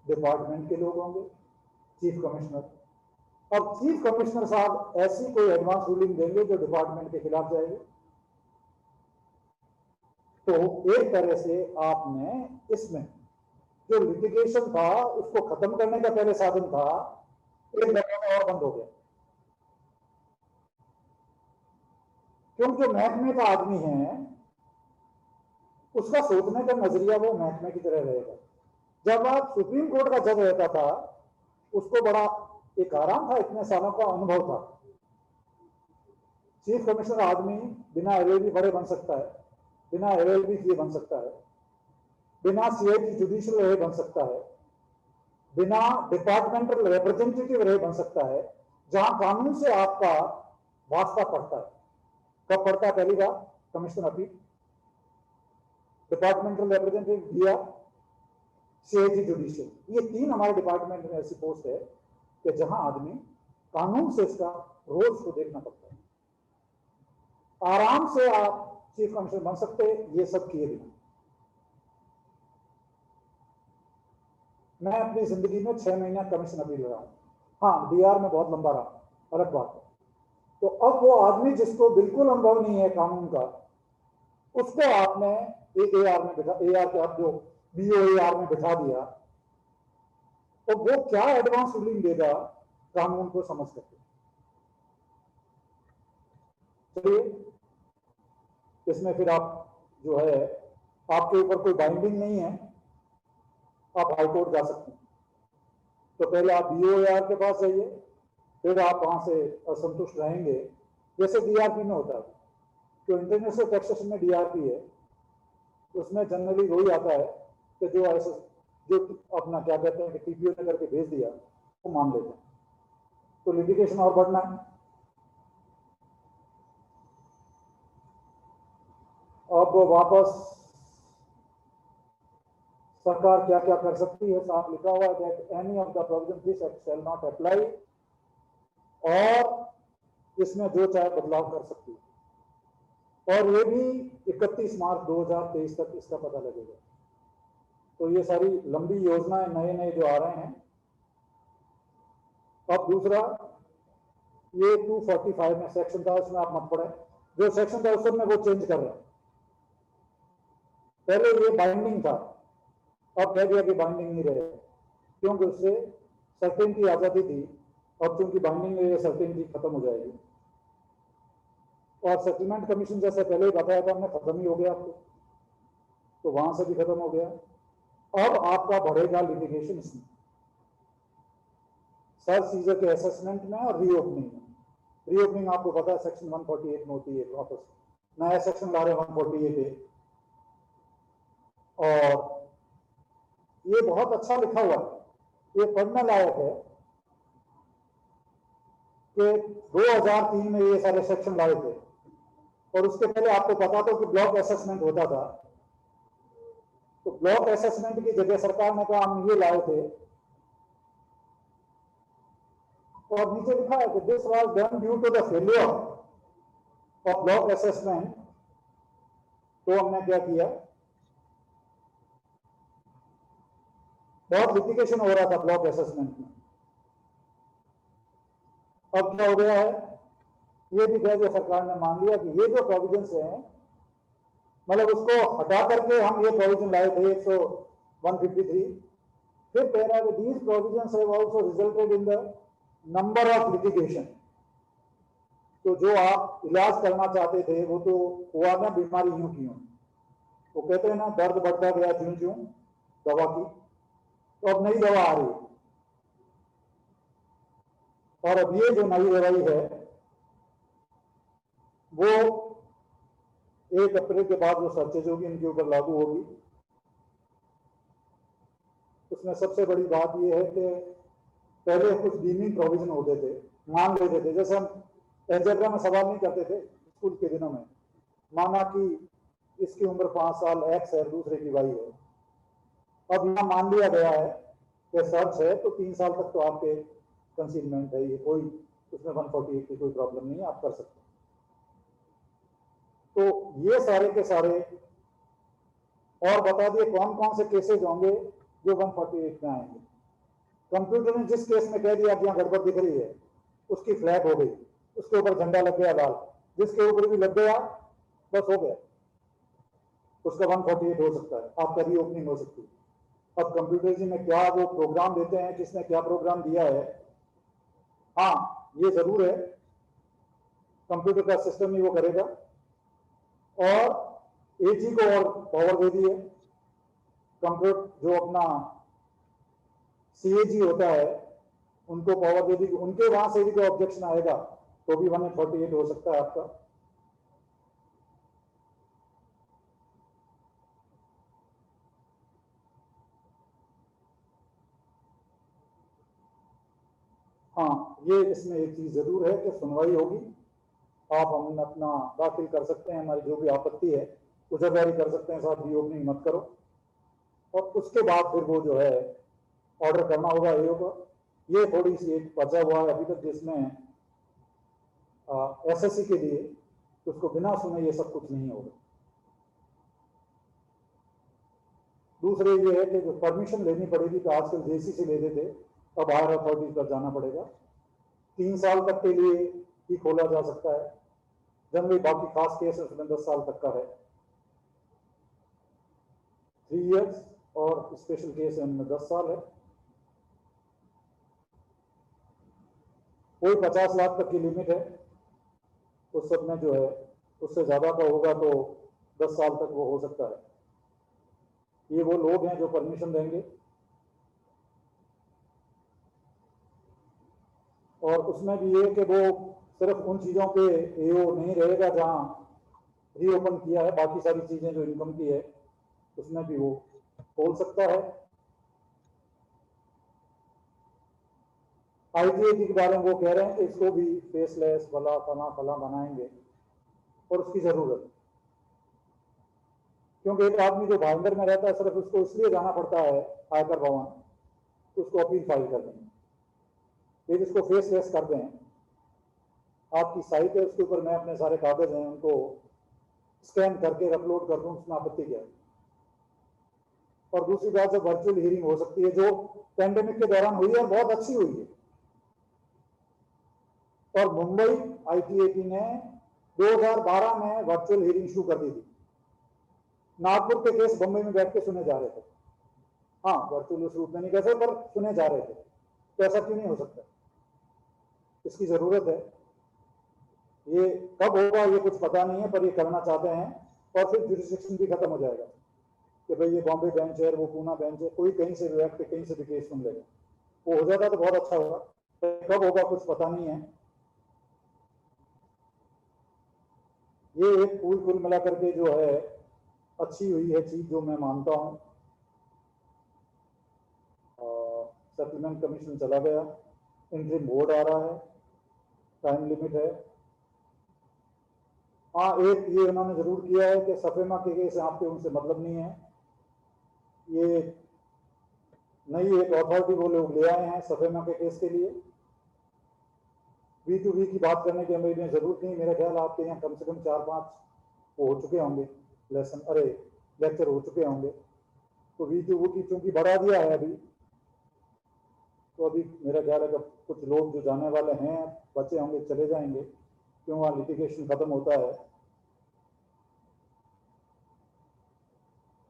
डिपार्टमेंट के लोग होंगे, चीफ कमिश्नर। अब चीफ कमिश्नर साहब ऐसी कोई एडवांस रूलिंग देंगे जो डिपार्टमेंट के खिलाफ जाएगी। तो एक तरह से आपने इसमें जो लिटिगेशन था उसको खत्म करने का पहले साधन था, एक दरवाजा और बंद हो गया, क्योंकि जो महकमे का आदमी है उसका सोचने का नजरिया वो महकमे की तरह रहेगा। जब आप सुप्रीम कोर्ट का जज रहता था, उसको बड़ा एक आराम था, इतने सालों का अनुभव था। चीफ कमिश्नर आदमी बिना एलएलबी पढ़े बन सकता है, बिना एलएलबी किए बन सकता है, बिना सीआईटी जुडिशियल रहे बन सकता है, बिना डिपार्टमेंटल रिप्रेजेंटेटिव रहे बन सकता है, जहां कानून से आपका वास्ता पड़ता है। कब पड़ता है? पहली बार कमिश्नर अपील, डिपार्टमेंटल रिप्रेजेंटेटिव दिया, सीआईटी जुडिशियल, ये तीन हमारे डिपार्टमेंट में ऐसी पोस्ट है कि जहां आदमी कानून से इसका रोज को देखना पड़ता है। आराम से आप चीफ कमिश्नर बन सकते हैं, ये सब किए बिना। मैं अपनी जिंदगी में 6 महीना कमीशन अपील रहा हूं। हाँ, डीआर में बहुत लंबा रहा, अलग बात है। तो अब वो आदमी जिसको बिल्कुल अनुभव नहीं है कानून का, उसको आपने एआर में बिठा, एआर के आप जो बीओएआर में बिठा दिया, तो वो क्या एडवांस रूलिंग देगा कानून को समझ करके। चलिए, इसमें फिर आप जो है, आपके ऊपर कोई बाइंडिंग नहीं है, आप हाईकोर्ट जा सकते हैं। तो पहले आप बीओएआर के पास जाइए, फिर आप वहां से असंतुष्ट रहेंगे, जैसे डीआरपी में होता है। जो इंटरनेशनल टैक्सेशन में डीआरपी है, उसमें जनरली वही आता है कि जो ऐसे जो अपना क्या कहते हैं कि टीपीओ ने करके भेज दिया, वो मान लेते हैं। तो लिटिगेशन और बढ़ना है। अब वापस सरकार क्या क्या कर सकती है, साफ लिखा हुआ है that any of the provision this act shall not apply, और इसमें जो चाहे बदलाव कर सकती है। और ये भी 31 मार्च 2023 तक इसका पता लगेगा। तो ये सारी लंबी योजनाएं नए नए जो आ रहे हैं। अब दूसरा, ये 245 में सेक्शन था, उसमें आप मत पढ़े, जो सेक्शन था उसमें वो चेंज कर रहे हैं। पहले ये बाइंडिंग था, अब कह दिया कि बाइंडिंग नहीं रहे, क्योंकि उससे सर्टेनिटी आ जाती थी। अब चूंकि बाइंडिंग में ये सर्टेनिटी खत्म हो जाएगी। और सेटलमेंट कमीशन जैसे पहले ही बताया था हमने, खत्म ही हो गया आपको, तो वहां से भी खत्म हो गया। अब आपका बढ़ेगा लिटिगेशन इसमें, सर्च सीजर के असेसमेंट में और रीओपनिंग में। रीओपनिंग आपको पता है सेक्शन 148 में होती है, वापस नया सेक्शन ला रहे हैं 148 है। और ये बहुत अच्छा लिखा हुआ है, ये पढ़ने लायक है कि 2003 में ये सारे सेक्शन लाए थे, और उसके पहले आपको पता था कि ब्लॉक असेसमेंट होता था। तो ब्लॉक असेसमेंट की जगह सरकार ने कहा हम ये लाए थे, और नीचे लिखा है कि this was done due to the failure of block assessment. तो हमने क्या किया, बहुत लिटिगेशन हो रहा था ब्लॉक असेसमेंट में। अब क्या हो गया है, ये भी कह दिया सरकार ने, मान लिया कि ये जो प्रोविजंस हैं, मतलब उसको हटा करके हम ये प्रोविजन लाए थे 153। फिर कह रहा है कि these provisions have also resulted in the number of litigation. तो जो आप इलाज करना चाहते थे वो तो हुआ ना, बीमारी यूं की यूं। वो कहते हैं ना, दर्द बढ़ता गया ज्यों ज्यों दवा की, तो अब नई दवा आ रही है। और अब ये जो नई दवाई है वो 1 अप्रैल के बाद जो सर्चेज होगी इनके ऊपर लागू होगी। उसमें सबसे बड़ी बात यह है कि पहले कुछ डीमिंग प्रोविजन होते थे, मान लेते थे, जैसे हम एल्जेब्रा में सवाल नहीं करते थे स्कूल के दिनों में, माना कि इसकी उम्र 5 साल एक्स है, दूसरे की वाई है। अब यहाँ मान लिया गया है कि सर्च है तो 3 साल तक तो आपके कंसीलमेंट है, ये कोई उसमें 148 की कोई प्रॉब्लम नहीं है, आप कर सकते हैं। तो ये सारे के सारे, और बता दिए कौन कौन से केसेज होंगे जो 148 में आएंगे। कंप्यूटर ने जिस केस में कह दिया कि यहाँ गड़बड़ दिख रही है, उसकी फ्लैग हो गई, उसके ऊपर झंडा लग गया लाल, जिसके ऊपर भी लग गया बस हो गया, उसका 148 हो सकता है, आपका रीओपनिंग हो सकती है। अब कंप्यूटर जी में क्या वो प्रोग्राम देते हैं, किसने क्या प्रोग्राम दिया है। हाँ, ये जरूर है कंप्यूटर का सिस्टम ही वो करेगा। और एजी को और पावर दे दी है। कंप्यूटर जो अपना सीएजी होता है उनको पावर दे दी, उनके वहां से भी कोई ऑब्जेक्शन आएगा तो भी 148 हो सकता है आपका। हाँ, ये इसमें एक चीज जरूर है कि सुनवाई होगी, आप हम अपना दाखिल कर सकते हैं, हमारी जो भी आपत्ति है उजागारी कर सकते हैं, साथ रीओपनिंग मत करो, और उसके बाद फिर वो जो है ऑर्डर करना होगा एओ को। ये थोड़ी सी एक बचा हुआ है अभी तक जिसमें एसएससी के लिए, उसको बिना सुने ये सब कुछ नहीं होगा। दूसरे ये है कि जो परमिशन लेनी पड़ेगी, तो आजकल जेसी से लेते थे, अब हायर अथॉरिटी पर जाना पड़ेगा। 3 साल तक के लिए ही खोला जा सकता है जनरली, बाकी खास केस उसमें 10 साल तक का है, 3 इयर्स, और स्पेशल केस इनमें 10 साल है। कोई 50 लाख तक की लिमिट है, उस सब में जो है उससे ज्यादा का होगा तो 10 साल तक वो हो सकता है। ये वो लोग हैं जो परमिशन देंगे, और उसमें भी ये कि वो सिर्फ उन चीजों पे एओ नहीं रहेगा जहां रीओपन किया है, बाकी सारी चीजें जो इनकम की है उसमें भी वो खोल सकता है। आईटीआई के बारे में वो कह रहे हैं कि इसको भी फेसलेस फला फला फला बनाएंगे, और उसकी जरूरत है, क्योंकि एक आदमी जो भाईंदर में रहता है सिर्फ उसको इसलिए जाना पड़ता है आयकर भवन, उसको अपील फाइल कर देंगे। एक इसको फेसलेस कर दें, आपकी साइट है उसके ऊपर मैं अपने सारे कागज हैं उनको स्कैन करके अपलोड कर दूं, उसमें आपत्ति क्या है। और दूसरी बात, जो वर्चुअल हियरिंग हो सकती है, जो पैंडेमिक के दौरान हुई है और बहुत अच्छी हुई है, और मुंबई आईटीएटी ने 2012 में वर्चुअल हियरिंग शुरू कर दी थी। नागपुर के केस बम्बई में बैठ के सुने जा रहे थे, हाँ वर्चुअल उस रूप में नहीं कैसे, पर सुने जा रहे थे, तो ऐसा क्यों नहीं हो सकता? इसकी जरूरत है। ये कब होगा ये कुछ पता नहीं है, पर ये करना चाहते हैं, और फिर जुरिस्डिक्शन भी खत्म हो जाएगा कि भाई ये बॉम्बे बेंच है, वो पूना बेंच है, कोई कहीं से भी एक्ट कहीं से भी केस सुन लेगा। वो हो जाता तो बहुत अच्छा होगा, कब होगा कुछ पता नहीं है। ये एक कुल मिला करके जो है अच्छी हुई है चीज, जो मैं मानता हूं। सेटलमेंट कमीशन चला गया, इंटरिम बोर्ड आ रहा है, टाइम लिमिट है। हाँ, एक ये उन्होंने जरूर किया है कि सफेमा के केस आपके उनसे मतलब नहीं है, ये नई एक अथॉरिटी वो लोग ले आए हैं सफेमा के केस के लिए। V2V की बात करने की हमें जरूरत नहीं, मेरा ख्याल आपके यहाँ कम से कम 4-5 वो हो चुके होंगे लेसन, अरे लेक्चर हो चुके होंगे। तो V2V की चूंकि बढ़ा दिया है अभी, तो अभी मेरा ख्याल है कि कुछ लोग जो जाने वाले हैं बचे होंगे, चले जाएंगे, क्यों वहाँ लिटिगेशन खत्म होता है।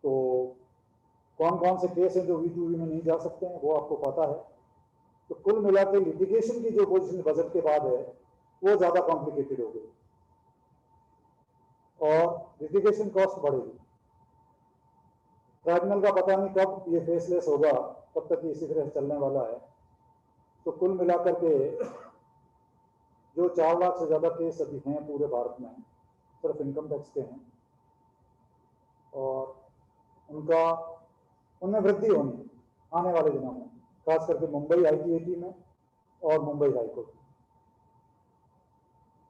तो कौन कौन से केस हैं जो V2V में नहीं जा सकते हैं वो आपको पता है। तो कुल मिला के लिटिगेशन की जो पोजीशन बजट के बाद है वो ज्यादा कॉम्प्लिकेटेड हो गई, और लिटिगेशन कॉस्ट बढ़ेगी। ट्राइब्यूनल का पता नहीं कब ये फेसलेस होगा, तब तक ये इसी तरह चलने वाला है। तो कुल मिलाकर के जो 4 लाख से ज्यादा केस अभी हैं पूरे भारत में, सिर्फ इनकम टैक्स के हैं, और उनमें वृद्धि होनी आने वाले दिनों में, खास करके मुंबई आईटीएटी में और मुंबई हाईकोर्ट।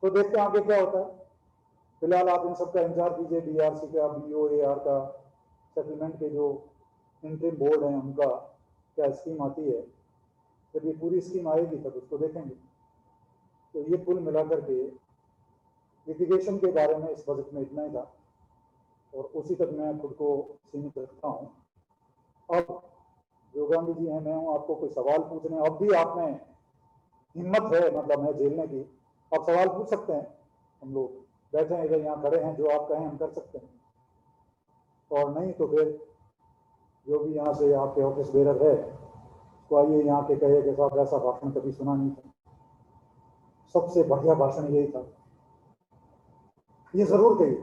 तो देखते हैं आगे क्या होता है। फिलहाल आप इन सब का इंतजार कीजिए, बीआरसी का, बीओएआर का, सेटलमेंट के जो इंटरिम बोर्ड हैं उनका क्या स्कीम आती है। जब ये पूरी स्कीम आएगी तब उसको देखेंगे। तो ये कुल मिलाकर के लिटिगेशन के बारे में इस बजट में इतना ही था, और उसी तक मैं खुद को सीमित रखता हूँ। अब जो गांधी जी हैं, मैं हूँ, आपको कोई सवाल पूछने, अब भी आप में हिम्मत है मतलब है झेलने की, आप सवाल पूछ सकते हैं। हम लोग बैठे हैं इधर, यहाँ खड़े हैं, जो आप कहें हम कर सकते हैं, और नहीं तो फिर जो भी यहाँ से आपके ऑफिस बेरर है तो आइए यहाँ के कहे कि साहब ऐसा भाषण कभी सुना नहीं था, सबसे बढ़िया भाषण यही था, ये जरूर कहिए।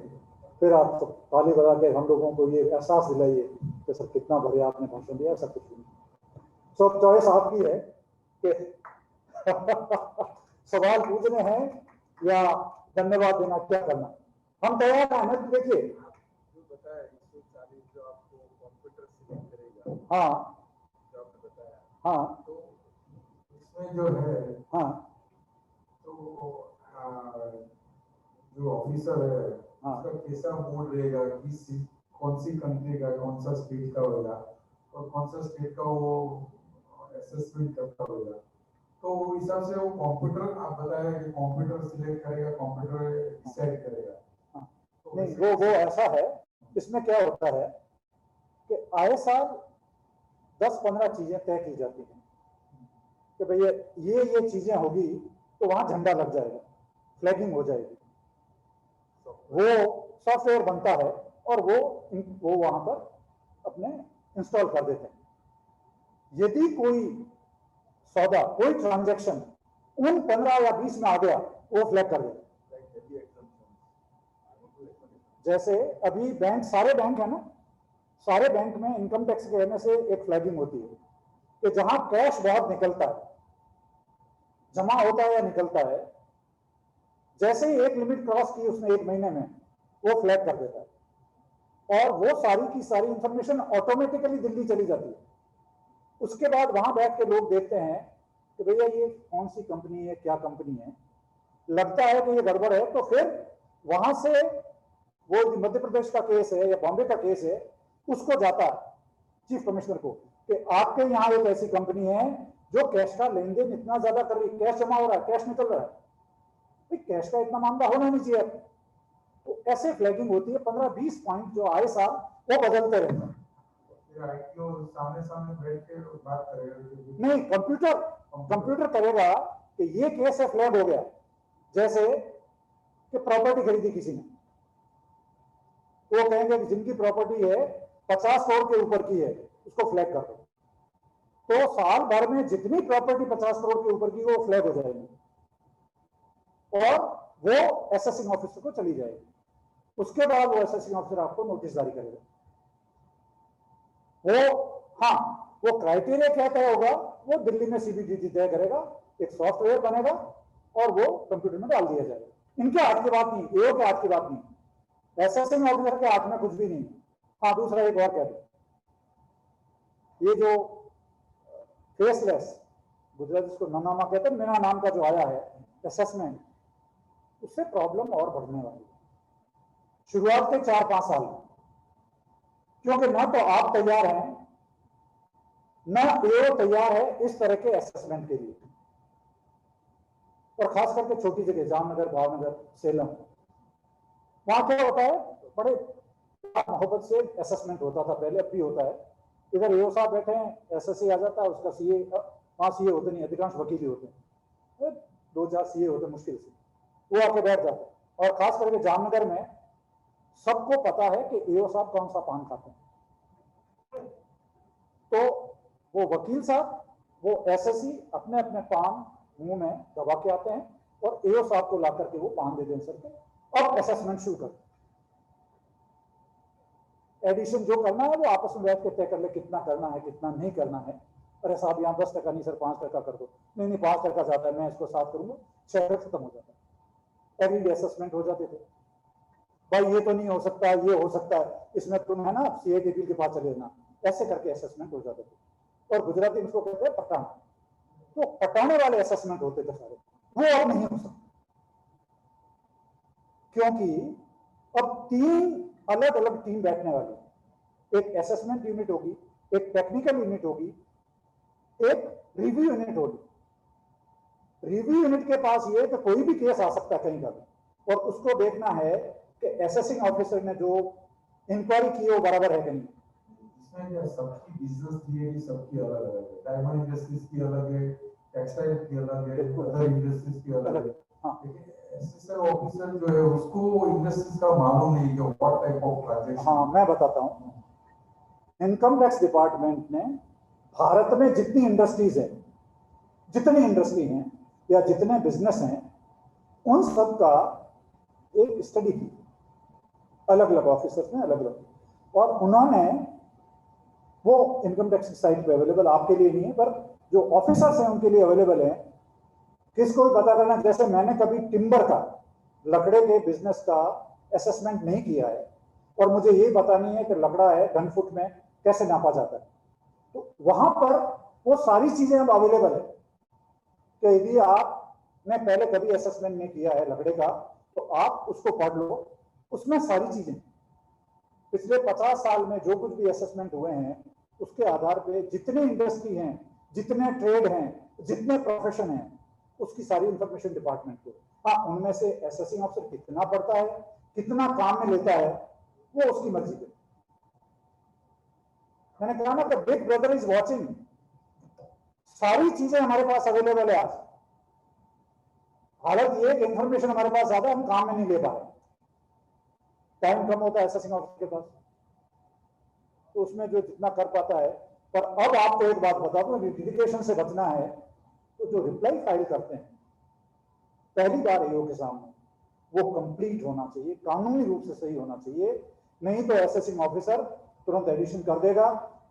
फिर आप तो ताली बजा के हम लोगों को ये एहसास दिलाइए कि सर कितना बढ़िया आपने भाषण दिया, ऐसा कुछ नहीं। सो चॉइस आपकी है कि सवाल पूछने हैं या धन्यवाद देना, क्या करना। हम तैयार हैं। हमें देखिए, जो बताया 140 जो आपको कंप्यूटर सिलेक्ट करेगा, हाँ जो आपने बताया, हाँ तो इसमें जो है हाँ तो जो ऑफिसर है हाँ। उसका कैसा मोड रहेगा, कौन सी कंट्री का, कौन सा स्टेट का होगा और कौन सा स्टेट का वो असेसमेंट करता होगा, तो उस हिसाब से वो कंप्यूटर, आप बताया कि कंप्यूटर सिलेक्ट करेगा, कंप्यूटर डिसाइड करेगा। तो नहीं, वो ऐसा है, इसमें क्या होता है कि आए साल 10-15 चीजें तय की जाती हैं कि भैया ये चीजें होगी तो वहां झंडा लग जाएगा, फ्लैगिंग हो जाएगी, वो सॉफ्टवेयर बनता है और वो वहां पर अपने इंस्टॉल कर देते हैं। यदि कोई सौदा, कोई ट्रांजैक्शन उन 15 या 20 में आ गया, वो फ्लैग कर देते हैं। जैसे अभी बैंक, सारे बैंक है ना, सारे बैंक में इनकम टैक्स के रहने से एक फ्लैगिंग होती है कि जहां कैश बहुत निकलता है, जमा होता है या निकलता है, जैसे ही एक लिमिट क्रॉस की उसने एक महीने में, वो फ्लैग कर देता है और वो सारी की सारी इंफॉर्मेशन ऑटोमेटिकली दिल्ली चली जाती है। उसके बाद वहां बैठ के लोग देखते हैं कि भैया ये कौन सी कंपनी है, क्या कंपनी है, लगता है कि ये गड़बड़ है, तो फिर वहां से वो मध्य प्रदेश का केस है या बॉम्बे का केस है, उसको जाता है चीफ कमिश्नर को कि आपके यहाँ एक ऐसी कंपनी है जो कैश का लेन देन इतना ज्यादा कर रही है, कैश जमा हो रहा है, कैश निकल रहा है, कैश का इतना मामला होना नहीं चाहिए। तो ऐसे फ्लैगिंग होती है, 15-20 पॉइंट जो आए साल वो बदलते रहते हैं। सामने बैठ के बात करेगा, नहीं, कंप्यूटर करेगा कि ये केस है, फ्लैग हो गया। जैसे कि प्रॉपर्टी खरीदी किसी ने, वो कहेंगे कि जिनकी प्रॉपर्टी है 50 करोड़ के ऊपर की है, उसको फ्लैग कर दो, तो साल भर में जितनी प्रॉपर्टी 50 करोड़ के ऊपर की वो फ्लैग हो जाएगी और वो असेसिंग ऑफिसर को चली जाएगी। उसके बाद वो असेसिंग ऑफिसर आपको नोटिस जारी करेगा। वो क्राइटेरिया क्या तय होगा, वो दिल्ली में सीबीडीटी तय करेगा, एक सॉफ्टवेयर बनेगा और वो कंप्यूटर में डाल दिया जाएगा। इनके हाथ की बात नहीं, एओ के हाथ की बात नहीं, असेसिंग ऑफिसर के हाथ में कुछ भी नहीं। हाँ, दूसरा एक और कह दो, ये जो फेसलेस, गुजराती इसको ननामा कहते हैं, मेरा नाम का जो आया है असेसमेंट, उससे प्रॉब्लम और बढ़ने वाली है शुरुआत के 4-5 साल में, क्योंकि ना तो आप तैयार हैं, ना एओ तैयार है इस तरह के असेसमेंट के लिए। और खास करके छोटी जगह, जामनगर, भावनगर, सेलम, वहां क्या होता है, बड़े मोहब्बत से असेसमेंट होता था पहले, अब भी होता है। इधर एओ साहब बैठे हैं, एसएससी आ जाता है, उसका सीए, वहां सीए होते नहीं, अधिकांश वकील ही होते हैं, 2-4 सीए होते मुश्किल से, वो आके बैठ जाते हैं। और खास करके जामनगर में सबको पता है कि एओ साहब कौन सा पान खाते हैं, तो वो वकील साहब, वो एसएससी अपने अपने पान मुंह में दबा के आते हैं और एओ साहब को ला करके वो पान दे दें सर के, और असेसमेंट शुरू करते हैं। एडिशन जो करना है वो आपस में बैठ के तय कर ले, कितना करना है, कितना नहीं करना है। अरे साहब यहाँ 10% नहीं सर 5% कर दो, नहीं 5% जाता है, मैं इसको 7 करूंगा, 6 खत्म हो जाता है। एवरी असेसमेंट हो जाते थे, भाई ये तो नहीं हो सकता, ये हो सकता है, इसमें तुम है ना सीएडीपी के पास चले जाना, ऐसे करके असेसमेंट हो जाते थे। और गुजराती में इसको कहते हैं पटान, तो पटाने वाले असेसमेंट होते थे सारे, वो अब नहीं हो सकता, क्योंकि अब 3 अलग अलग टीम बैठने वाली, एक असेसमेंट यूनिट होगी, एक टेक्निकल यूनिट होगी, एक रिव्यू यूनिट होगी। रिव्यू यूनिट के पास ये कि कोई भी केस आ सकता है कहीं का भी, और उसको देखना है कि असेसिंग ऑफिसर ने जो इंक्वायरी की है वो बराबर है कहीं। इसमें क्या सबकी बिजनेस थियरी सबकी अलग अलग है, डायमंड इंडस्ट्रीज की अलग है, टेक्सटाइल की अलग है, अदर इंडस्ट्रीज की अलग है। हाँ, असेसर ऑफिसर जो है उसको इंडस्ट्रीज का मालूम नहीं कि व्हाट टाइप ऑफ ट्रांजैक्शन। हाँ, मैं बताता हूँ, इनकम टैक्स डिपार्टमेंट ने भारत में जितनी इंडस्ट्रीज है, जितनी इंडस्ट्री हैं या जितने बिजनेस हैं, उन सब का एक स्टडी की अलग अलग ऑफिसर्स हैं, अलग अलग, और उन्होंने वो इनकम टैक्स की साइट पे अवेलेबल आपके लिए नहीं है, पर जो ऑफिसर्स हैं उनके लिए अवेलेबल है। किसको भी पता करना, जैसे मैंने कभी टिम्बर का, लकड़े के बिजनेस का असेसमेंट नहीं किया है और मुझे ये पता नहीं है कि लकड़ा है घन फुट में कैसे नापा जाता है, तो वहां पर वो सारी चीजें अब अवेलेबल है कि यदि आपने पहले कभी असेसमेंट नहीं किया है लकड़े का तो आप उसको पढ़ लो, उसमें सारी चीजें पिछले 50 साल में जो कुछ भी असेसमेंट हुए हैं उसके आधार पे जितने इंडस्ट्री हैं, जितने ट्रेड हैं, जितने प्रोफेशन हैं, उसकी सारी इंफॉर्मेशन डिपार्टमेंट को। हाँ, उनमें से असेसिंग ऑफिसर कितना पढ़ता है, कितना काम में लेता है, वो उसकी मर्जी पे। मैंने कहा ना कि बिग ब्रदर इज वॉचिंग, सारी चीजें हमारे पास अवेलेबल है आज। हालत ये कि इंफॉर्मेशन हमारे पास ज्यादा, हम काम में नहीं ले पा रहे, टाइम कम होता है असेसिंग ऑफिसर के पास, तो उसमें जो जितना कर पाता है। पर अब आपको एक बात बता दूं, लिटिगेशन से बचना है तो जो रिप्लाई फाइल करते हैं पहली बार ईओ के सामने, वो कंप्लीट होना चाहिए, कानूनी रूप से सही होना चाहिए, नहीं तो असेसिंग ऑफिसर तुरंत एडिशन कर देगा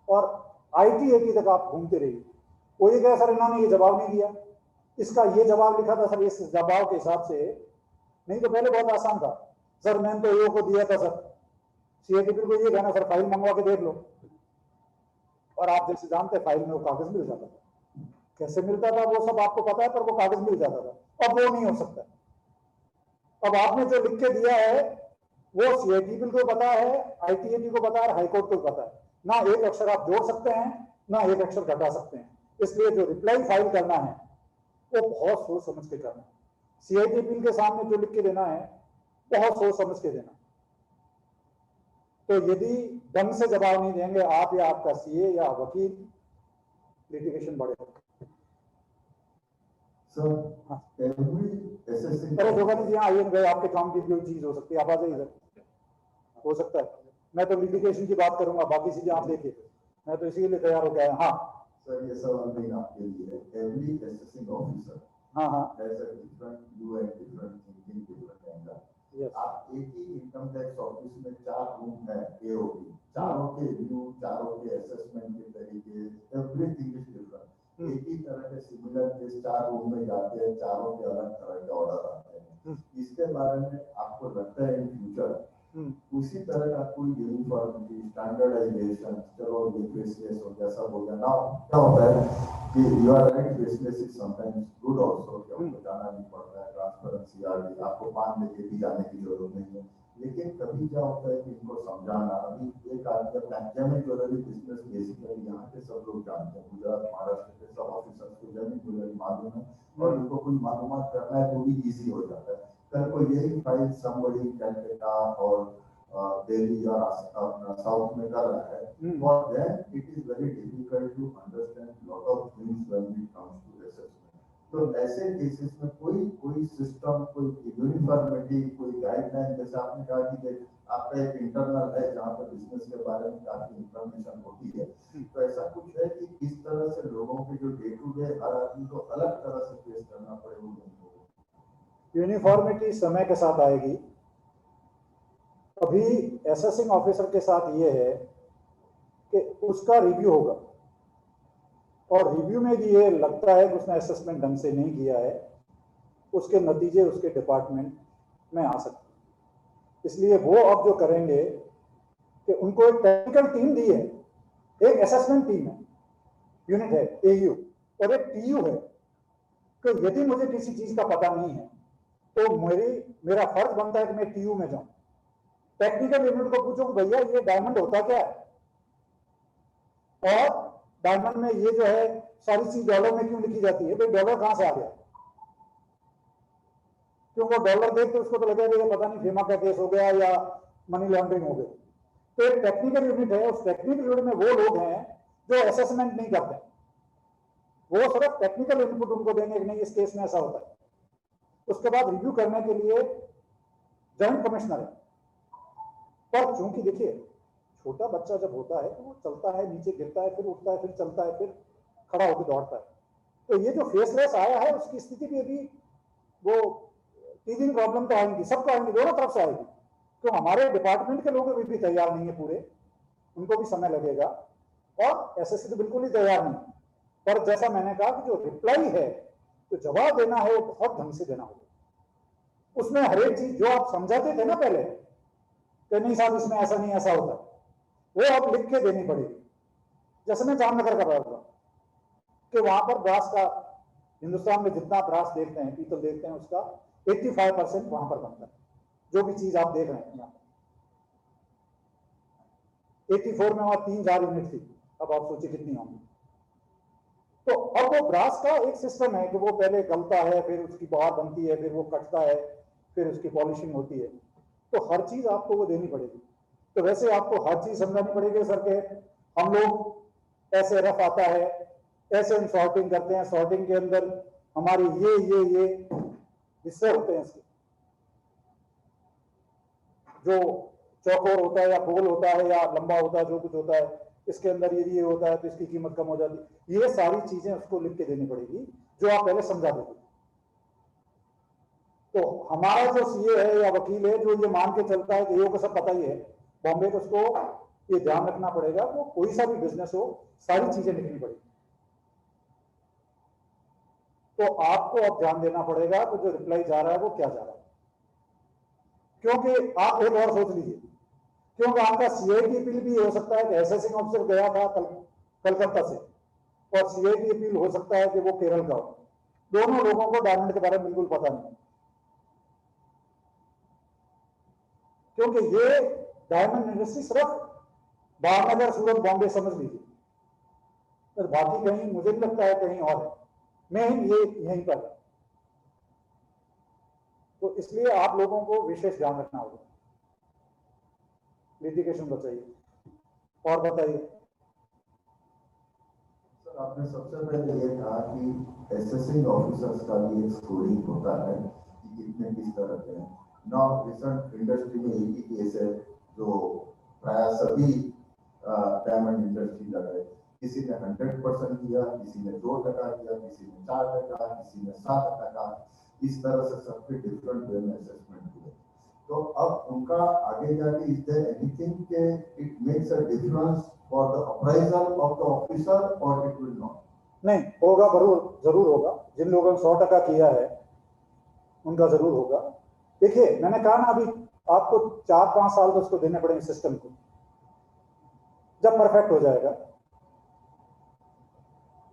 और आईटी तक आप घूमते रहिए। वो ये कहा सर इन्होंने ये जवाब नहीं दिया, इसका ये जवाब लिखा था सर, इस जवाब के हिसाब से नहीं, तो पहले बहुत आसान था सर, मैंने तो ईओ को दिया था सर, सीआईटीपी को ये कहना सर फाइल मंगवा के देख लो, और आप जैसे जानते फाइल में वो कागज मिल जाता था। कैसे मिलता था वो सब आपको पता है, पर वो कागज मिल जाता था। अब वो नहीं हो सकता। अब आपने जो लिख के दिया है वो सीआईटीपी को पता है, आईटीएटी को पता है, हाईकोर्ट को पता है, ना एक अक्षर आप जोड़ सकते हैं ना एक अक्षर घटा सकते हैं। इसलिए जो रिप्लाई फाइल करना है वो बहुत सोच समझ के करना है। सीआईटीपी के सामने जो लिख के देना है बहुत सोच समझ के देना। तो यदि ढंग से जवाब नहीं देंगे आप या आपका सीए या वकील, लिटिगेशन बढ़ेगा। Sir, every assessing. अरे जोगानी जी, आइए गए, आपके काम की कोई चीज हो सकती है, आप आ जाइए इधर। हो सकता है मैं तो लिटिगेशन की बात करूंगा, बाकी चीजें आप देखिए, मैं तो इसीलिए तैयार हो गया। हाँ सर, ये सवाल आपके लिए, every assessing officer हाँ हाँ has a different view and different thinking, different angle. Yes आप एक ही इनकम टैक्स ऑफिस में 4 रूम है एओपी, चारों के व्यू, चारों के असेसमेंट के तरीके, एवरीथिंग इज डिफरेंट। एक ही तरह के सिमिलर केस 4 रूम में जाते हैं, चारों के अलग तरह के ऑर्डर आते हैं। इसके बारे में आपको लगता है इन फ्यूचर उसी तरह का कोई यूनिफॉर्मिटी, स्टैंडर्डाइजेशन, चलो ये फेसलेस हो गया, सब हो गया ना, क्या होता है कि you are right, faceless is sometimes good also, कि आपको जाना नहीं पड़ता है, ट्रांसपेरेंसी आ गई, आपको पान लेके भी जाने की जरूरत नहीं है। लेकिन कभी क्या होता है कि इनको समझाना, अभी एक आदमी पैंडेमिक ज्वेलरी बिजनेस बेसिकली यहाँ के सब लोग जानते हैं, गुजरात महाराष्ट्र के सब ऑफिसर्स को पैंडेमिक ज्वेलरी मालूम है और उनको कोई मालूमात करना है तो भी इजी हो जाता है। कल को यही फाइल समबडी कैलकाटा और दिल्ली और साउथ में कर रहा है, for them it is very difficult to understand lot of things when it comes to assessment. तो ऐसे केसेस में कोई सिस्टम, कोई यूनिफॉर्मिटी, कोई गाइडलाइन, जैसे आपने कहा कि आपका एक इंटरनल है जहाँ पर बिजनेस के बारे में काफी इंफॉर्मेशन होती है, तो ऐसा कुछ है कि किस तरह से लोगों के जो डे टू डे हर आदमी को अलग तरह से फेस करना पड़े, वो नहीं होगा। यूनिफॉर्मिटी समय के साथ आएगी। अभी असेसिंग ऑफिसर के साथ ये है कि उसका रिव्यू होगा और रिव्यू में भी ये लगता है कि उसने असेसमेंट ढंग से नहीं किया है, उसके नतीजे उसके डिपार्टमेंट में आ सकते हैं। इसलिए वो अब जो करेंगे कि उनको एक टेक्निकल टीम दी है, एक असेसमेंट टीम है, यूनिट है एयू, और एक टीयू है कि यदि मुझे किसी चीज का पता नहीं है तो मेरा फर्ज बनता है कि मैं टीयू में जाऊं, टेक्निकल यूनिट को पूछूं भैया ये डायमंड होता क्या है, और डायमंड में ये जो है सारी चीज डॉलर में क्यों लिखी जाती है, भाई डॉलर कहां से आ गया, क्यों वो डॉलर देख तो उसको तो लगेगा ये पता नहीं फेमा का केस हो गया या मनी लॉन्ड्रिंग हो गई। तो एक टेक्निकल यूनिट है, उस टेक्निकल यूनिट में वो लोग हैं जो असेसमेंट नहीं करते, वो सिर्फ टेक्निकल इनपुट उनको देंगे कि नहीं इस केस में ऐसा होता है। उसके बाद रिव्यू करने के लिए जॉइंट कमिश्नर है, पर चूंकि देखिए छोटा बच्चा जब होता है तो वो चलता है, नीचे गिरता है, फिर उठता है, फिर चलता है, फिर खड़ा होकर दौड़ता है, तो ये जो फेसलेस आया है उसकी स्थिति भी अभी वो टीजिंग प्रॉब्लम तो आएंगी, सबको आएंगी, दोनों तरफ से आएगी, तो हमारे डिपार्टमेंट के लोग अभी भी तैयार नहीं है पूरे, उनको भी समय लगेगा, और एसएससी तो बिल्कुल ही तैयार नहीं। पर जैसा मैंने कहा कि जो रिप्लाई है, तो जवाब देना है वो बहुत ढंग से देना होगा। उसमें हर एक चीज जो आप समझाते थे ना पहले कि नहीं साहब इसमें ऐसा नहीं ऐसा होता, वो अब लिख के देनी पड़ेगी। जैसे मैं जामनगर कर रहा था कि वहां पर ब्रास का, हिंदुस्तान में जितना ब्रास देखते हैं, पीतल देखते हैं, उसका 85% वहां पर बनता है। जो भी चीज आप देख रहे हैं यहाँ 84 में वहां 3000 यूनिट थी, अब आप सोचिए कितनी होंगी। तो अब वो ब्रास का एक सिस्टम है कि वो पहले गलता है, फिर उसकी बाहर बनती है, फिर वो कटता है, फिर उसकी पॉलिशिंग होती है। तो हर चीज आपको वो देनी पड़ेगी। तो वैसे आपको हर चीज समझानी पड़ेगी सर के हम लोग ऐसे रफ आता है, ऐसे हम सॉर्टिंग करते हैं, सॉर्टिंग के अंदर हमारी ये हिस्से होते हैं इसके, जो चौकोर होता है या गोल होता है या लंबा होता है, जो कुछ होता है, इसके अंदर ये होता है, तो इसकी कीमत कम हो जाती है। ये सारी चीजें उसको लिख के देनी पड़ेगी जो आप पहले समझा देते। तो हमारा जो सीए है या वकील है जो ये मान के चलता है कि ये को सब पता ही है, बॉम्बे को उसको ये ध्यान रखना पड़ेगा, वो कोई सा भी बिजनेस हो सारी चीजें लिखनी पड़ेगी। तो आपको अब ध्यान देना पड़ेगा कि जो रिप्लाई जा रहा है वो क्या जा रहा है। क्योंकि आप एक और सोच लीजिए, क्योंकि आपका सीआईडी अपील भी हो सकता है कि एसएससी ऑफिसर गया था कलकत्ता से, और सीआईडी अपील हो सकता है कि वो केरल का हो। दोनों लोगों को डायमंड के बारे में बिल्कुल पता नहीं, क्योंकि ये डायमंड इंडस्ट्री सिर्फ भावनगर, सूरत, बॉम्बे समझ लीजिए, तो बाकी कहीं मुझे नहीं लगता है कहीं और है, मैं ये यहीं पर। तो इसलिए आप लोगों को विशेष ध्यान रखना होगा, लिटिगेशन बचाइए। और बताइए सर, आपने सबसे पहले ये कहा कि असेसिंग ऑफिसर्स का भी एक स्कोरिंग होता है कि कितने किस तरह के हैं। नाउ रिसेंट इंडस्ट्री में एक ही केस है जो प्राय सभी डायमंड इंडस्ट्री का है। किसी ने 100% किया, किसी ने 2% किया, किसी ने 4%, किसी ने 7%। इस तरह से सबके डिफरेंट वे में असेसमेंट हुए। तो अब उनका आगे जाके इज देयर एनीथिंग के it makes a difference for the appraisal of the officer और इट विल नॉट? नहीं होगा, जरूर होगा। जिन लोगों ने 100% किया है उनका जरूर होगा। देखिए मैंने कहा ना अभी आपको 4-5 साल तो उसको देने पड़ेंगे सिस्टम को, जब परफेक्ट हो जाएगा।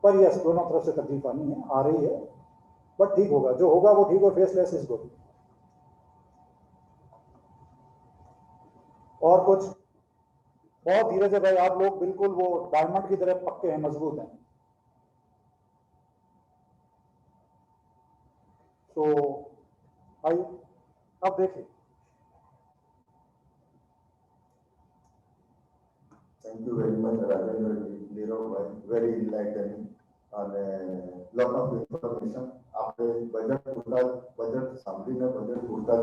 पर यस, दोनों तरफ से तकलीफ आनी है, आ रही है, बट ठीक होगा। जो होगा वो ठीक हो, फेसलेस इज गुड। और कुछ बहुत धीरे से भाई, आप लोग बिल्कुल वो डायमंड की तरह पक्के हैं, मजबूत हैं। तो आइए अब देखिए। Thank you very much, Rajendra Nero, very enlightening and lot of information. આપણે બજેટ સાંભળીને બજેટ પૂરતા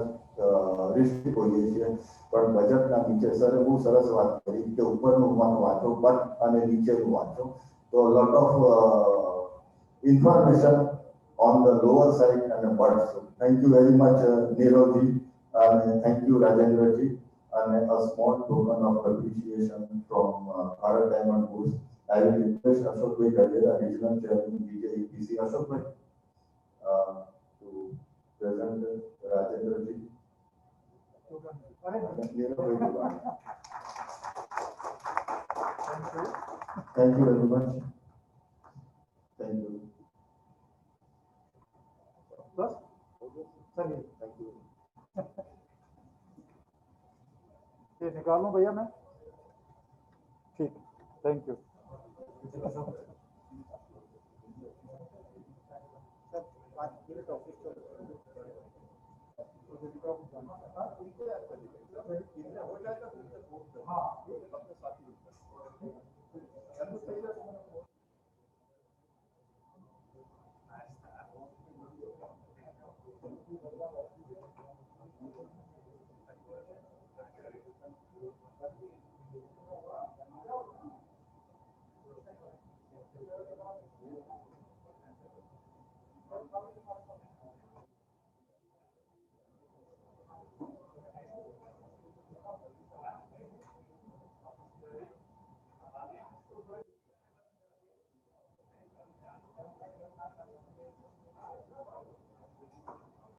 રિસ્ક હોઈએ છીએ, પણ બજેટના નીચે સરે બહુ સરસ વાત કરી કે ઉપરનું વાંચો બટ અને નીચેનું વાંચો, તો lot of information on the lower side and but. Thank you very much, Neeraj ji, and thank you, Rajendra ji. And a small token of appreciation from Bharat Diamond Boost. I will request Ashok Bhai Gajera, Regional Chairman, BJEPC. Ashok Bhai, to present Rajendra ji. Thank you very much. Thank you. बस चलिए, Thank you. ये निकालूं भैया मैं? ठीक, thank you. हाँ